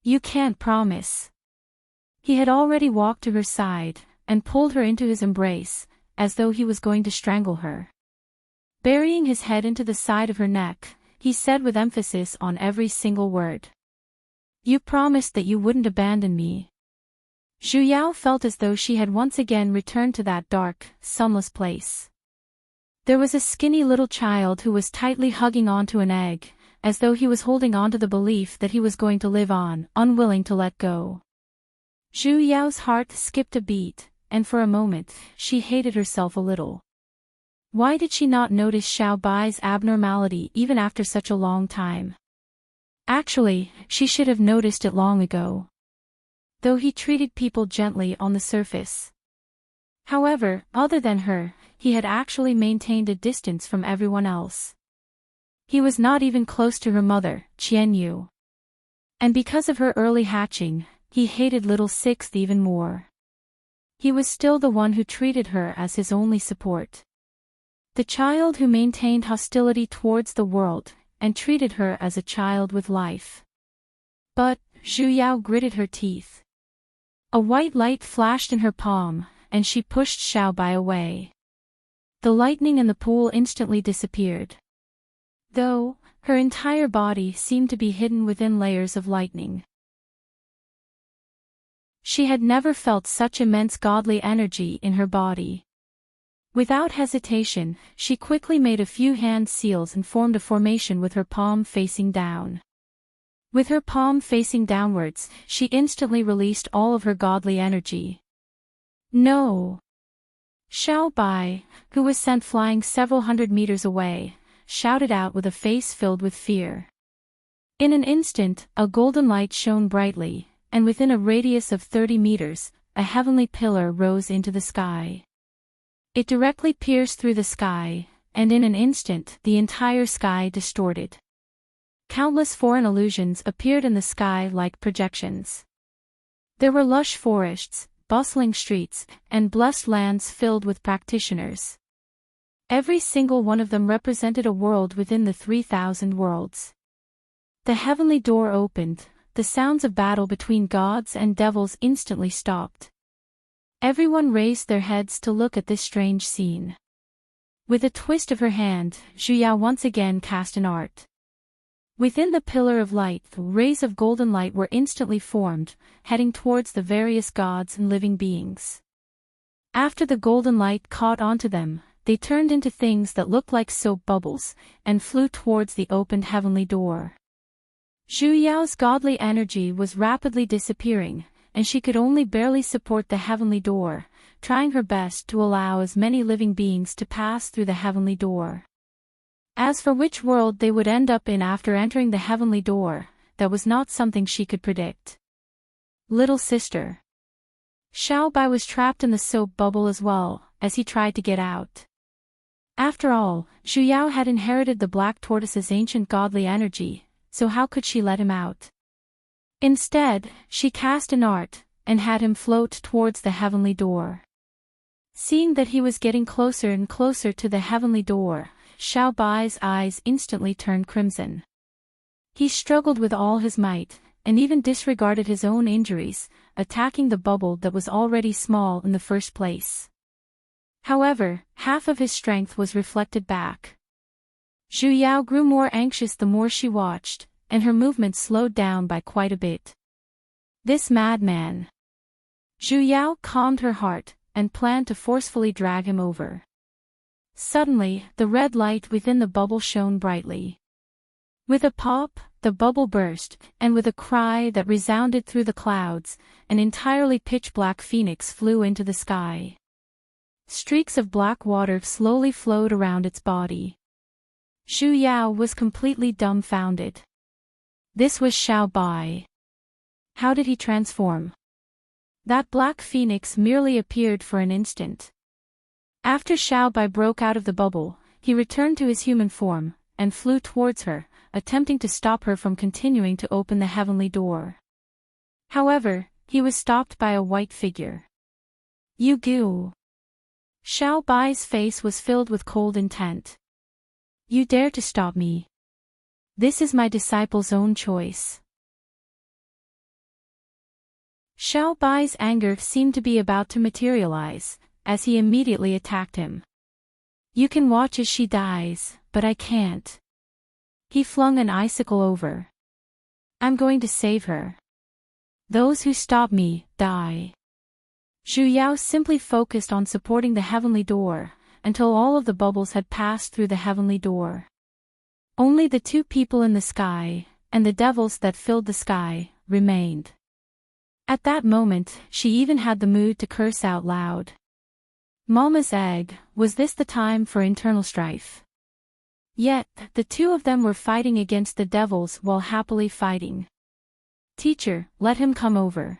You can't promise. He had already walked to her side, and pulled her into his embrace, as though he was going to strangle her. Burying his head into the side of her neck, he said with emphasis on every single word. You promised that you wouldn't abandon me. Zhu Yao felt as though she had once again returned to that dark, sunless place. There was a skinny little child who was tightly hugging onto an egg, as though he was holding on to the belief that he was going to live on, unwilling to let go. Zhu Yao's heart skipped a beat, and for a moment, she hated herself a little. Why did she not notice Xiao Bai's abnormality even after such a long time? Actually, she should have noticed it long ago. Though he treated people gently on the surface. However, other than her, he had actually maintained a distance from everyone else. He was not even close to her mother, Qian Yu. And because of her early hatching, he hated little Sixth even more. He was still the one who treated her as his only support. The child who maintained hostility towards the world, and treated her as a child with life. But, Zhu Yao gritted her teeth. A white light flashed in her palm, and she pushed Xiao Bai away. The lightning in the pool instantly disappeared. Though, her entire body seemed to be hidden within layers of lightning. She had never felt such immense godly energy in her body. Without hesitation, she quickly made a few hand seals and formed a formation with her palm facing down. With her palm facing downwards, she instantly released all of her godly energy. No! Xiao Bai, who was sent flying several hundred meters away, shouted out with a face filled with fear. In an instant, a golden light shone brightly, and within a radius of 30 meters, a heavenly pillar rose into the sky. It directly pierced through the sky, and in an instant the entire sky distorted. Countless foreign illusions appeared in the sky like projections. There were lush forests, bustling streets, and blessed lands filled with practitioners. Every single one of them represented a world within the 3,000 worlds. The heavenly door opened, the sounds of battle between gods and devils instantly stopped. Everyone raised their heads to look at this strange scene. With a twist of her hand, Zhu Yao once again cast an art. Within the pillar of light, rays of golden light were instantly formed, heading towards the various gods and living beings. After the golden light caught onto them, they turned into things that looked like soap bubbles, and flew towards the opened heavenly door. Zhu Yao's godly energy was rapidly disappearing, and she could only barely support the heavenly door, trying her best to allow as many living beings to pass through the heavenly door. As for which world they would end up in after entering the heavenly door, that was not something she could predict. Little sister. Xiao Bai was trapped in the soap bubble as well, as he tried to get out. After all, Zhu Yao had inherited the black tortoise's ancient godly energy, so how could she let him out? Instead, she cast an art, and had him float towards the heavenly door. Seeing that he was getting closer and closer to the heavenly door, Xiao Bai's eyes instantly turned crimson. He struggled with all his might, and even disregarded his own injuries, attacking the bubble that was already small in the first place. However, half of his strength was reflected back. Zhu Yao grew more anxious the more she watched, and her movements slowed down by quite a bit. This madman. Zhu Yao calmed her heart, and planned to forcefully drag him over. Suddenly, the red light within the bubble shone brightly. With a pop, the bubble burst, and with a cry that resounded through the clouds, an entirely pitch-black phoenix flew into the sky. Streaks of black water slowly flowed around its body. Zhu Yao was completely dumbfounded. This was Xiao Bai. How did he transform? That black phoenix merely appeared for an instant. After Xiao Bai broke out of the bubble, he returned to his human form, and flew towards her, attempting to stop her from continuing to open the heavenly door. However, he was stopped by a white figure. You Gu. Xiao Bai's face was filled with cold intent. You dare to stop me? This is my disciple's own choice. Xiao Bai's anger seemed to be about to materialize, as he immediately attacked him. You can watch as she dies, but I can't. He flung an icicle over. I'm going to save her. Those who stop me, die. Zhu Yao simply focused on supporting the heavenly door, until all of the bubbles had passed through the heavenly door. Only the two people in the sky, and the devils that filled the sky, remained. At that moment, she even had the mood to curse out loud. Mama's egg, was this the time for internal strife? Yet, the two of them were fighting against the devils while happily fighting. Teacher, let him come over.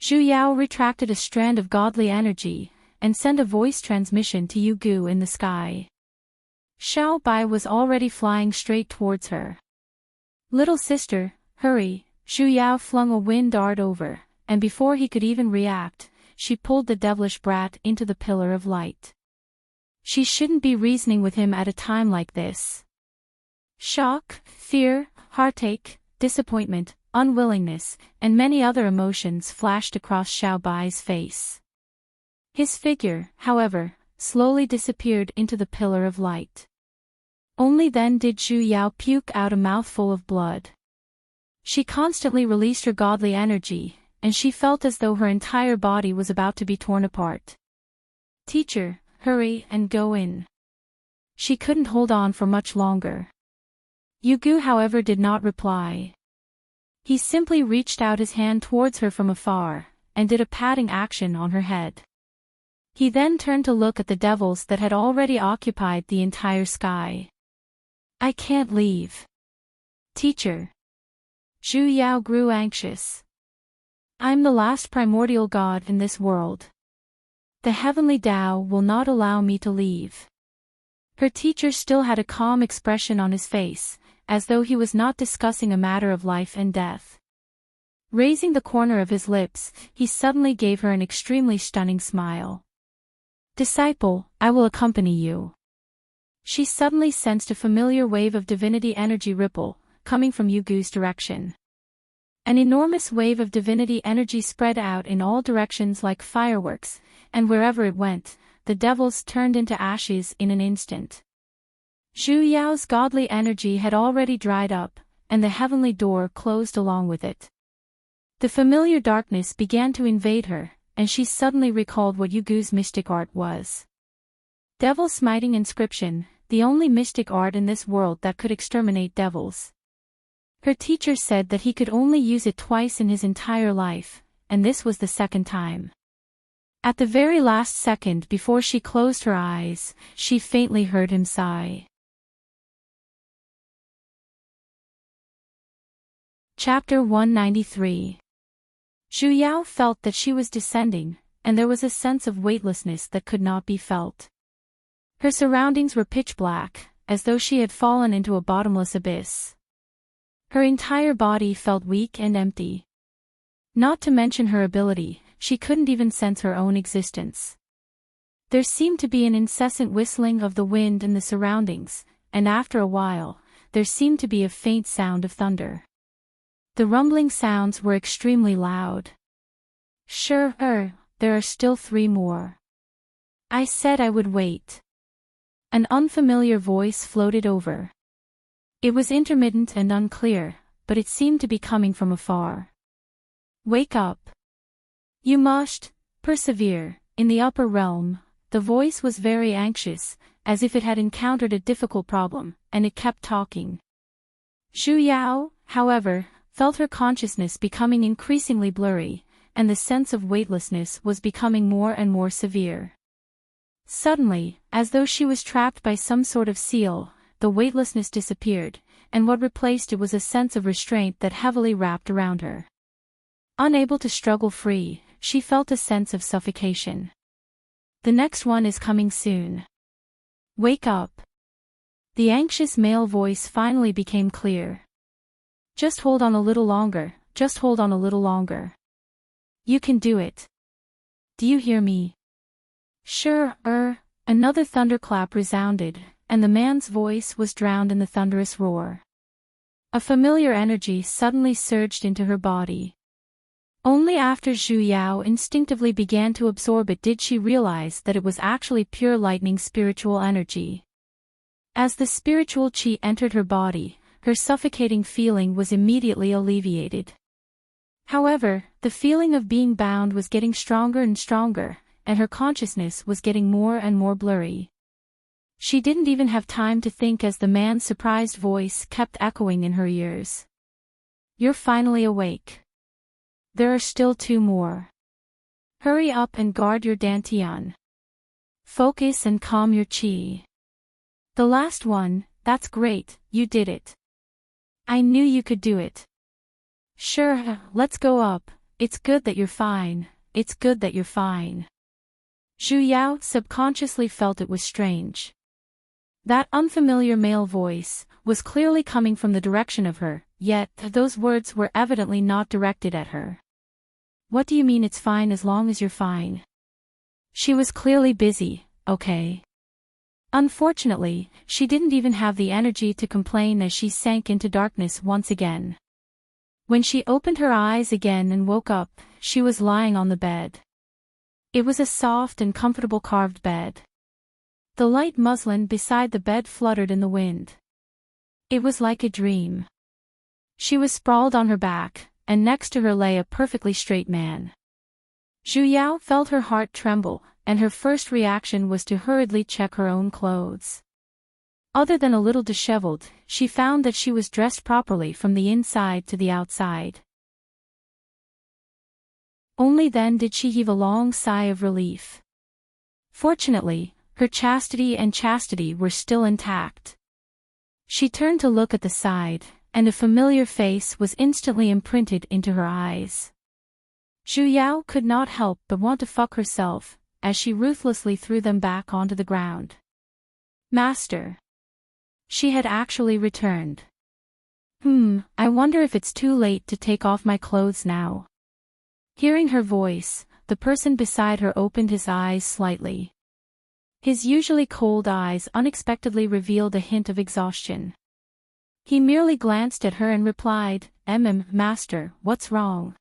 Zhu Yao retracted a strand of godly energy, and sent a voice transmission to Yu Gu in the sky. Xiao Bai was already flying straight towards her. Little sister, hurry, Zhu Yao flung a wind dart over, and before he could even react, she pulled the devilish brat into the pillar of light. She shouldn't be reasoning with him at a time like this. Shock, fear, heartache, disappointment, unwillingness, and many other emotions flashed across Xiao Bai's face. His figure, however, slowly disappeared into the pillar of light. Only then did Zhu Yao puke out a mouthful of blood. She constantly released her godly energy, and she felt as though her entire body was about to be torn apart. Teacher, hurry and go in. She couldn't hold on for much longer. Yu Gu, however, did not reply. He simply reached out his hand towards her from afar, and did a patting action on her head. He then turned to look at the devils that had already occupied the entire sky. I can't leave. Teacher. Zhu Yao grew anxious. I'm the last primordial god in this world. The heavenly Tao will not allow me to leave. Her teacher still had a calm expression on his face, as though he was not discussing a matter of life and death. Raising the corner of his lips, he suddenly gave her an extremely stunning smile. Disciple, I will accompany you. She suddenly sensed a familiar wave of divinity energy ripple, coming from Yugu's direction. An enormous wave of divinity energy spread out in all directions like fireworks, and wherever it went, the devils turned into ashes in an instant. Zhu Yao's godly energy had already dried up, and the heavenly door closed along with it. The familiar darkness began to invade her, and she suddenly recalled what Yugu's mystic art was. Devil smiting inscription, the only mystic art in this world that could exterminate devils. Her teacher said that he could only use it twice in his entire life, and this was the second time. At the very last second before she closed her eyes, she faintly heard him sigh. Chapter 193. Zhu Yao felt that she was descending, and there was a sense of weightlessness that could not be felt. Her surroundings were pitch black, as though she had fallen into a bottomless abyss. Her entire body felt weak and empty. Not to mention her ability, she couldn't even sense her own existence. There seemed to be an incessant whistling of the wind in the surroundings, and after a while, there seemed to be a faint sound of thunder. The rumbling sounds were extremely loud. Sure, there are still 3 more. I said I would wait. An unfamiliar voice floated over. It was intermittent and unclear, but it seemed to be coming from afar. Wake up. You must persevere. In the upper realm, the voice was very anxious, as if it had encountered a difficult problem, and it kept talking. Zhu Yao, however, felt her consciousness becoming increasingly blurry, and the sense of weightlessness was becoming more and more severe. Suddenly, as though she was trapped by some sort of seal, the weightlessness disappeared, and what replaced it was a sense of restraint that heavily wrapped around her. Unable to struggle free, she felt a sense of suffocation. The next one is coming soon. Wake up. The anxious male voice finally became clear. Just hold on a little longer, just hold on a little longer. You can do it. Do you hear me? Sure, another thunderclap resounded, and the man's voice was drowned in the thunderous roar. A familiar energy suddenly surged into her body. Only after Zhu Yao instinctively began to absorb it did she realize that it was actually pure lightning spiritual energy. As the spiritual qi entered her body, her suffocating feeling was immediately alleviated. However, the feeling of being bound was getting stronger and stronger, and her consciousness was getting more and more blurry. She didn't even have time to think as the man's surprised voice kept echoing in her ears. You're finally awake. There are still 2 more. Hurry up and guard your dantian. Focus and calm your qi. The last one, that's great, you did it. I knew you could do it. Sure, let's go up, it's good that you're fine, it's good that you're fine. Zhu Yao subconsciously felt it was strange. That unfamiliar male voice was clearly coming from the direction of her, yet those words were evidently not directed at her. What do you mean it's fine as long as you're fine? She was clearly busy, okay? Unfortunately, she didn't even have the energy to complain as she sank into darkness once again. When she opened her eyes again and woke up, she was lying on the bed. It was a soft and comfortable carved bed. The light muslin beside the bed fluttered in the wind. It was like a dream. She was sprawled on her back, and next to her lay a perfectly straight man. Zhu Yao felt her heart tremble, and her first reaction was to hurriedly check her own clothes. Other than a little disheveled, she found that she was dressed properly from the inside to the outside. Only then did she heave a long sigh of relief. Fortunately, her chastity were still intact. She turned to look at the side, and a familiar face was instantly imprinted into her eyes. Zhu Yao could not help but want to fuck herself, as she ruthlessly threw them back onto the ground. Master. She had actually returned. I wonder if it's too late to take off my clothes now. Hearing her voice, the person beside her opened his eyes slightly. His usually cold eyes unexpectedly revealed a hint of exhaustion. He merely glanced at her and replied, Master, what's wrong?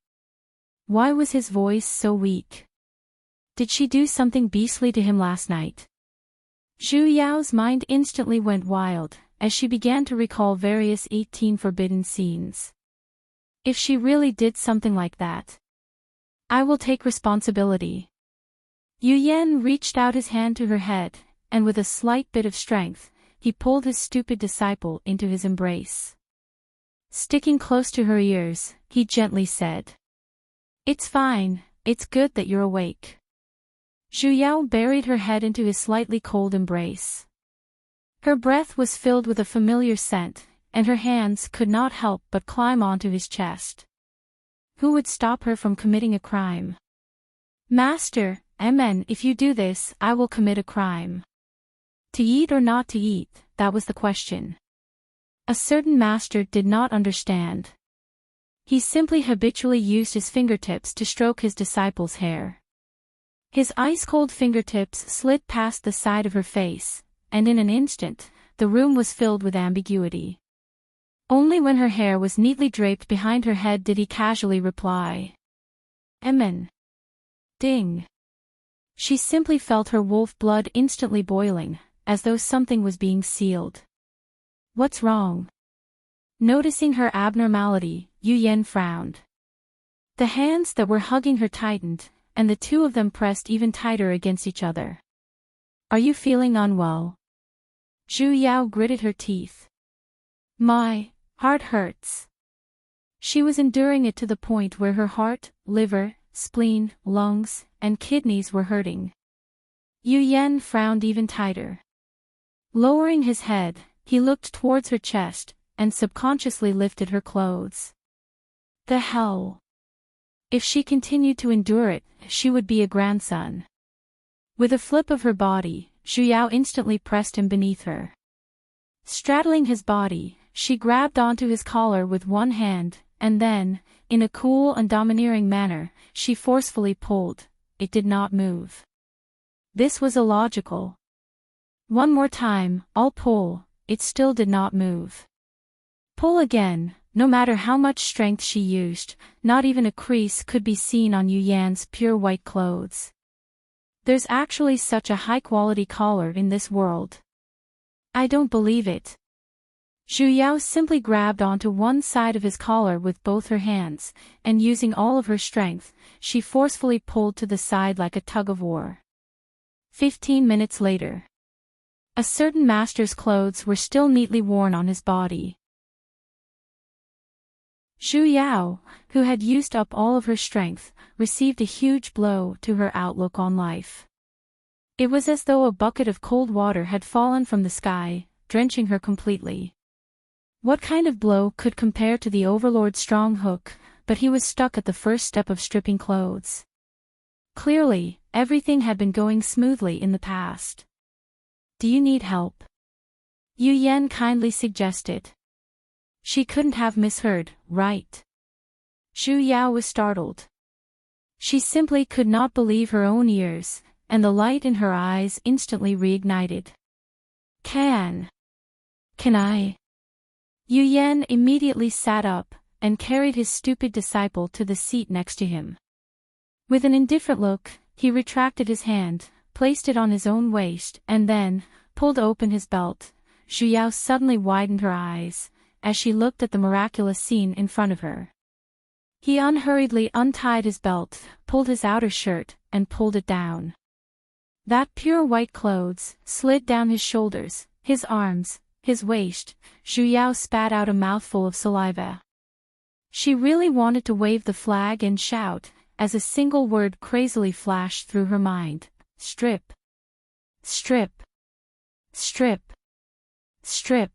Why was his voice so weak? Did she do something beastly to him last night? Zhu Yao's mind instantly went wild, as she began to recall various 18 forbidden scenes. If she really did something like that, I will take responsibility. Yu Yan reached out his hand to her head, and with a slight bit of strength, he pulled his stupid disciple into his embrace. Sticking close to her ears, he gently said, It's fine, it's good that you're awake. Zhu Yao buried her head into his slightly cold embrace. Her breath was filled with a familiar scent, and her hands could not help but climb onto his chest. Who would stop her from committing a crime? Master, if you do this, I will commit a crime. To eat or not to eat, that was the question. A certain master did not understand. He simply habitually used his fingertips to stroke his disciple's hair. His ice-cold fingertips slid past the side of her face, and in an instant, the room was filled with ambiguity. Only when her hair was neatly draped behind her head did he casually reply. Amen. Ding. She simply felt her wolf blood instantly boiling, as though something was being sealed. What's wrong? Noticing her abnormality, Yu Yan frowned. The hands that were hugging her tightened, and the two of them pressed even tighter against each other. Are you feeling unwell? Zhu Yao gritted her teeth. My heart hurts. She was enduring it to the point where her heart, liver, spleen, lungs, and kidneys were hurting. Yu Yan frowned even tighter. Lowering his head, he looked towards her chest, and subconsciously lifted her clothes. The hell? If she continued to endure it, she would be a grandson. With a flip of her body, Zhu Yao instantly pressed him beneath her. Straddling his body, she grabbed onto his collar with one hand, and then, in a cool and domineering manner, she forcefully pulled. It did not move. This was illogical. One more time, I'll pull. It still did not move. Pull again. No matter how much strength she used, not even a crease could be seen on Yu Yan's pure white clothes. There's actually such a high-quality collar in this world. I don't believe it. Zhu Yao simply grabbed onto one side of his collar with both her hands, and using all of her strength, she forcefully pulled to the side like a tug-of-war. 15 minutes later. A certain master's clothes were still neatly worn on his body. Zhu Yao, who had used up all of her strength, received a huge blow to her outlook on life. It was as though a bucket of cold water had fallen from the sky, drenching her completely. What kind of blow could compare to the overlord's strong hook, but he was stuck at the first step of stripping clothes. Clearly, everything had been going smoothly in the past. Do you need help? Yu Yan kindly suggested. She couldn't have misheard, right? Zhu Yao was startled. She simply could not believe her own ears, and the light in her eyes instantly reignited. Can I? Yu Yan immediately sat up, and carried his stupid disciple to the seat next to him. With an indifferent look, he retracted his hand, placed it on his own waist, and then, pulled open his belt. Zhu Yao suddenly widened her eyes, as she looked at the miraculous scene in front of her. He unhurriedly untied his belt, pulled his outer shirt, and pulled it down. That pure white clothes slid down his shoulders, his arms, his waist. Zhu Yao spat out a mouthful of saliva. She really wanted to wave the flag and shout, as a single word crazily flashed through her mind. Strip. Strip. Strip. Strip.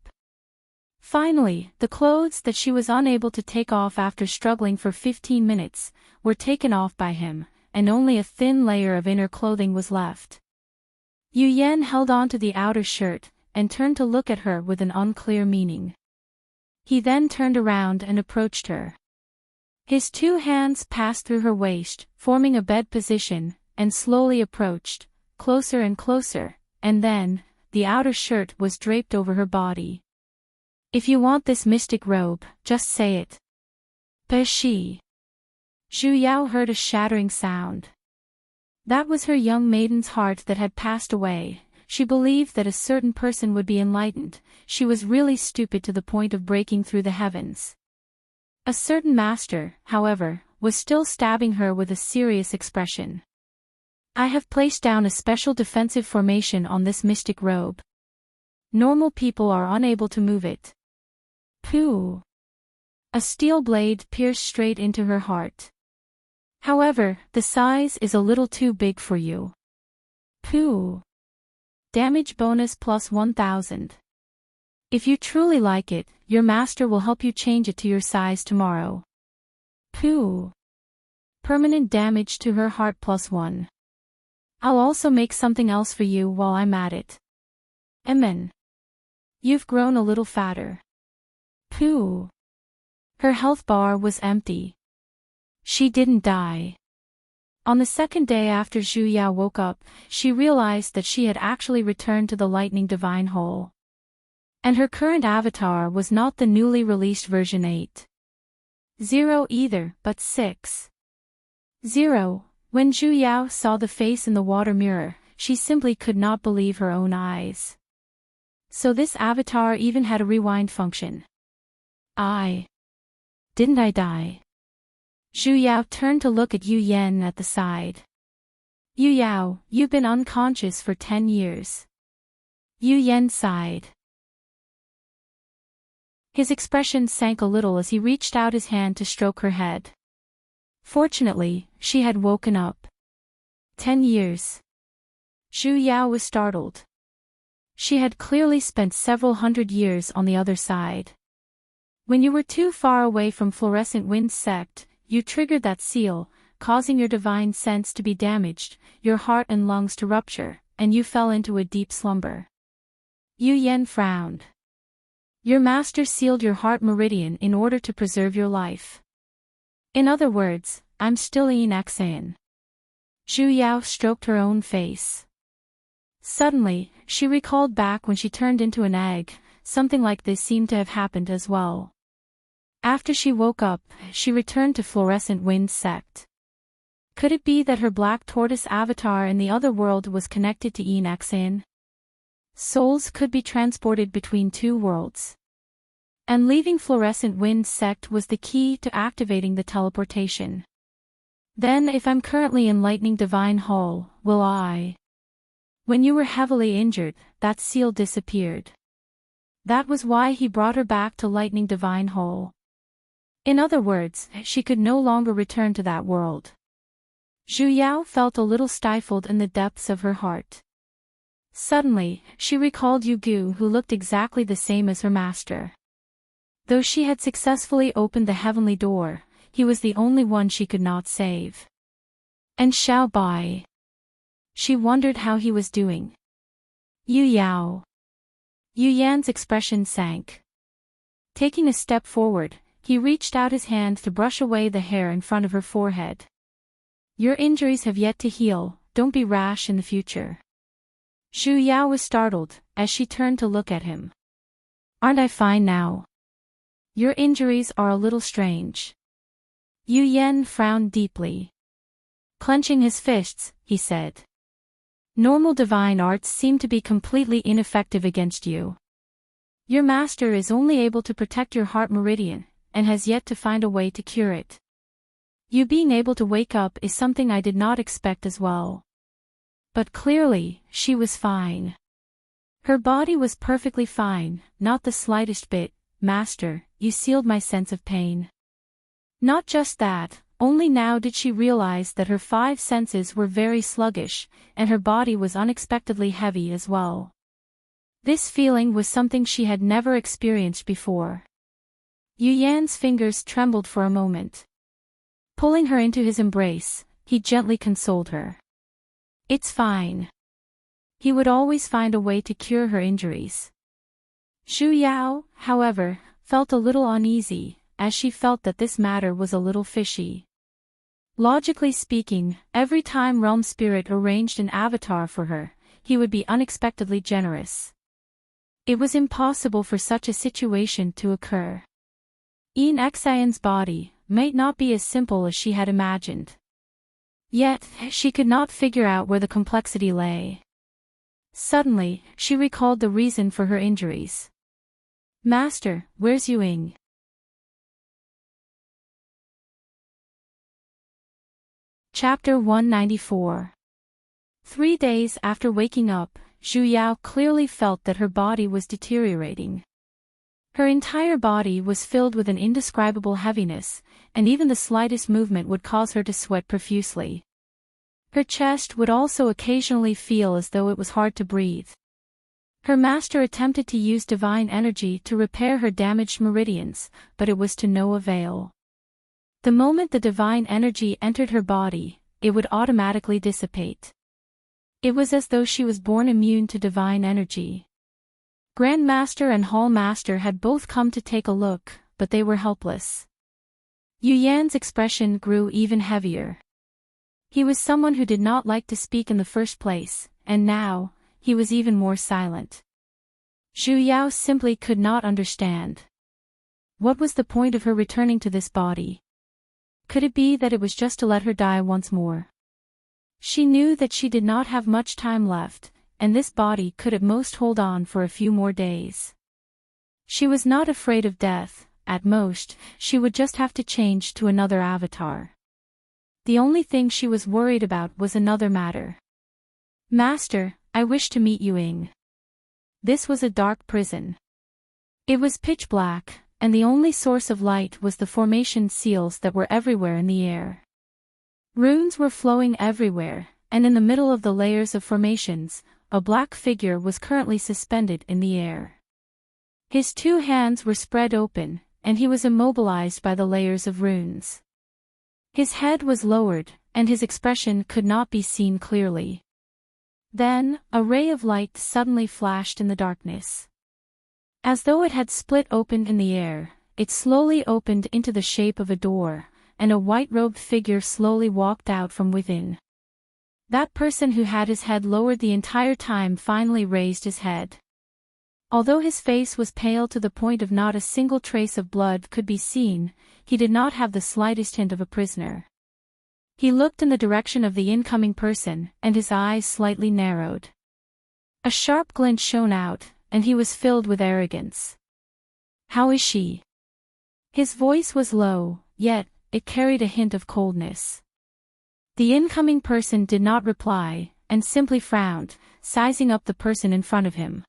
Finally, the clothes that she was unable to take off after struggling for 15 minutes, were taken off by him, and only a thin layer of inner clothing was left. Yu Yan held on to the outer shirt, and turned to look at her with an unclear meaning. He then turned around and approached her. His two hands passed through her waist, forming a bed position, and slowly approached, closer and closer, and then, the outer shirt was draped over her body. "If you want this mystic robe, just say it." She. Zhu Yao heard a shattering sound. That was her young maiden's heart that had passed away. She believed that a certain person would be enlightened. She was really stupid to the point of breaking through the heavens. A certain master, however, was still stabbing her with a serious expression. "I have placed down a special defensive formation on this mystic robe. Normal people are unable to move it." Pooh! A steel blade pierced straight into her heart. "However, the size is a little too big for you." Pooh! Damage bonus plus 1000. If you truly like it, your master will help you change it to your size tomorrow. Pooh! Permanent damage to her heart plus 1. I'll also make something else for you while I'm at it. Amen. You've grown a little fatter. Pooh! Her health bar was empty. She didn't die. On the second day after Zhu Yao woke up, she realized that she had actually returned to the Lightning Divine Hole. And her current avatar was not the newly released version 8.0 either, but 6.0. When Zhu Yao saw the face in the water mirror, she simply could not believe her own eyes. So this avatar even had a rewind function. Didn't I die? Zhu Yao turned to look at Yu Yan at the side. "Yu Yao, you've been unconscious for 10 years. Yu Yan sighed. His expression sank a little as he reached out his hand to stroke her head. Fortunately, she had woken up. 10 years. Zhu Yao was startled. She had clearly spent several hundred years on the other side. When you were too far away from Fluorescent Wind Sect, you triggered that seal, causing your divine sense to be damaged, your heart and lungs to rupture, and you fell into a deep slumber. Yu Yan frowned. Your master sealed your heart meridian in order to preserve your life. In other words, I'm still enrich. Zhu Yao stroked her own face. Suddenly, she recalled back when she turned into an egg. Something like this seemed to have happened as well. After she woke up, she returned to Fluorescent Wind Sect. Could it be that her black tortoise avatar in the other world was connected to enrich? Souls could be transported between two worlds. And leaving Fluorescent Wind Sect was the key to activating the teleportation. Then if I'm currently in Lightning Divine Hall, will I? When you were heavily injured, that seal disappeared. That was why he brought her back to Lightning Divine Hall. In other words, she could no longer return to that world. Zhu Yao felt a little stifled in the depths of her heart. Suddenly, she recalled Yu Gu, who looked exactly the same as her master. Though she had successfully opened the heavenly door, he was the only one she could not save. And Xiao Bai. She wondered how he was doing. Yu Yao. Yu Yan's expression sank. Taking a step forward, he reached out his hand to brush away the hair in front of her forehead. Your injuries have yet to heal, don't be rash in the future. Zhu Yao was startled, as she turned to look at him. Aren't I fine now? Your injuries are a little strange. Yu Yan frowned deeply. Clenching his fists, he said. Normal divine arts seem to be completely ineffective against you. Your master is only able to protect your heart meridian, and has yet to find a way to cure it. You being able to wake up is something I did not expect as well. But clearly, she was fine. Her body was perfectly fine, not the slightest bit. Master, you sealed my sense of pain. Not just that, only now did she realize that her 5 senses were very sluggish, and her body was unexpectedly heavy as well. This feeling was something she had never experienced before. Yu Yan's fingers trembled for a moment. Pulling her into his embrace, he gently consoled her. It's fine. He would always find a way to cure her injuries. Zhu Yao, however, felt a little uneasy, as she felt that this matter was a little fishy. Logically speaking, every time Realm Spirit arranged an avatar for her, he would be unexpectedly generous. It was impossible for such a situation to occur. Enric's body might not be as simple as she had imagined. Yet, she could not figure out where the complexity lay. Suddenly, she recalled the reason for her injuries. Master, where's Yuing? Chapter 194. 3 days after waking up, Zhu Yao clearly felt that her body was deteriorating. Her entire body was filled with an indescribable heaviness, and even the slightest movement would cause her to sweat profusely. Her chest would also occasionally feel as though it was hard to breathe. Her master attempted to use divine energy to repair her damaged meridians, but it was to no avail. The moment the divine energy entered her body, it would automatically dissipate. It was as though she was born immune to divine energy. Grand Master and Hall Master had both come to take a look, but they were helpless. Yu Yan's expression grew even heavier. He was someone who did not like to speak in the first place, and now, he was even more silent. Zhu Yao simply could not understand. What was the point of her returning to this body? Could it be that it was just to let her die once more? She knew that she did not have much time left, and this body could at most hold on for a few more days. She was not afraid of death. At most, she would just have to change to another avatar. The only thing she was worried about was another matter. Master, I wish to meet Yuing. This was a dark prison. It was pitch black, and the only source of light was the formation seals that were everywhere in the air. Runes were flowing everywhere, and in the middle of the layers of formations, a black figure was currently suspended in the air. His 2 hands were spread open, and he was immobilized by the layers of runes. His head was lowered, and his expression could not be seen clearly. Then, a ray of light suddenly flashed in the darkness. As though it had split open in the air, it slowly opened into the shape of a door, and a white-robed figure slowly walked out from within. That person who had his head lowered the entire time finally raised his head. Although his face was pale to the point of not a single trace of blood could be seen, he did not have the slightest hint of a prisoner. He looked in the direction of the incoming person, and his eyes slightly narrowed. A sharp glint shone out, and he was filled with arrogance. How is she? His voice was low, yet, it carried a hint of coldness. The incoming person did not reply, and simply frowned, sizing up the person in front of him.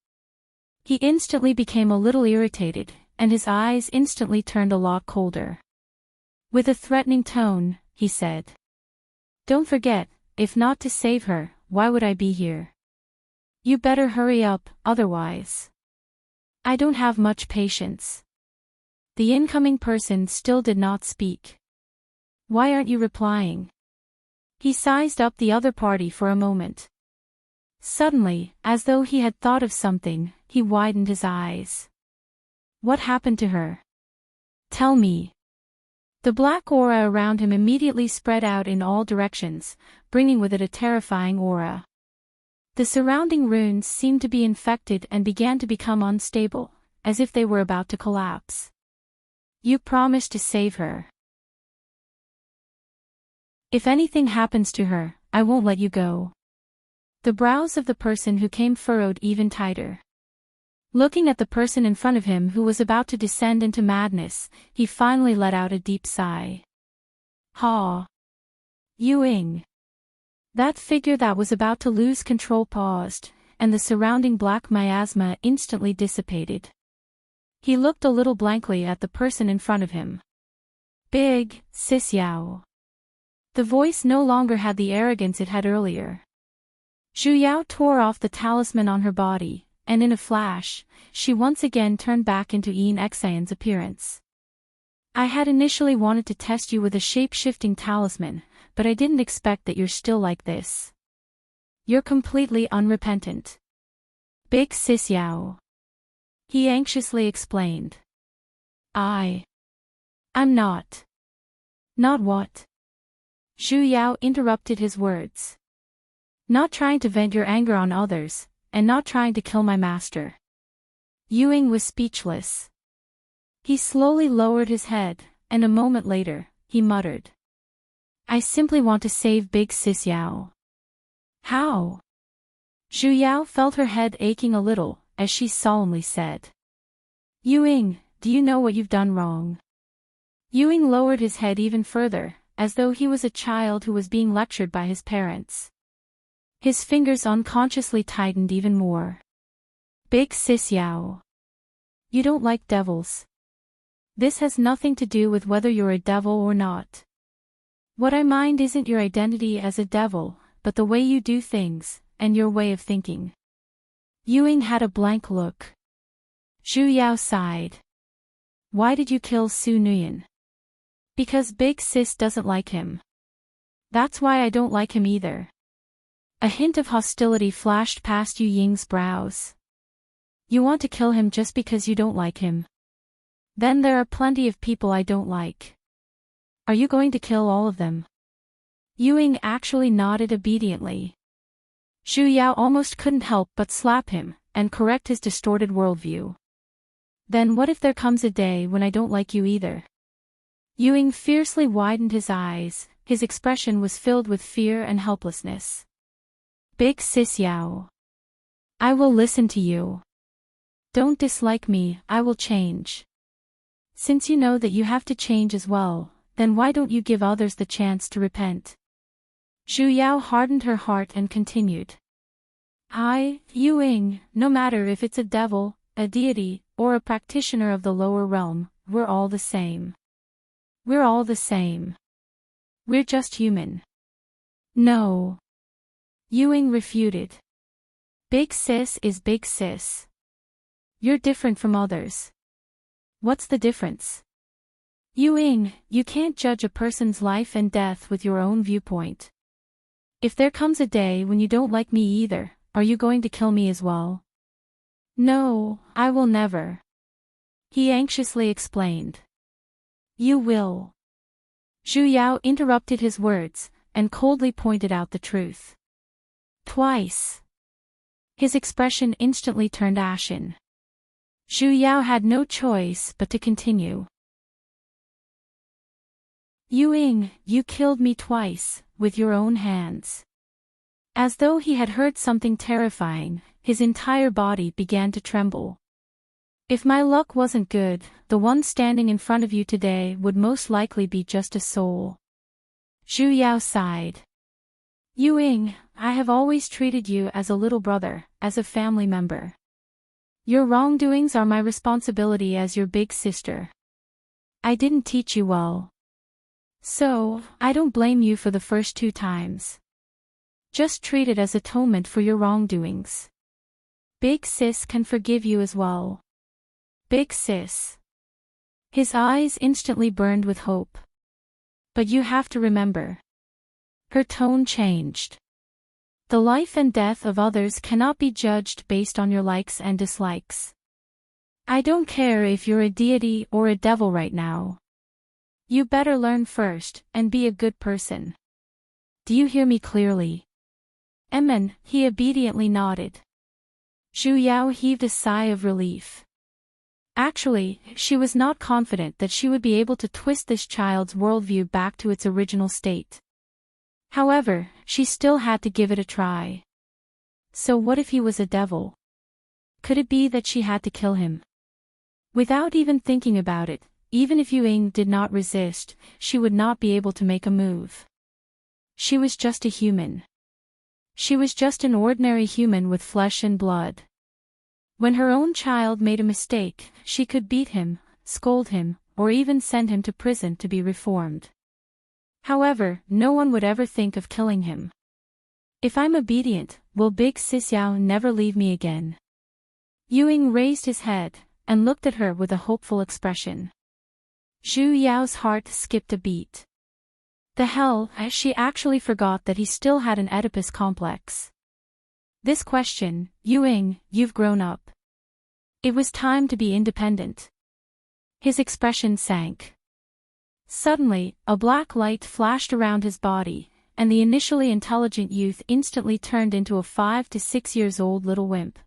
He instantly became a little irritated, and his eyes instantly turned a lot colder. With a threatening tone, he said, "Don't forget, if not to save her, why would I be here? You better hurry up, otherwise. I don't have much patience." The incoming person still did not speak. "Why aren't you replying?" He sized up the other party for a moment. Suddenly, as though he had thought of something, he widened his eyes. "What happened to her? Tell me." The black aura around him immediately spread out in all directions, bringing with it a terrifying aura. The surrounding runes seemed to be infected and began to become unstable, as if they were about to collapse. "You promised to save her. If anything happens to her, I won't let you go." The brows of the person who came furrowed even tighter. Looking at the person in front of him who was about to descend into madness, he finally let out a deep sigh. "Ha! Yuing." That figure that was about to lose control paused, and the surrounding black miasma instantly dissipated. He looked a little blankly at the person in front of him. "Big, Sis Yao." The voice no longer had the arrogance it had earlier. Zhu Yao tore off the talisman on her body, and in a flash, she once again turned back into Enric's appearance. I had initially wanted to test you with a shape-shifting talisman, but I didn't expect that you're still like this. You're completely unrepentant. Big sis Yao. He anxiously explained. I'm not. Not what? Zhu Yao interrupted his words. Not trying to vent your anger on others, and not trying to kill my master. Yuing was speechless. He slowly lowered his head, and a moment later, he muttered. I simply want to save Big Sis Yao. How? Zhu Yao felt her head aching a little, as she solemnly said. Yuing, do you know what you've done wrong? Yuing lowered his head even further, as though he was a child who was being lectured by his parents. His fingers unconsciously tightened even more. Big Sis Yao. You don't like devils. This has nothing to do with whether you're a devil or not. What I mind isn't your identity as a devil, but the way you do things, and your way of thinking. Yuing had a blank look. Zhu Yao sighed. Why did you kill Su Nuyan? Because Big Sis doesn't like him. That's why I don't like him either. A hint of hostility flashed past Yu Ying's brows. You want to kill him just because you don't like him. Then there are plenty of people I don't like. Are you going to kill all of them? Yuing actually nodded obediently. Zhu Yao almost couldn't help but slap him, and correct his distorted worldview. Then what if there comes a day when I don't like you either? Yuing fiercely widened his eyes, his expression was filled with fear and helplessness. Big Sis Yao. I will listen to you. Don't dislike me, I will change. Since you know that you have to change as well, then why don't you give others the chance to repent? Zhu Yao hardened her heart and continued. Yuing, no matter if it's a devil, a deity, or a practitioner of the lower realm, we're all the same. We're all the same. We're just human. No. Yuing refuted. Big Sis is Big Sis. You're different from others. What's the difference? Yuing, you can't judge a person's life and death with your own viewpoint. If there comes a day when you don't like me either, are you going to kill me as well? No, I will never. He anxiously explained. You will. Zhu Yao interrupted his words, and coldly pointed out the truth. Twice. His expression instantly turned ashen. Zhu Yao had no choice but to continue. Yuing, you killed me twice, with your own hands. As though he had heard something terrifying, his entire body began to tremble. If my luck wasn't good, the one standing in front of you today would most likely be just a soul. Zhu Yao sighed. Yuing, I have always treated you as a little brother, as a family member. Your wrongdoings are my responsibility as your big sister. I didn't teach you well. So, I don't blame you for the first 2 times. Just treat it as atonement for your wrongdoings. Big Sis can forgive you as well. Big Sis. His eyes instantly burned with hope. But you have to remember. Her tone changed. The life and death of others cannot be judged based on your likes and dislikes. I don't care if you're a deity or a devil right now. You better learn first, and be a good person. Do you hear me clearly? He obediently nodded. Zhu Yao heaved a sigh of relief. Actually, she was not confident that she would be able to twist this child's worldview back to its original state. However, she still had to give it a try. So what if he was a devil? Could it be that she had to kill him? Without even thinking about it, even if Yuing did not resist, she would not be able to make a move. She was just a human. She was just an ordinary human with flesh and blood. When her own child made a mistake, she could beat him, scold him, or even send him to prison to be reformed. However, no one would ever think of killing him. If I'm obedient, will Big Sis Yao never leave me again? Yuing raised his head, and looked at her with a hopeful expression. Zhu Yao's heart skipped a beat. The hell, she actually forgot that he still had an Oedipus complex. This question, Ying, you've grown up. It was time to be independent. His expression sank. Suddenly, a black light flashed around his body, and the initially intelligent youth instantly turned into a 5 to 6 years old little wimp.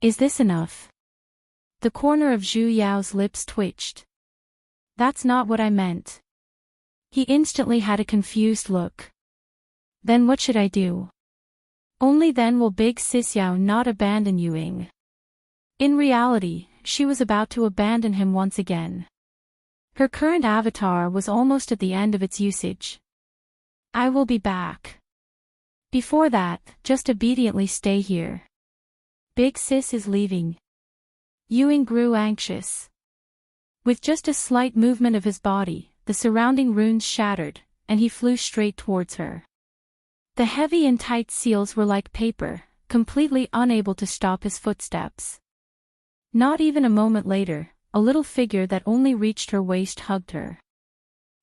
Is this enough? The corner of Zhu Yao's lips twitched. That's not what I meant. He instantly had a confused look. Then what should I do? Only then will Big Sis Yao not abandon Ying. In reality, she was about to abandon him once again. Her current avatar was almost at the end of its usage. I will be back. Before that, just obediently stay here. Big Sis is leaving. Ying grew anxious. With just a slight movement of his body, the surrounding runes shattered, and he flew straight towards her. The heavy and tight seals were like paper, completely unable to stop his footsteps. Not even a moment later, a little figure that only reached her waist hugged her.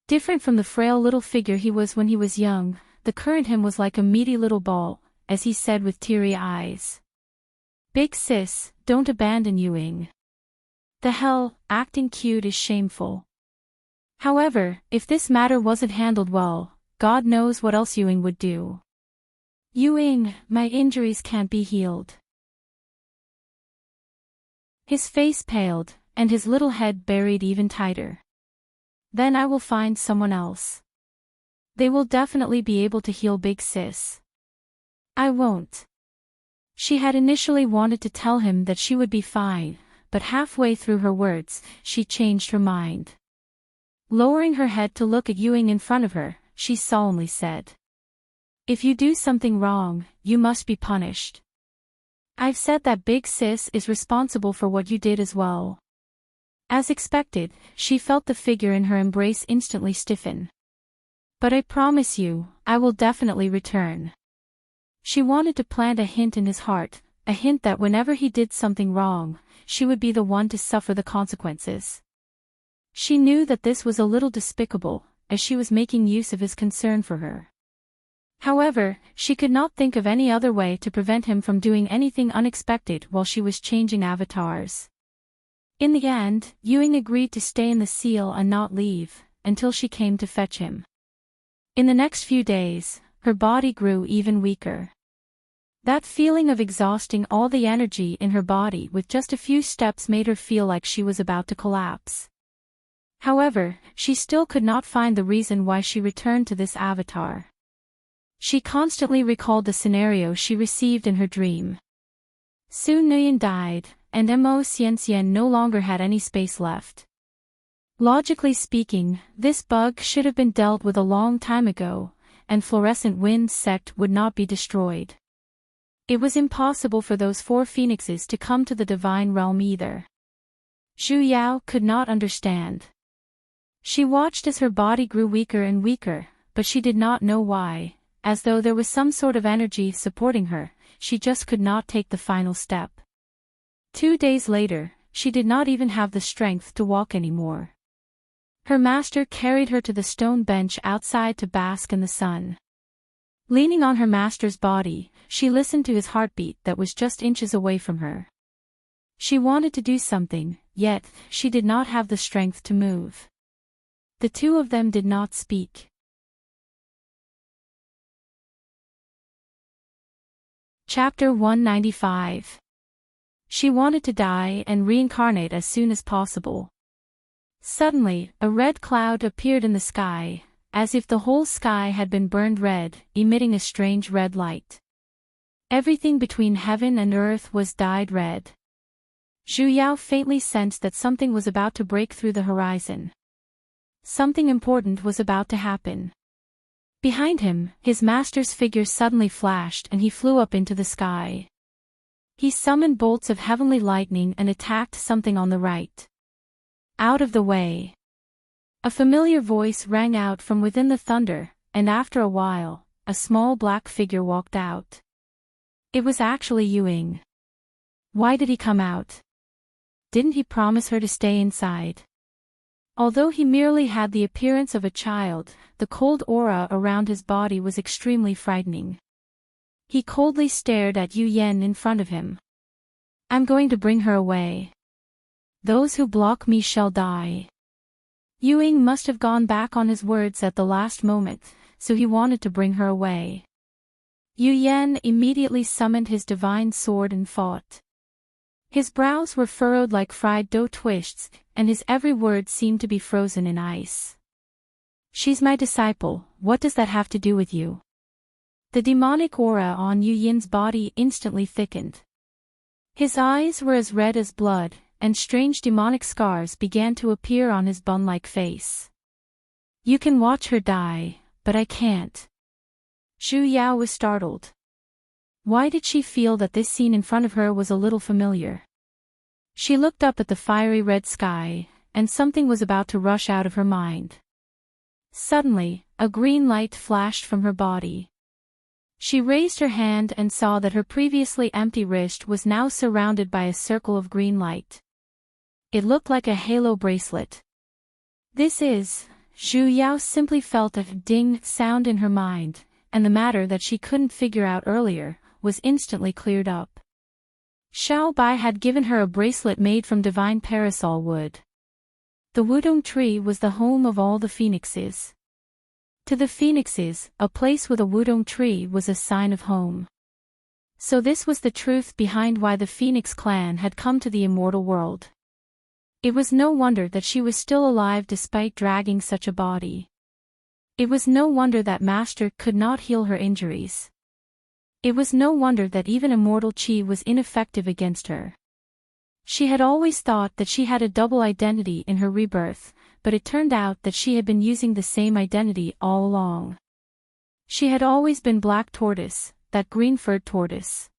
Different from the frail little figure he was when he was young, the current him was like a meaty little ball, as he said with teary eyes. Big sis, don't abandon Ying. The hell, acting cute is shameful. However, if this matter wasn't handled well, God knows what else Ying would do. Ying, my injuries can't be healed. His face paled, and his little head buried even tighter. Then I will find someone else. They will definitely be able to heal Big Sis. I won't. She had initially wanted to tell him that she would be fine, but halfway through her words, she changed her mind. Lowering her head to look at Ying in front of her, she solemnly said. If you do something wrong, you must be punished. I've said that Big Sis is responsible for what you did as well. As expected, she felt the figure in her embrace instantly stiffen. But I promise you, I will definitely return. She wanted to plant a hint in his heart, a hint that whenever he did something wrong, she would be the one to suffer the consequences. She knew that this was a little despicable, as she was making use of his concern for her. However, she could not think of any other way to prevent him from doing anything unexpected while she was changing avatars. In the end, Ying agreed to stay in the seal and not leave, until she came to fetch him. In the next few days, her body grew even weaker. That feeling of exhausting all the energy in her body with just a few steps made her feel like she was about to collapse. However, she still could not find the reason why she returned to this avatar. She constantly recalled the scenario she received in her dream. Soon Nguyen died, and Mo Xian no longer had any space left. Logically speaking, this bug should have been dealt with a long time ago, and Fluorescent Wind sect would not be destroyed. It was impossible for those 4 phoenixes to come to the divine realm either. Zhu Yao could not understand. She watched as her body grew weaker and weaker, but she did not know why, as though there was some sort of energy supporting her, she just could not take the final step. 2 days later, she did not even have the strength to walk anymore. Her master carried her to the stone bench outside to bask in the sun. Leaning on her master's body, she listened to his heartbeat that was just inches away from her. She wanted to do something, yet, she did not have the strength to move. The two of them did not speak. Chapter 195. She wanted to die and reincarnate as soon as possible. Suddenly, a red cloud appeared in the sky, as if the whole sky had been burned red, emitting a strange red light. Everything between heaven and earth was dyed red. Zhu Yao faintly sensed that something was about to break through the horizon. Something important was about to happen. Behind him, his master's figure suddenly flashed and he flew up into the sky. He summoned bolts of heavenly lightning and attacked something on the right. Out of the way. A familiar voice rang out from within the thunder, and after a while, a small black figure walked out. It was actually Ying. Why did he come out? Didn't he promise her to stay inside? Although he merely had the appearance of a child, the cold aura around his body was extremely frightening. He coldly stared at Yu Yen in front of him. I'm going to bring her away. Those who block me shall die. Yu Ying must have gone back on his words at the last moment, so he wanted to bring her away. Yu Yen immediately summoned his divine sword and fought. His brows were furrowed like fried dough twists, and his every word seemed to be frozen in ice. She's my disciple, what does that have to do with you? The demonic aura on Yu Yin's body instantly thickened. His eyes were as red as blood, and strange demonic scars began to appear on his bun-like face. You can watch her die, but I can't. Zhu Yao was startled. Why did she feel that this scene in front of her was a little familiar? She looked up at the fiery red sky, and something was about to rush out of her mind. Suddenly, a green light flashed from her body. She raised her hand and saw that her previously empty wrist was now surrounded by a circle of green light. It looked like a halo bracelet. Zhu Yao simply felt a ding sound in her mind, and the matter that she couldn't figure out earlier was instantly cleared up. Xiao Bai had given her a bracelet made from divine parasol wood. The Wudong tree was the home of all the phoenixes. To the phoenixes, a place with a Wudong tree was a sign of home. So this was the truth behind why the Phoenix clan had come to the immortal world. It was no wonder that she was still alive despite dragging such a body. It was no wonder that Master could not heal her injuries. It was no wonder that even immortal Qi was ineffective against her. She had always thought that she had a double identity in her rebirth, but it turned out that she had been using the same identity all along. She had always been Black Tortoise, that green-furred tortoise.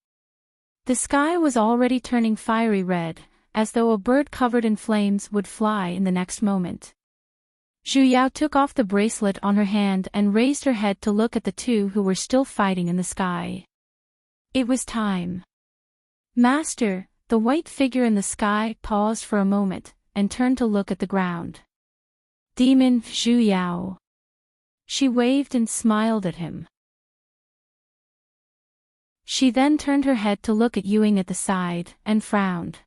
The sky was already turning fiery red, as though a bird covered in flames would fly in the next moment. Zhu Yao took off the bracelet on her hand and raised her head to look at the two who were still fighting in the sky. It was time. Master, the white figure in the sky paused for a moment, and turned to look at the ground. Demon Zhu Yao. She waved and smiled at him. She then turned her head to look at Yu Ying at the side, and frowned.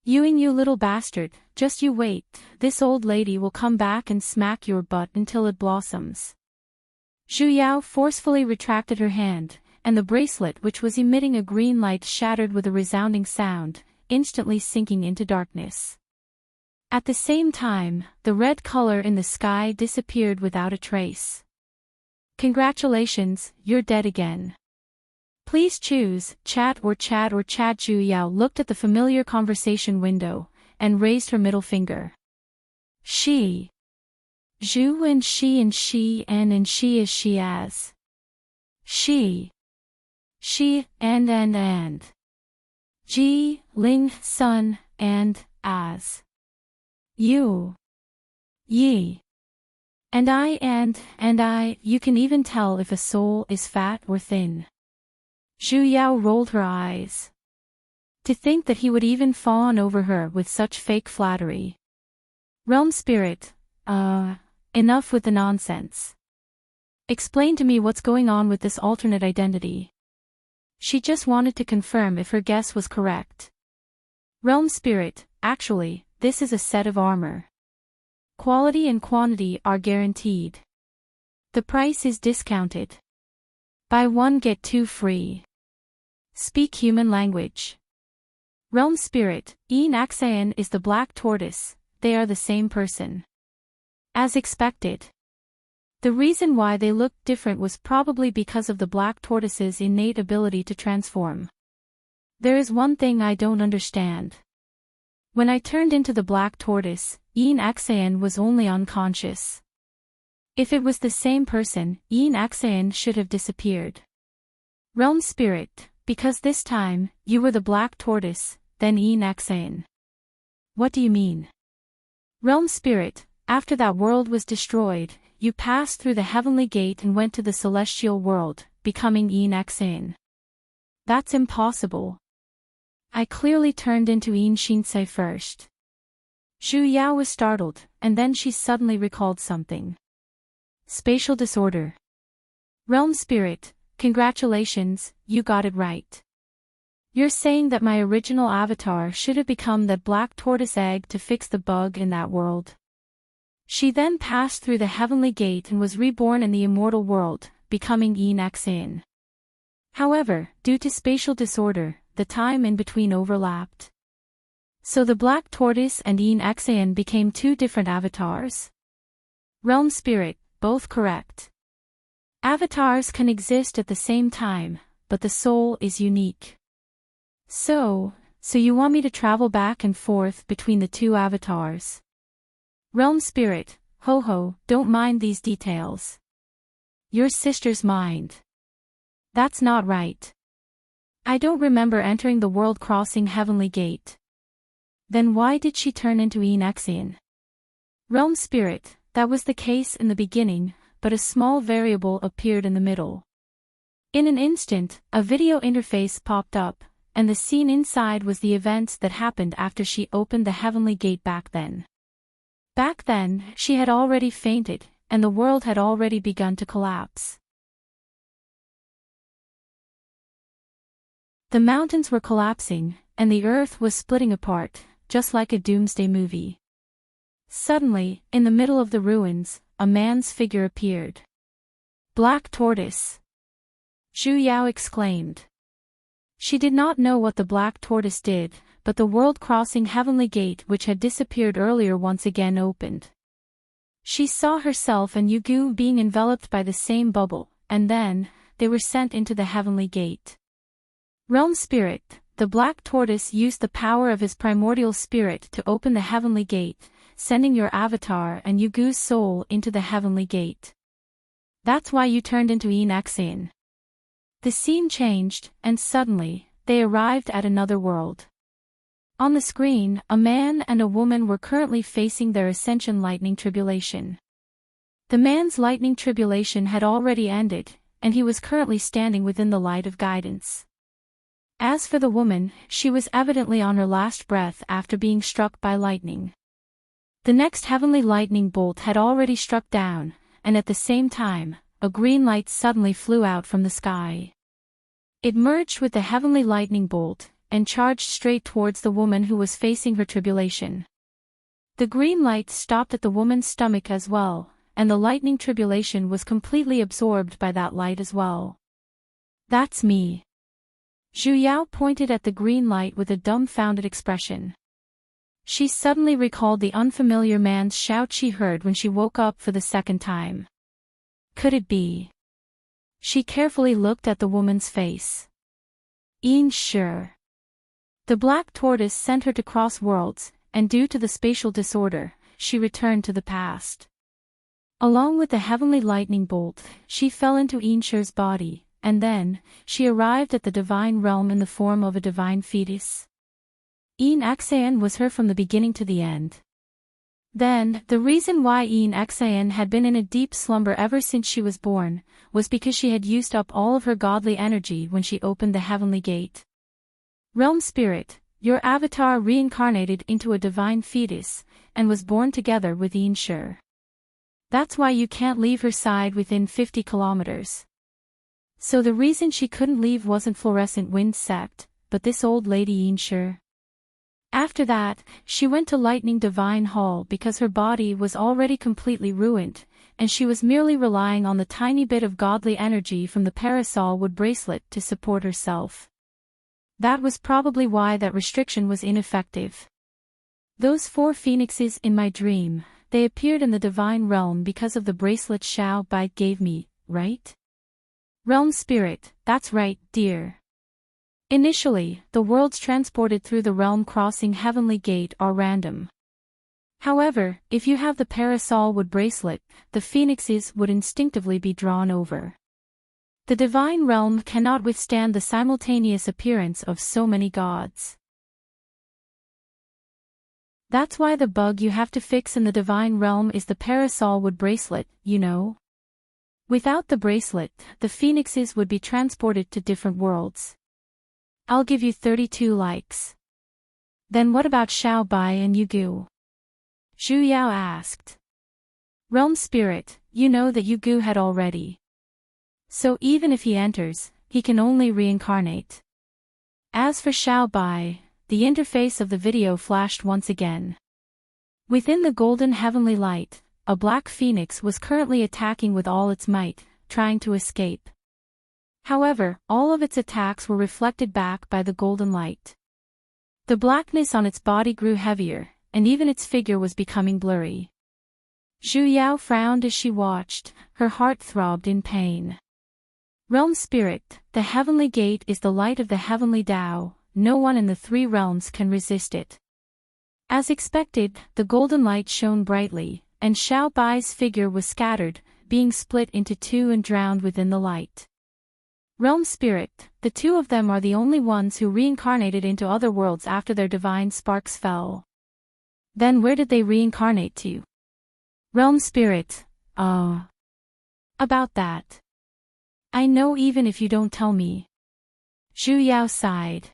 Yu Ying, you little bastard, just you wait, this old lady will come back and smack your butt until it blossoms. Zhu Yao forcefully retracted her hand, and the bracelet which was emitting a green light shattered with a resounding sound, instantly sinking into darkness. At the same time, the red color in the sky disappeared without a trace. Congratulations, you're dead again. Please choose, chat or chat or chat. Zhu Yao looked at the familiar conversation window, and raised her middle finger. She. Zhu and she and she is she as. She. She, and. Ji, Ling, Sun, and, as. You. Yi. And I, you can even tell if a soul is fat or thin. Zhu Yao rolled her eyes. To think that he would even fawn over her with such fake flattery. Realm spirit, enough with the nonsense. Explain to me what's going on with this alternate identity. She just wanted to confirm if her guess was correct. Realm spirit, actually, this is a set of armor. Quality and quantity are guaranteed. The price is discounted. Buy one get two free. Speak human language. Realm spirit, Enchanting is the black tortoise, they are the same person. As expected. The reason why they looked different was probably because of the black tortoise's innate ability to transform. There is one thing I don't understand. When I turned into the black tortoise, Enchanting was only unconscious. If it was the same person, Enchanting should have disappeared. Realm spirit, because this time, you were the black tortoise, then Enchanting. What do you mean? Realm spirit, after that world was destroyed, you passed through the heavenly gate and went to the celestial world, becoming Enchanting. That's impossible. I clearly turned into Enchanting first. Zhu Yao was startled, and then she suddenly recalled something. Spatial disorder. Realm spirit, congratulations, you got it right. You're saying that my original avatar should have become that black tortoise egg to fix the bug in that world. She then passed through the heavenly gate and was reborn in the immortal world, becoming Enrich. However, due to spatial disorder, the time in between overlapped. So the black tortoise and Enrich became two different avatars. Realm spirit, both correct. Avatars can exist at the same time, but the soul is unique. So you want me to travel back and forth between the two avatars? Realm spirit, ho, don't mind these details. Your sister's mind. That's not right. I don't remember entering the world-crossing heavenly gate. Then why did she turn into Enrich? Realm spirit, that was the case in the beginning, but a small variable appeared in the middle. In an instant, a video interface popped up, and the scene inside was the events that happened after she opened the heavenly gate back then. Back then, she had already fainted, and the world had already begun to collapse. The mountains were collapsing, and the earth was splitting apart, just like a doomsday movie. Suddenly, in the middle of the ruins, a man's figure appeared. Black tortoise! Zhu Yao exclaimed. She did not know what the black tortoise did, but the world-crossing heavenly gate which had disappeared earlier once again opened. She saw herself and Yugu being enveloped by the same bubble, and then, they were sent into the heavenly gate. Realm spirit, the black tortoise used the power of his primordial spirit to open the heavenly gate, sending your avatar and Yugu's soul into the heavenly gate. That's why you turned into Enrich. The scene changed, and suddenly, they arrived at another world. On the screen, a man and a woman were currently facing their ascension lightning tribulation. The man's lightning tribulation had already ended, and he was currently standing within the light of guidance. As for the woman, she was evidently on her last breath after being struck by lightning. The next heavenly lightning bolt had already struck down, and at the same time, a green light suddenly flew out from the sky. It merged with the heavenly lightning bolt, and charged straight towards the woman who was facing her tribulation. The green light stopped at the woman's stomach as well, and the lightning tribulation was completely absorbed by that light as well. That's me. Zhu Yao pointed at the green light with a dumbfounded expression. She suddenly recalled the unfamiliar man's shout she heard when she woke up for the second time. Could it be? She carefully looked at the woman's face. Sure. The black tortoise sent her to cross worlds, and due to the spatial disorder, she returned to the past. Along with the heavenly lightning bolt, she fell into Enrich's body, and then, she arrived at the divine realm in the form of a divine fetus. Enrich was her from the beginning to the end. Then, the reason why Enrich had been in a deep slumber ever since she was born, was because she had used up all of her godly energy when she opened the heavenly gate. Realm spirit, your avatar reincarnated into a divine fetus, and was born together with Enrich. That's why you can't leave her side within 50 kilometers. So the reason she couldn't leave wasn't fluorescent wind sect, but this old lady Enrich. After that, she went to Lightning Divine Hall because her body was already completely ruined, and she was merely relying on the tiny bit of godly energy from the parasol wood bracelet to support herself. That was probably why that restriction was ineffective. Those 4 phoenixes in my dream, they appeared in the divine realm because of the bracelet Xiao Bai gave me, right? Realm spirit, that's right, dear. Initially, the worlds transported through the realm-crossing heavenly gate are random. However, if you have the parasol wood bracelet, the phoenixes would instinctively be drawn over. The divine realm cannot withstand the simultaneous appearance of so many gods. That's why the bug you have to fix in the divine realm is the parasol wood bracelet, you know? Without the bracelet, the phoenixes would be transported to different worlds. I'll give you 32 likes. Then what about Xiao Bai and Yugu? Zhu Yao asked. Realm Spirit, you know that Yu Gu had already. So even if he enters, he can only reincarnate. As for Xiao Bai, the interface of the video flashed once again. Within the golden heavenly light, a black phoenix was currently attacking with all its might, trying to escape. However, all of its attacks were reflected back by the golden light. The blackness on its body grew heavier, and even its figure was becoming blurry. Zhu Yao frowned as she watched, her heart throbbed in pain. Realm Spirit, the heavenly gate is the light of the heavenly Tao, no one in the three realms can resist it. As expected, the golden light shone brightly, and Xiao Bai's figure was scattered, being split into two and drowned within the light. Realm Spirit, the two of them are the only ones who reincarnated into other worlds after their divine sparks fell. Then where did they reincarnate to? Realm Spirit, about that. I know even if you don't tell me. Zhu Yao sighed.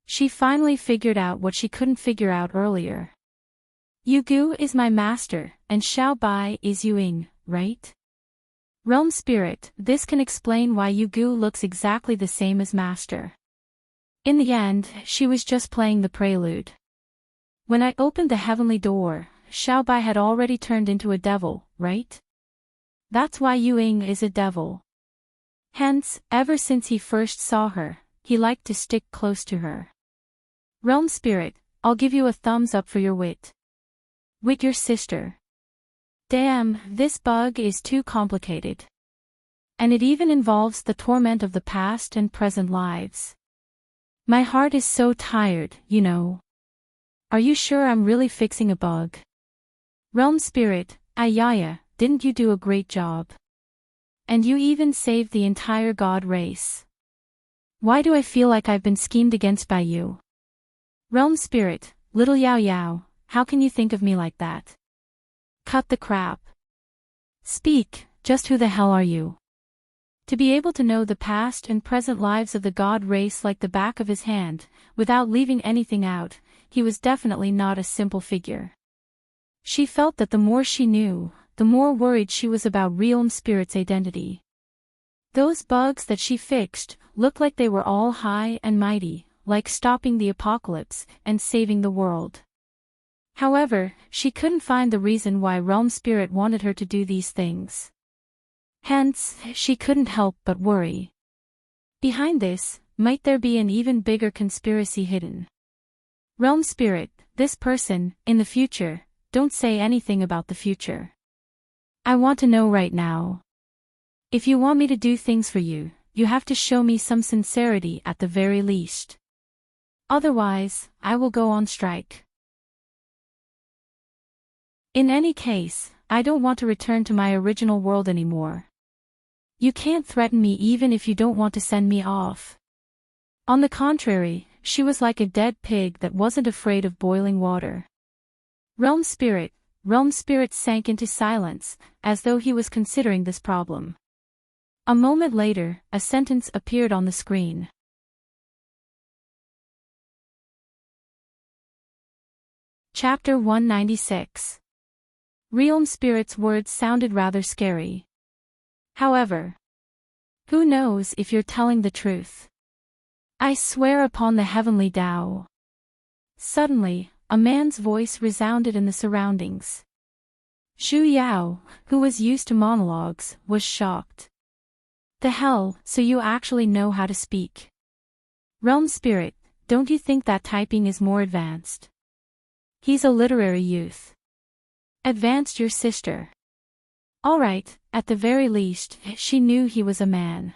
She finally figured out what she couldn't figure out earlier. Yu Gu is my master, and Xiao Bai is Yu Ying, right? Realm Spirit, this can explain why Yu Gu looks exactly the same as master. In the end, she was just playing the prelude. When I opened the heavenly door, Xiao Bai had already turned into a devil, right? That's why Yu Ying is a devil. Hence, ever since he first saw her, he liked to stick close to her. Realm Spirit, I'll give you a thumbs up for your wit. With your sister. Damn, this bug is too complicated. And it even involves the torment of the past and present lives. My heart is so tired, you know. Are you sure I'm really fixing a bug? Realm Spirit, Ayaya, didn't you do a great job? And you even saved the entire god race. Why do I feel like I've been schemed against by you? Realm Spirit, little Yao Yao, how can you think of me like that? Cut the crap. Speak, just who the hell are you? To be able to know the past and present lives of the god race like the back of his hand, without leaving anything out, he was definitely not a simple figure. She felt that the more she knew, the more worried she was about Realm Spirit's identity. Those bugs that she fixed looked like they were all high and mighty, like stopping the apocalypse and saving the world. However, she couldn't find the reason why Realm Spirit wanted her to do these things. Hence, she couldn't help but worry. Behind this, might there be an even bigger conspiracy hidden? Realm Spirit, this person, in the future, don't say anything about the future. I want to know right now. If you want me to do things for you, you have to show me some sincerity at the very least. Otherwise, I will go on strike. In any case, I don't want to return to my original world anymore. You can't threaten me even if you don't want to send me off. On the contrary, she was like a dead pig that wasn't afraid of boiling water. Realm Spirit sank into silence, as though he was considering this problem. A moment later, a sentence appeared on the screen. Chapter 196. Realm Spirit's words sounded rather scary. However, who knows if you're telling the truth? I swear upon the heavenly Tao. Suddenly, a man's voice resounded in the surroundings. Zhu Yao, who was used to monologues, was shocked. The hell, so you actually know how to speak? Realm Spirit, don't you think that typing is more advanced? He's a literary youth. Advanced your sister. Alright, at the very least, she knew he was a man.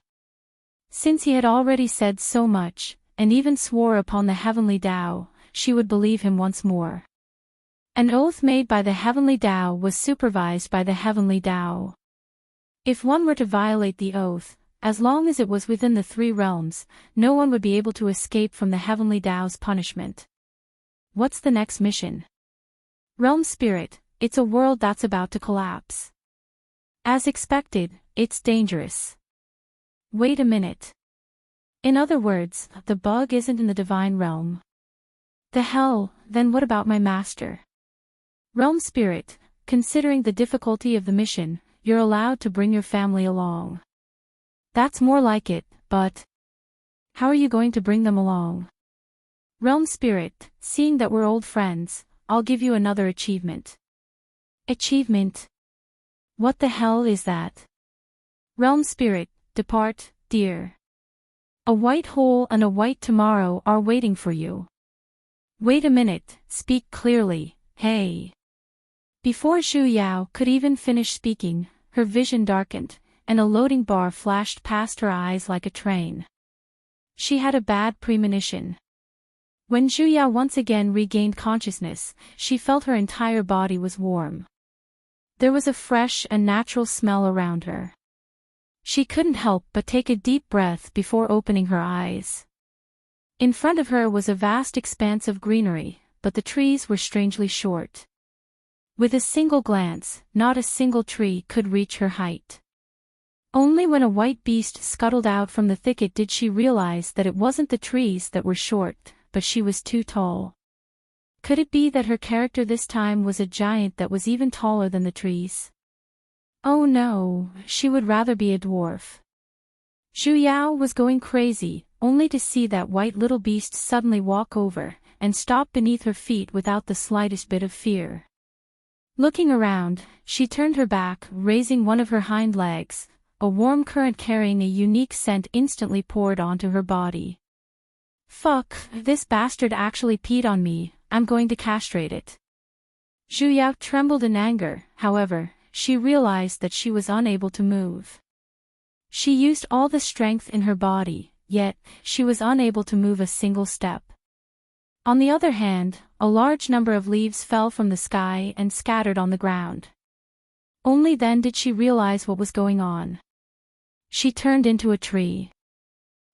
Since he had already said so much, and even swore upon the heavenly Tao, she would believe him once more. An oath made by the heavenly Tao was supervised by the heavenly Tao. If one were to violate the oath, as long as it was within the three realms, no one would be able to escape from the heavenly Tao's punishment. What's the next mission? Realm Spirit, it's a world that's about to collapse. As expected, it's dangerous. Wait a minute. In other words, the bug isn't in the divine realm. The hell, then what about my master? Realm Spirit, considering the difficulty of the mission, you're allowed to bring your family along. That's more like it, but how are you going to bring them along? Realm Spirit, seeing that we're old friends, I'll give you another achievement. Achievement? What the hell is that? Realm Spirit, depart, dear. A white hole and a white tomorrow are waiting for you. Wait a minute, speak clearly, hey. Before Zhu Yao could even finish speaking, her vision darkened, and a loading bar flashed past her eyes like a train. She had a bad premonition. When Zhu Yao once again regained consciousness, she felt her entire body was warm. There was a fresh and natural smell around her. She couldn't help but take a deep breath before opening her eyes. In front of her was a vast expanse of greenery, but the trees were strangely short. With a single glance, not a single tree could reach her height. Only when a white beast scuttled out from the thicket did she realize that it wasn't the trees that were short, but she was too tall. Could it be that her character this time was a giant that was even taller than the trees? Oh no, she would rather be a dwarf. Zhu Yao was going crazy, only to see that white little beast suddenly walk over and stop beneath her feet without the slightest bit of fear. Looking around, she turned her back, raising one of her hind legs. A warm current carrying a unique scent instantly poured onto her body. Fuck, this bastard actually peed on me, I'm going to castrate it. Zhu Yao trembled in anger, however, she realized that she was unable to move. She used all the strength in her body, yet, she was unable to move a single step. On the other hand, a large number of leaves fell from the sky and scattered on the ground. Only then did she realize what was going on. She turned into a tree.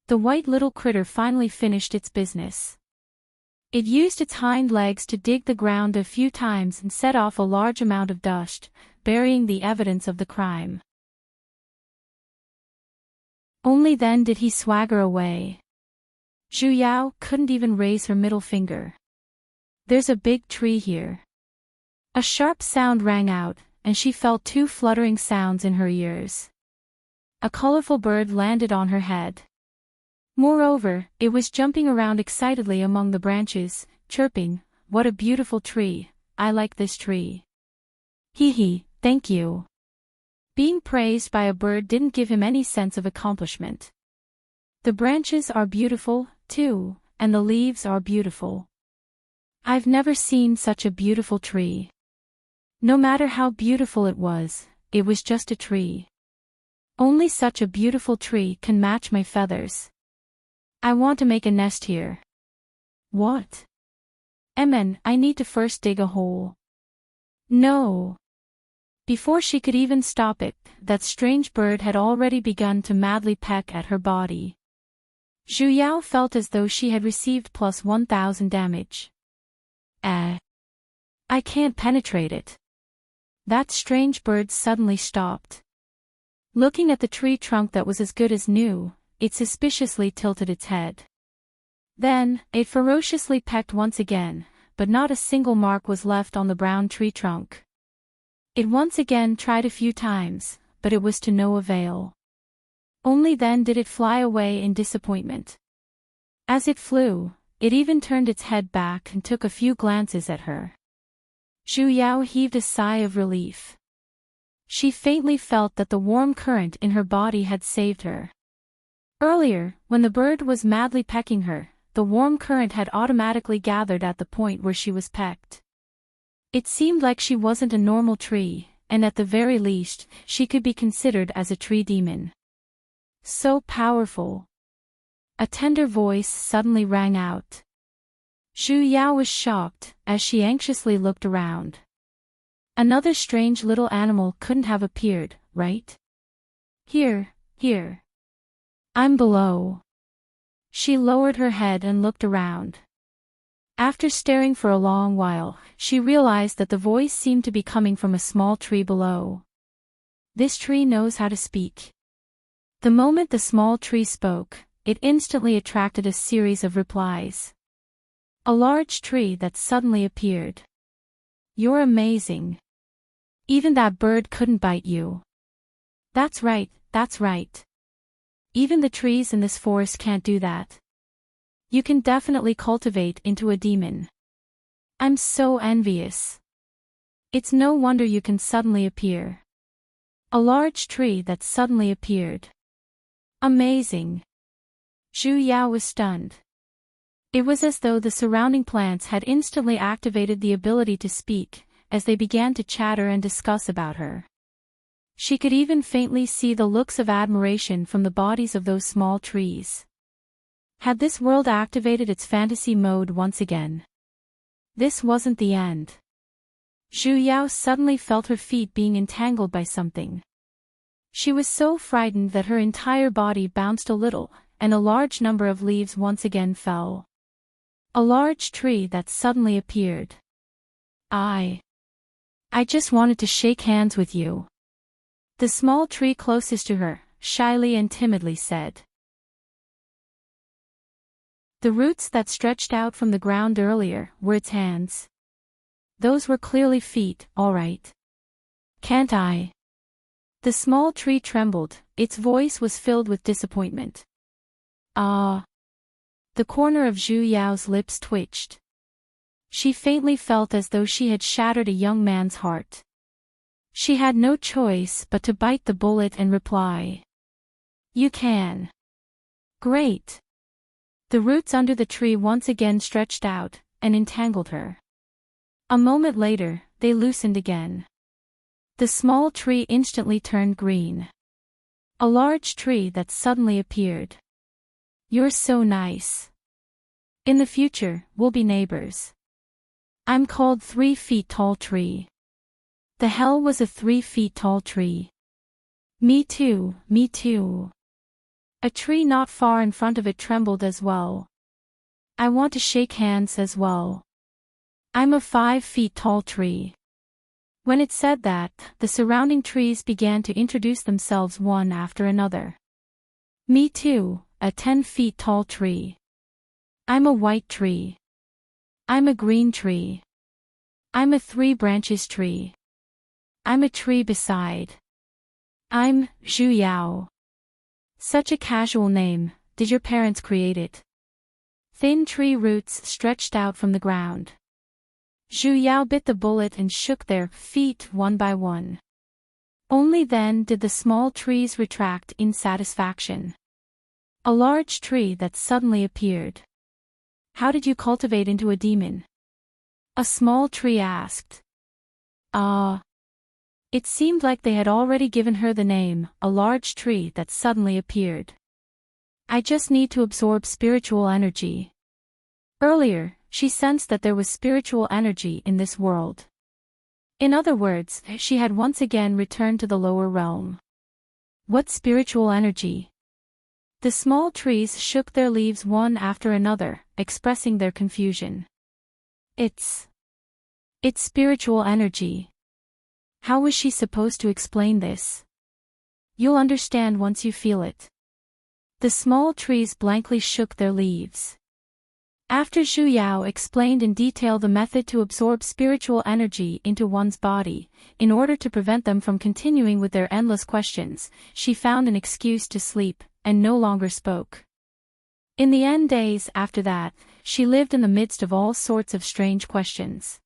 The white little critter finally finished its business. It used its hind legs to dig the ground a few times and set off a large amount of dust, burying the evidence of the crime. Only then did he swagger away. Zhu Yao couldn't even raise her middle finger. There's a big tree here. A sharp sound rang out, and she felt two fluttering sounds in her ears. A colorful bird landed on her head. Moreover, it was jumping around excitedly among the branches, chirping, "What a beautiful tree, I like this tree." Hee hee, thank you. Being praised by a bird didn't give him any sense of accomplishment. The branches are beautiful, too, and the leaves are beautiful. I've never seen such a beautiful tree. No matter how beautiful it was just a tree. Only such a beautiful tree can match my feathers. I want to make a nest here. What? I need to first dig a hole. No. Before she could even stop it, that strange bird had already begun to madly peck at her body. Zhu Yao felt as though she had received plus 1,000 damage. I can't penetrate it. That strange bird suddenly stopped. Looking at the tree trunk that was as good as new, it suspiciously tilted its head. Then, it ferociously pecked once again, but not a single mark was left on the brown tree trunk. It once again tried a few times, but it was to no avail. Only then did it fly away in disappointment. As it flew, it even turned its head back and took a few glances at her. Zhu Yao heaved a sigh of relief. She faintly felt that the warm current in her body had saved her. Earlier, when the bird was madly pecking her, the warm current had automatically gathered at the point where she was pecked. It seemed like she wasn't a normal tree, and at the very least, she could be considered as a tree demon. So powerful. A tender voice suddenly rang out. Zhu Yao was shocked, as she anxiously looked around. Another strange little animal couldn't have appeared, right? Here. I'm below. She lowered her head and looked around. After staring for a long while, she realized that the voice seemed to be coming from a small tree below. This tree knows how to speak. The moment the small tree spoke, it instantly attracted a series of replies. A large tree that suddenly appeared. You're amazing. Even that bird couldn't bite you. That's right, that's right. Even the trees in this forest can't do that. You can definitely cultivate into a demon. I'm so envious. It's no wonder you can suddenly appear. A large tree that suddenly appeared. Amazing. Zhu Yao was stunned. It was as though the surrounding plants had instantly activated the ability to speak, as they began to chatter and discuss about her. She could even faintly see the looks of admiration from the bodies of those small trees. Had this world activated its fantasy mode once again? This wasn't the end. Zhu Yao suddenly felt her feet being entangled by something. She was so frightened that her entire body bounced a little, and a large number of leaves once again fell. A large tree that suddenly appeared. I just wanted to shake hands with you. The small tree closest to her, shyly and timidly said. The roots that stretched out from the ground earlier were its hands. Those were clearly feet, all right. Can't I? The small tree trembled, its voice was filled with disappointment. Ah. The corner of Zhu Yao's lips twitched. She faintly felt as though she had shattered a young man's heart. She had no choice but to bite the bullet and reply. You can. Great. The roots under the tree once again stretched out, and entangled her. A moment later, they loosened again. The small tree instantly turned green. A large tree that suddenly appeared. You're so nice. In the future, we'll be neighbors. I'm called 3 feet tall tree. The hell was a 3 feet tall tree? Me too, me too. A tree not far in front of it trembled as well. I want to shake hands as well. I'm a 5 feet tall tree. When it said that, the surrounding trees began to introduce themselves one after another. Me too, a 10 feet tall tree. I'm a white tree. I'm a green tree. I'm a 3 branches tree. I'm a tree beside. I'm Zhu Yao. Such a casual name, did your parents create it? Thin tree roots stretched out from the ground. Zhu Yao bit the bullet and shook their feet one by one. Only then did the small trees retract in satisfaction. A large tree that suddenly appeared. How did you cultivate into a demon? A small tree asked. It seemed like they had already given her the name, a large tree that suddenly appeared. I just need to absorb spiritual energy. Earlier, she sensed that there was spiritual energy in this world. In other words, she had once again returned to the lower realm. What spiritual energy? The small trees shook their leaves one after another, expressing their confusion. It's spiritual energy. How was she supposed to explain this? You'll understand once you feel it. The small trees blankly shook their leaves. After Zhu Yao explained in detail the method to absorb spiritual energy into one's body, in order to prevent them from continuing with their endless questions, she found an excuse to sleep, and no longer spoke. In the end days after that, she lived in the midst of all sorts of strange questions.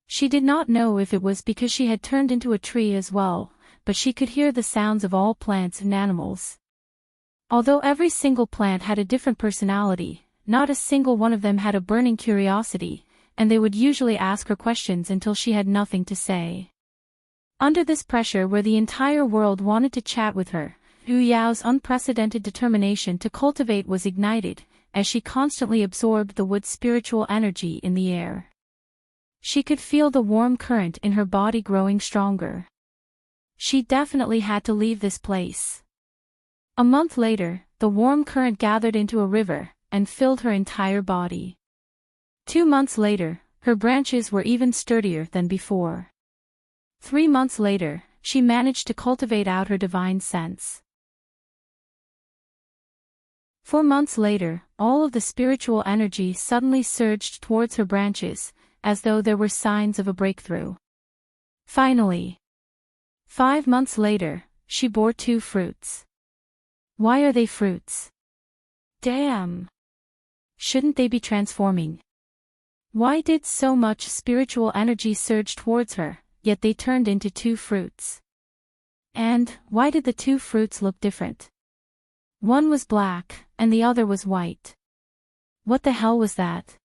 She did not know if it was because she had turned into a tree as well, but she could hear the sounds of all plants and animals. Although every single plant had a different personality, not a single one of them had a burning curiosity, and they would usually ask her questions until she had nothing to say. Under this pressure where the entire world wanted to chat with her, Zhu Yao's unprecedented determination to cultivate was ignited, as she constantly absorbed the wood's spiritual energy in the air. She could feel the warm current in her body growing stronger. She definitely had to leave this place. A month later, the warm current gathered into a river, and filled her entire body. 2 months later, her branches were even sturdier than before. 3 months later, she managed to cultivate out her divine sense. 4 months later, all of the spiritual energy suddenly surged towards her branches, as though there were signs of a breakthrough. Finally, 5 months later, she bore 2 fruits. Why are they fruits? Damn! Shouldn't they be transforming? Why did so much spiritual energy surge towards her, yet they turned into 2 fruits? And why did the 2 fruits look different? One was black, and the other was white. What the hell was that?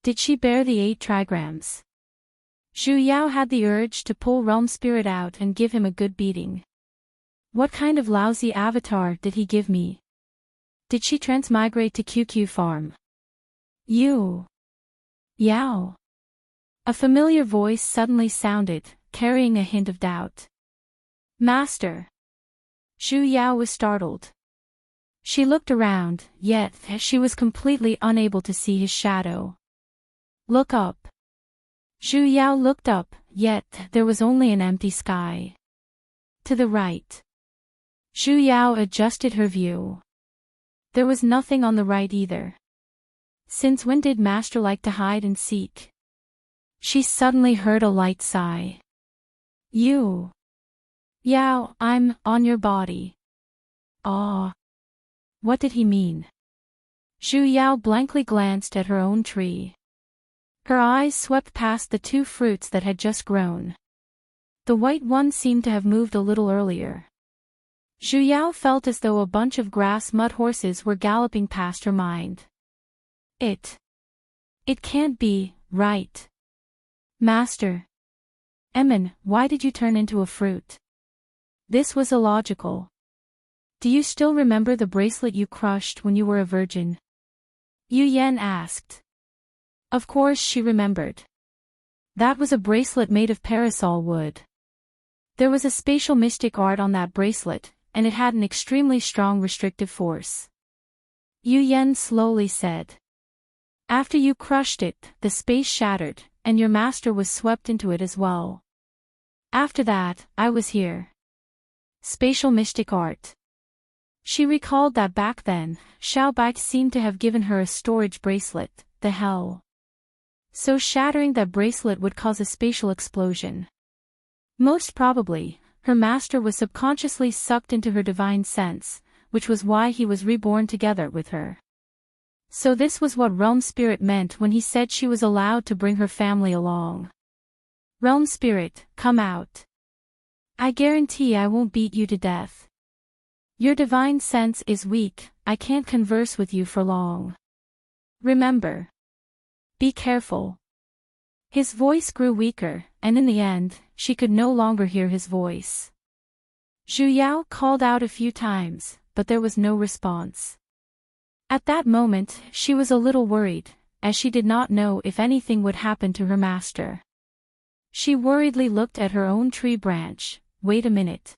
Did she bear the 8 trigrams? Zhu Yao had the urge to pull Realm Spirit out and give him a good beating. What kind of lousy avatar did he give me? Did she transmigrate to QQ Farm? You. Yao. A familiar voice suddenly sounded, carrying a hint of doubt. Master. Zhu Yao was startled. She looked around, yet she was completely unable to see his shadow. Look up. Zhu Yao looked up, yet there was only an empty sky. To the right. Zhu Yao adjusted her view. There was nothing on the right either. Since when did Master like to hide and seek? She suddenly heard a light sigh. You. Yao, I'm on your body. Ah. What did he mean? Zhu Yao blankly glanced at her own tree. Her eyes swept past the 2 fruits that had just grown. The white one seemed to have moved a little earlier. Zhu Yao felt as though a bunch of grass mud horses were galloping past her mind. It can't be, right? Master. Emin, why did you turn into a fruit? This was illogical. Do you still remember the bracelet you crushed when you were a virgin? Yu Yan asked. Of course she remembered. That was a bracelet made of parasol wood. There was a spatial mystic art on that bracelet, and it had an extremely strong restrictive force. Yu Yan slowly said. After you crushed it, the space shattered, and your master was swept into it as well. After that, I was here. Spatial mystic art. She recalled that back then, Xiao Bai seemed to have given her a storage bracelet. The hell? So shattering that bracelet would cause a spatial explosion. Most probably, her master was subconsciously sucked into her divine sense, which was why he was reborn together with her. So this was what Realm Spirit meant when he said she was allowed to bring her family along. Realm Spirit, come out. I guarantee I won't beat you to death. Your divine sense is weak, I can't converse with you for long. Remember. Be careful. His voice grew weaker, and in the end, she could no longer hear his voice. Zhu Yao called out a few times, but there was no response. At that moment, she was a little worried, as she did not know if anything would happen to her master. She worriedly looked at her own tree branch. Wait a minute.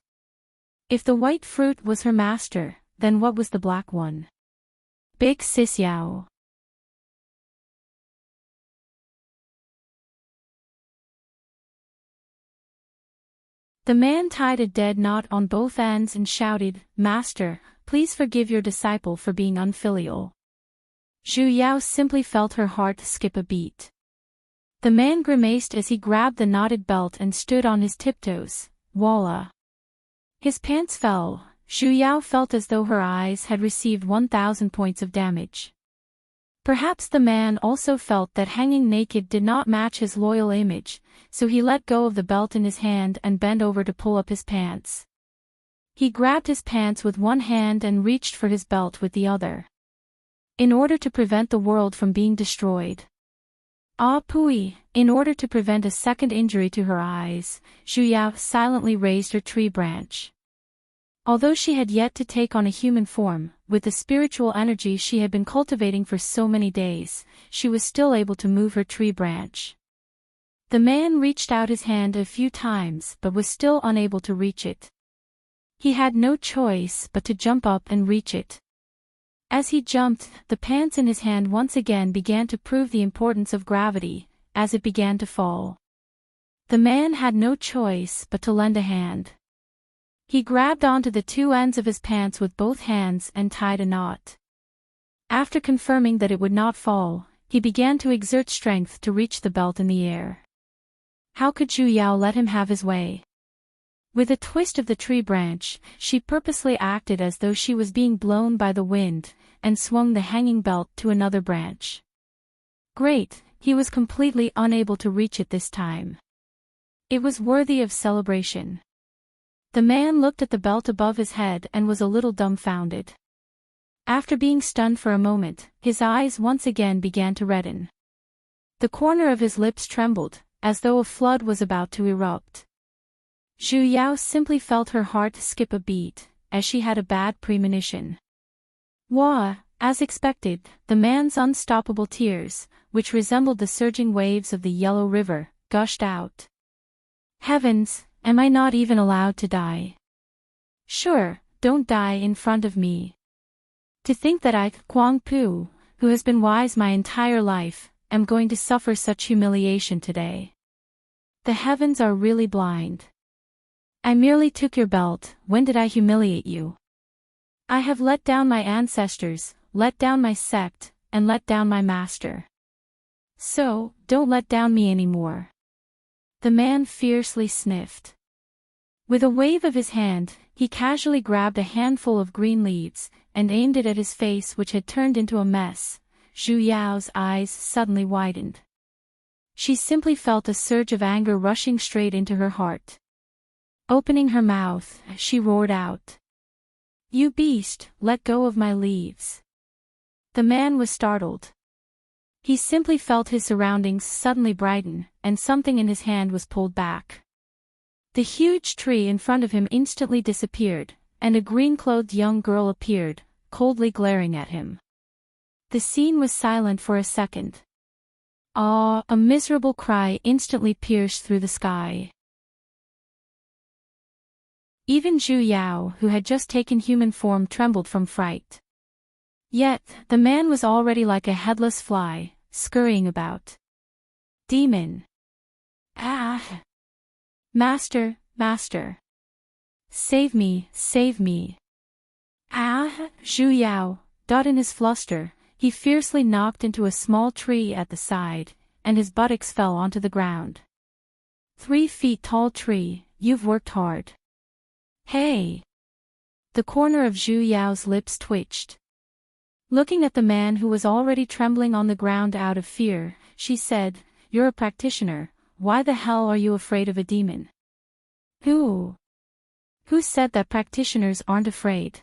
If the white fruit was her master, then what was the black one? Big Sis Yao. The man tied a dead knot on both ends and shouted, Master, please forgive your disciple for being unfilial. Zhu Yao simply felt her heart skip a beat. The man grimaced as he grabbed the knotted belt and stood on his tiptoes. Voila. His pants fell. Zhu Yao felt as though her eyes had received 1,000 points of damage. Perhaps the man also felt that hanging naked did not match his loyal image, so he let go of the belt in his hand and bent over to pull up his pants. He grabbed his pants with one hand and reached for his belt with the other. In order to prevent the world from being destroyed. Ah Pui, in order to prevent a second injury to her eyes, Zhu Yao silently raised her tree branch. Although she had yet to take on a human form, with the spiritual energy she had been cultivating for so many days, she was still able to move her tree branch. The man reached out his hand a few times but was still unable to reach it. He had no choice but to jump up and reach it. As he jumped, the pants in his hand once again began to prove the importance of gravity, as it began to fall. The man had no choice but to lend a hand. He grabbed onto the 2 ends of his pants with both hands and tied a knot. After confirming that it would not fall, he began to exert strength to reach the belt in the air. How could Zhu Yao let him have his way? With a twist of the tree branch, she purposely acted as though she was being blown by the wind, and swung the hanging belt to another branch. Great, he was completely unable to reach it this time. It was worthy of celebration. The man looked at the belt above his head and was a little dumbfounded. After being stunned for a moment, his eyes once again began to redden. The corner of his lips trembled, as though a flood was about to erupt. Zhu Yao simply felt her heart skip a beat, as she had a bad premonition. Wah! As expected, the man's unstoppable tears, which resembled the surging waves of the Yellow River, gushed out. Heavens, am I not even allowed to die? Sure, don't die in front of me. To think that I, Guang Pu, who has been wise my entire life, am going to suffer such humiliation today. The heavens are really blind. I merely took your belt. When did I humiliate you? I have let down my ancestors, let down my sect, and let down my master. So, don't let down me anymore. The man fiercely sniffed. With a wave of his hand, he casually grabbed a handful of green leaves, and aimed it at his face, which had turned into a mess. Zhu Yao's eyes suddenly widened. She simply felt a surge of anger rushing straight into her heart. Opening her mouth, she roared out. You beast, let go of my leaves. The man was startled. He simply felt his surroundings suddenly brighten, and something in his hand was pulled back. The huge tree in front of him instantly disappeared, and a green-clothed young girl appeared, coldly glaring at him. The scene was silent for a second. Ah! A miserable cry instantly pierced through the sky. Even Zhu Yao, who had just taken human form, trembled from fright. Yet, the man was already like a headless fly, scurrying about. Demon! Ah! Master, master! Save me, save me! Ah! Zhu Yao, in his fluster, he fiercely knocked into a small tree at the side, and his buttocks fell onto the ground. 3 feet tall tree, you've worked hard. Hey! The corner of Zhu Yao's lips twitched. Looking at the man who was already trembling on the ground out of fear, she said, You're a practitioner, why the hell are you afraid of a demon? Who said that practitioners aren't afraid?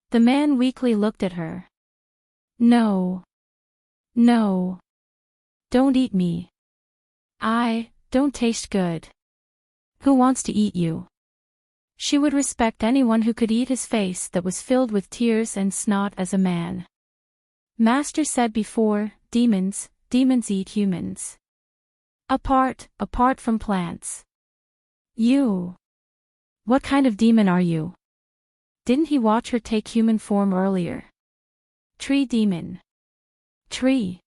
The man weakly looked at her. No. No. Don't eat me. I don't taste good. Who wants to eat you? She would respect anyone who could eat his face that was filled with tears and snot as a man. Master said before, demons eat humans. Apart from plants. You. What kind of demon are you? Didn't he watch her take human form earlier? Tree demon. Tree.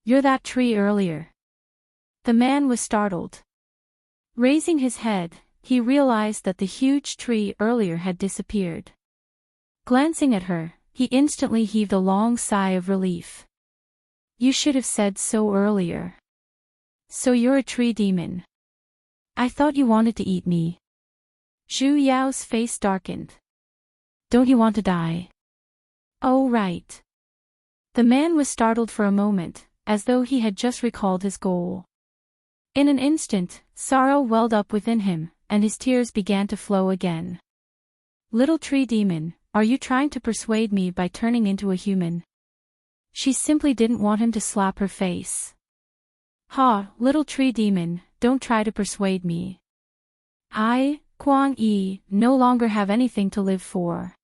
You're that tree earlier. The man was startled. Raising his head, he realized that the huge tree earlier had disappeared. Glancing at her, he instantly heaved a long sigh of relief. You should have said so earlier. So you're a tree demon. I thought you wanted to eat me. Zhu Yao's face darkened. Don't you want to die? Oh right. The man was startled for a moment, as though he had just recalled his goal. In an instant, sorrow welled up within him, and his tears began to flow again. Little tree demon, are you trying to persuade me by turning into a human? She simply didn't want him to slap her face. Ha, little tree demon, don't try to persuade me. I, Kuang Yi, no longer have anything to live for.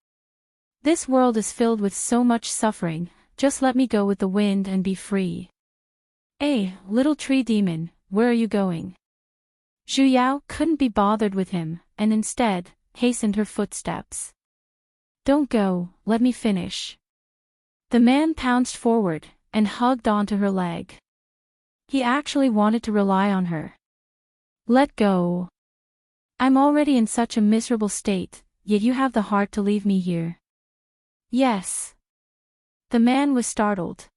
This world is filled with so much suffering, just let me go with the wind and be free. Little tree demon, where are you going? Zhu Yao couldn't be bothered with him, and instead, hastened her footsteps. Don't go, let me finish. The man pounced forward, and hugged onto her leg. He actually wanted to rely on her. Let go. I'm already in such a miserable state, yet you have the heart to leave me here. Yes. The man was startled.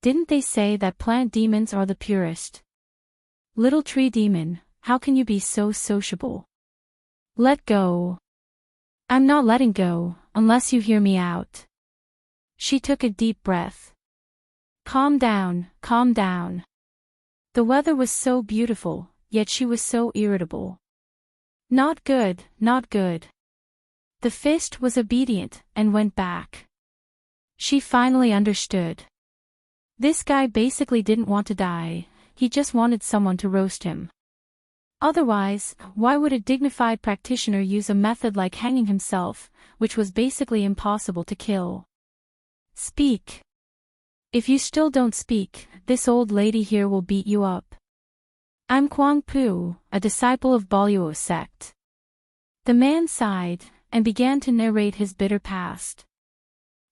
Didn't they say that plant demons are the purest? Little tree demon, how can you be so sociable? Let go. I'm not letting go, unless you hear me out. She took a deep breath. Calm down, calm down. The weather was so beautiful, yet she was so irritable. Not good, not good. The fist was obedient and went back. She finally understood. This guy basically didn't want to die, he just wanted someone to roast him. Otherwise, why would a dignified practitioner use a method like hanging himself, which was basically impossible to kill? Speak. If you still don't speak, this old lady here will beat you up. I'm Kwang Pu, a disciple of Boluo sect. The man sighed, and began to narrate his bitter past.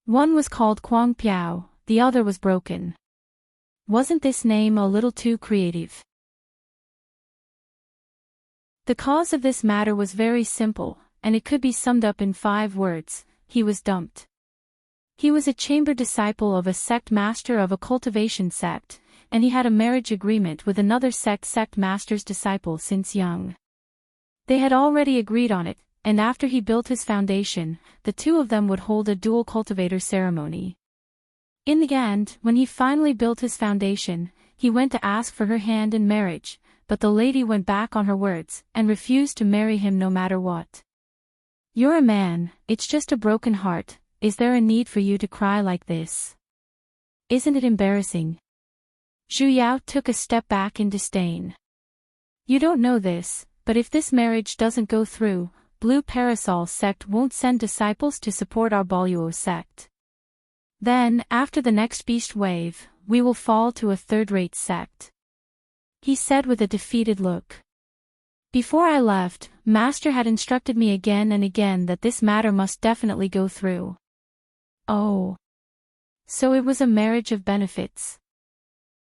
One was called Kwang Piao, the other was Broken. Wasn't this name a little too creative? The cause of this matter was very simple, and it could be summed up in 5 words: he was dumped. He was a chamber disciple of a sect master of a cultivation sect, and he had a marriage agreement with another sect master's disciple since young. They had already agreed on it, and after he built his foundation, the two of them would hold a dual cultivator ceremony. In the end, when he finally built his foundation, he went to ask for her hand in marriage, but the lady went back on her words, and refused to marry him no matter what. You're a man, it's just a broken heart, is there a need for you to cry like this? Isn't it embarrassing? Zhu Yao took a step back in disdain. You don't know this, but if this marriage doesn't go through, Blue Parasol sect won't send disciples to support our Boluo sect. Then, after the next beast wave, we will fall to a third-rate sect. He said with a defeated look. Before I left, Master had instructed me again and again that this matter must definitely go through. Oh. So it was a marriage of benefits.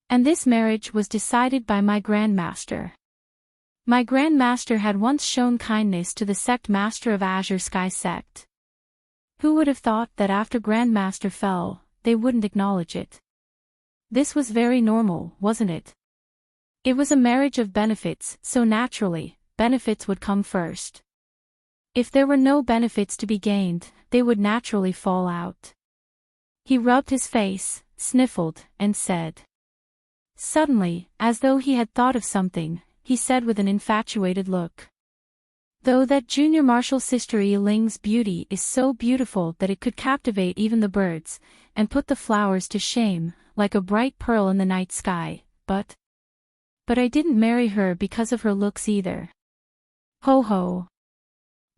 And this marriage was decided by my Grandmaster. My Grandmaster had once shown kindness to the sect master of Azure Sky sect. Who would have thought that after Grandmaster fell, they wouldn't acknowledge it? This was very normal, wasn't it? It was a marriage of benefits, so naturally, benefits would come first. If there were no benefits to be gained, they would naturally fall out. He rubbed his face, sniffled, and said. Suddenly, as though he had thought of something, he said with an infatuated look. Though that junior martial sister Yi Ling's beauty is so beautiful that it could captivate even the birds, and put the flowers to shame, like a bright pearl in the night sky, but I didn't marry her because of her looks either. Ho ho.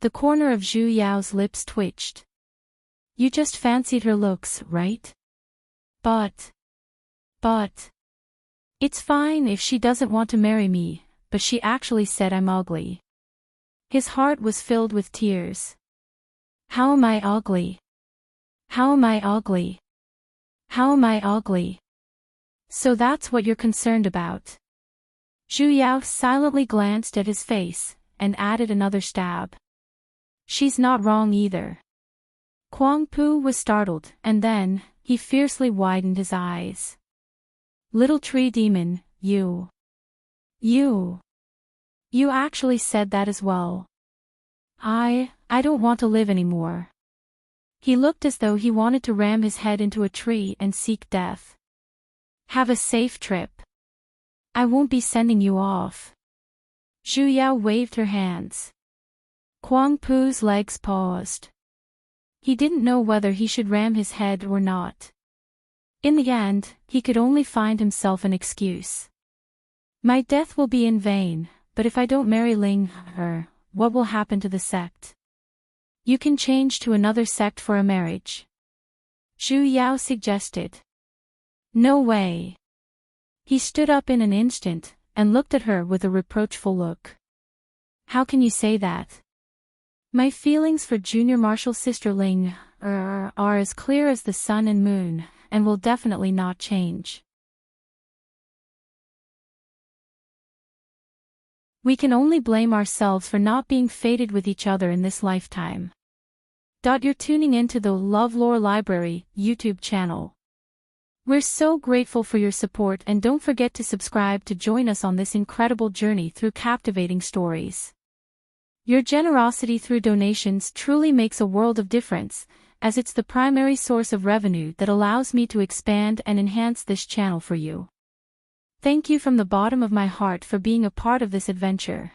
The corner of Zhu Yao's lips twitched. You just fancied her looks, right? But. It's fine if she doesn't want to marry me, but she actually said I'm ugly. His heart was filled with tears. How am I ugly? How am I ugly? How am I ugly? So that's what you're concerned about. Zhu Yao silently glanced at his face, and added another stab. She's not wrong either. Kwang Pu was startled, and then, he fiercely widened his eyes. Little tree demon, you actually said that as well. I don't want to live anymore. He looked as though he wanted to ram his head into a tree and seek death. Have a safe trip. I won't be sending you off. Zhu Yao waved her hands. Kwang Pu's legs paused. He didn't know whether he should ram his head or not. In the end, he could only find himself an excuse. My death will be in vain, but if I don't marry Ling, what will happen to the sect? You can change to another sect for a marriage. Zhu Yao suggested. No way. He stood up in an instant, and looked at her with a reproachful look. How can you say that? My feelings for junior martial sister Ling, are as clear as the sun and moon, and will definitely not change. We can only blame ourselves for not being fated with each other in this lifetime. You're tuning into the LoveLore Library YouTube channel. We're so grateful for your support, and don't forget to subscribe to join us on this incredible journey through captivating stories. Your generosity through donations truly makes a world of difference, as it's the primary source of revenue that allows me to expand and enhance this channel for you. Thank you from the bottom of my heart for being a part of this adventure.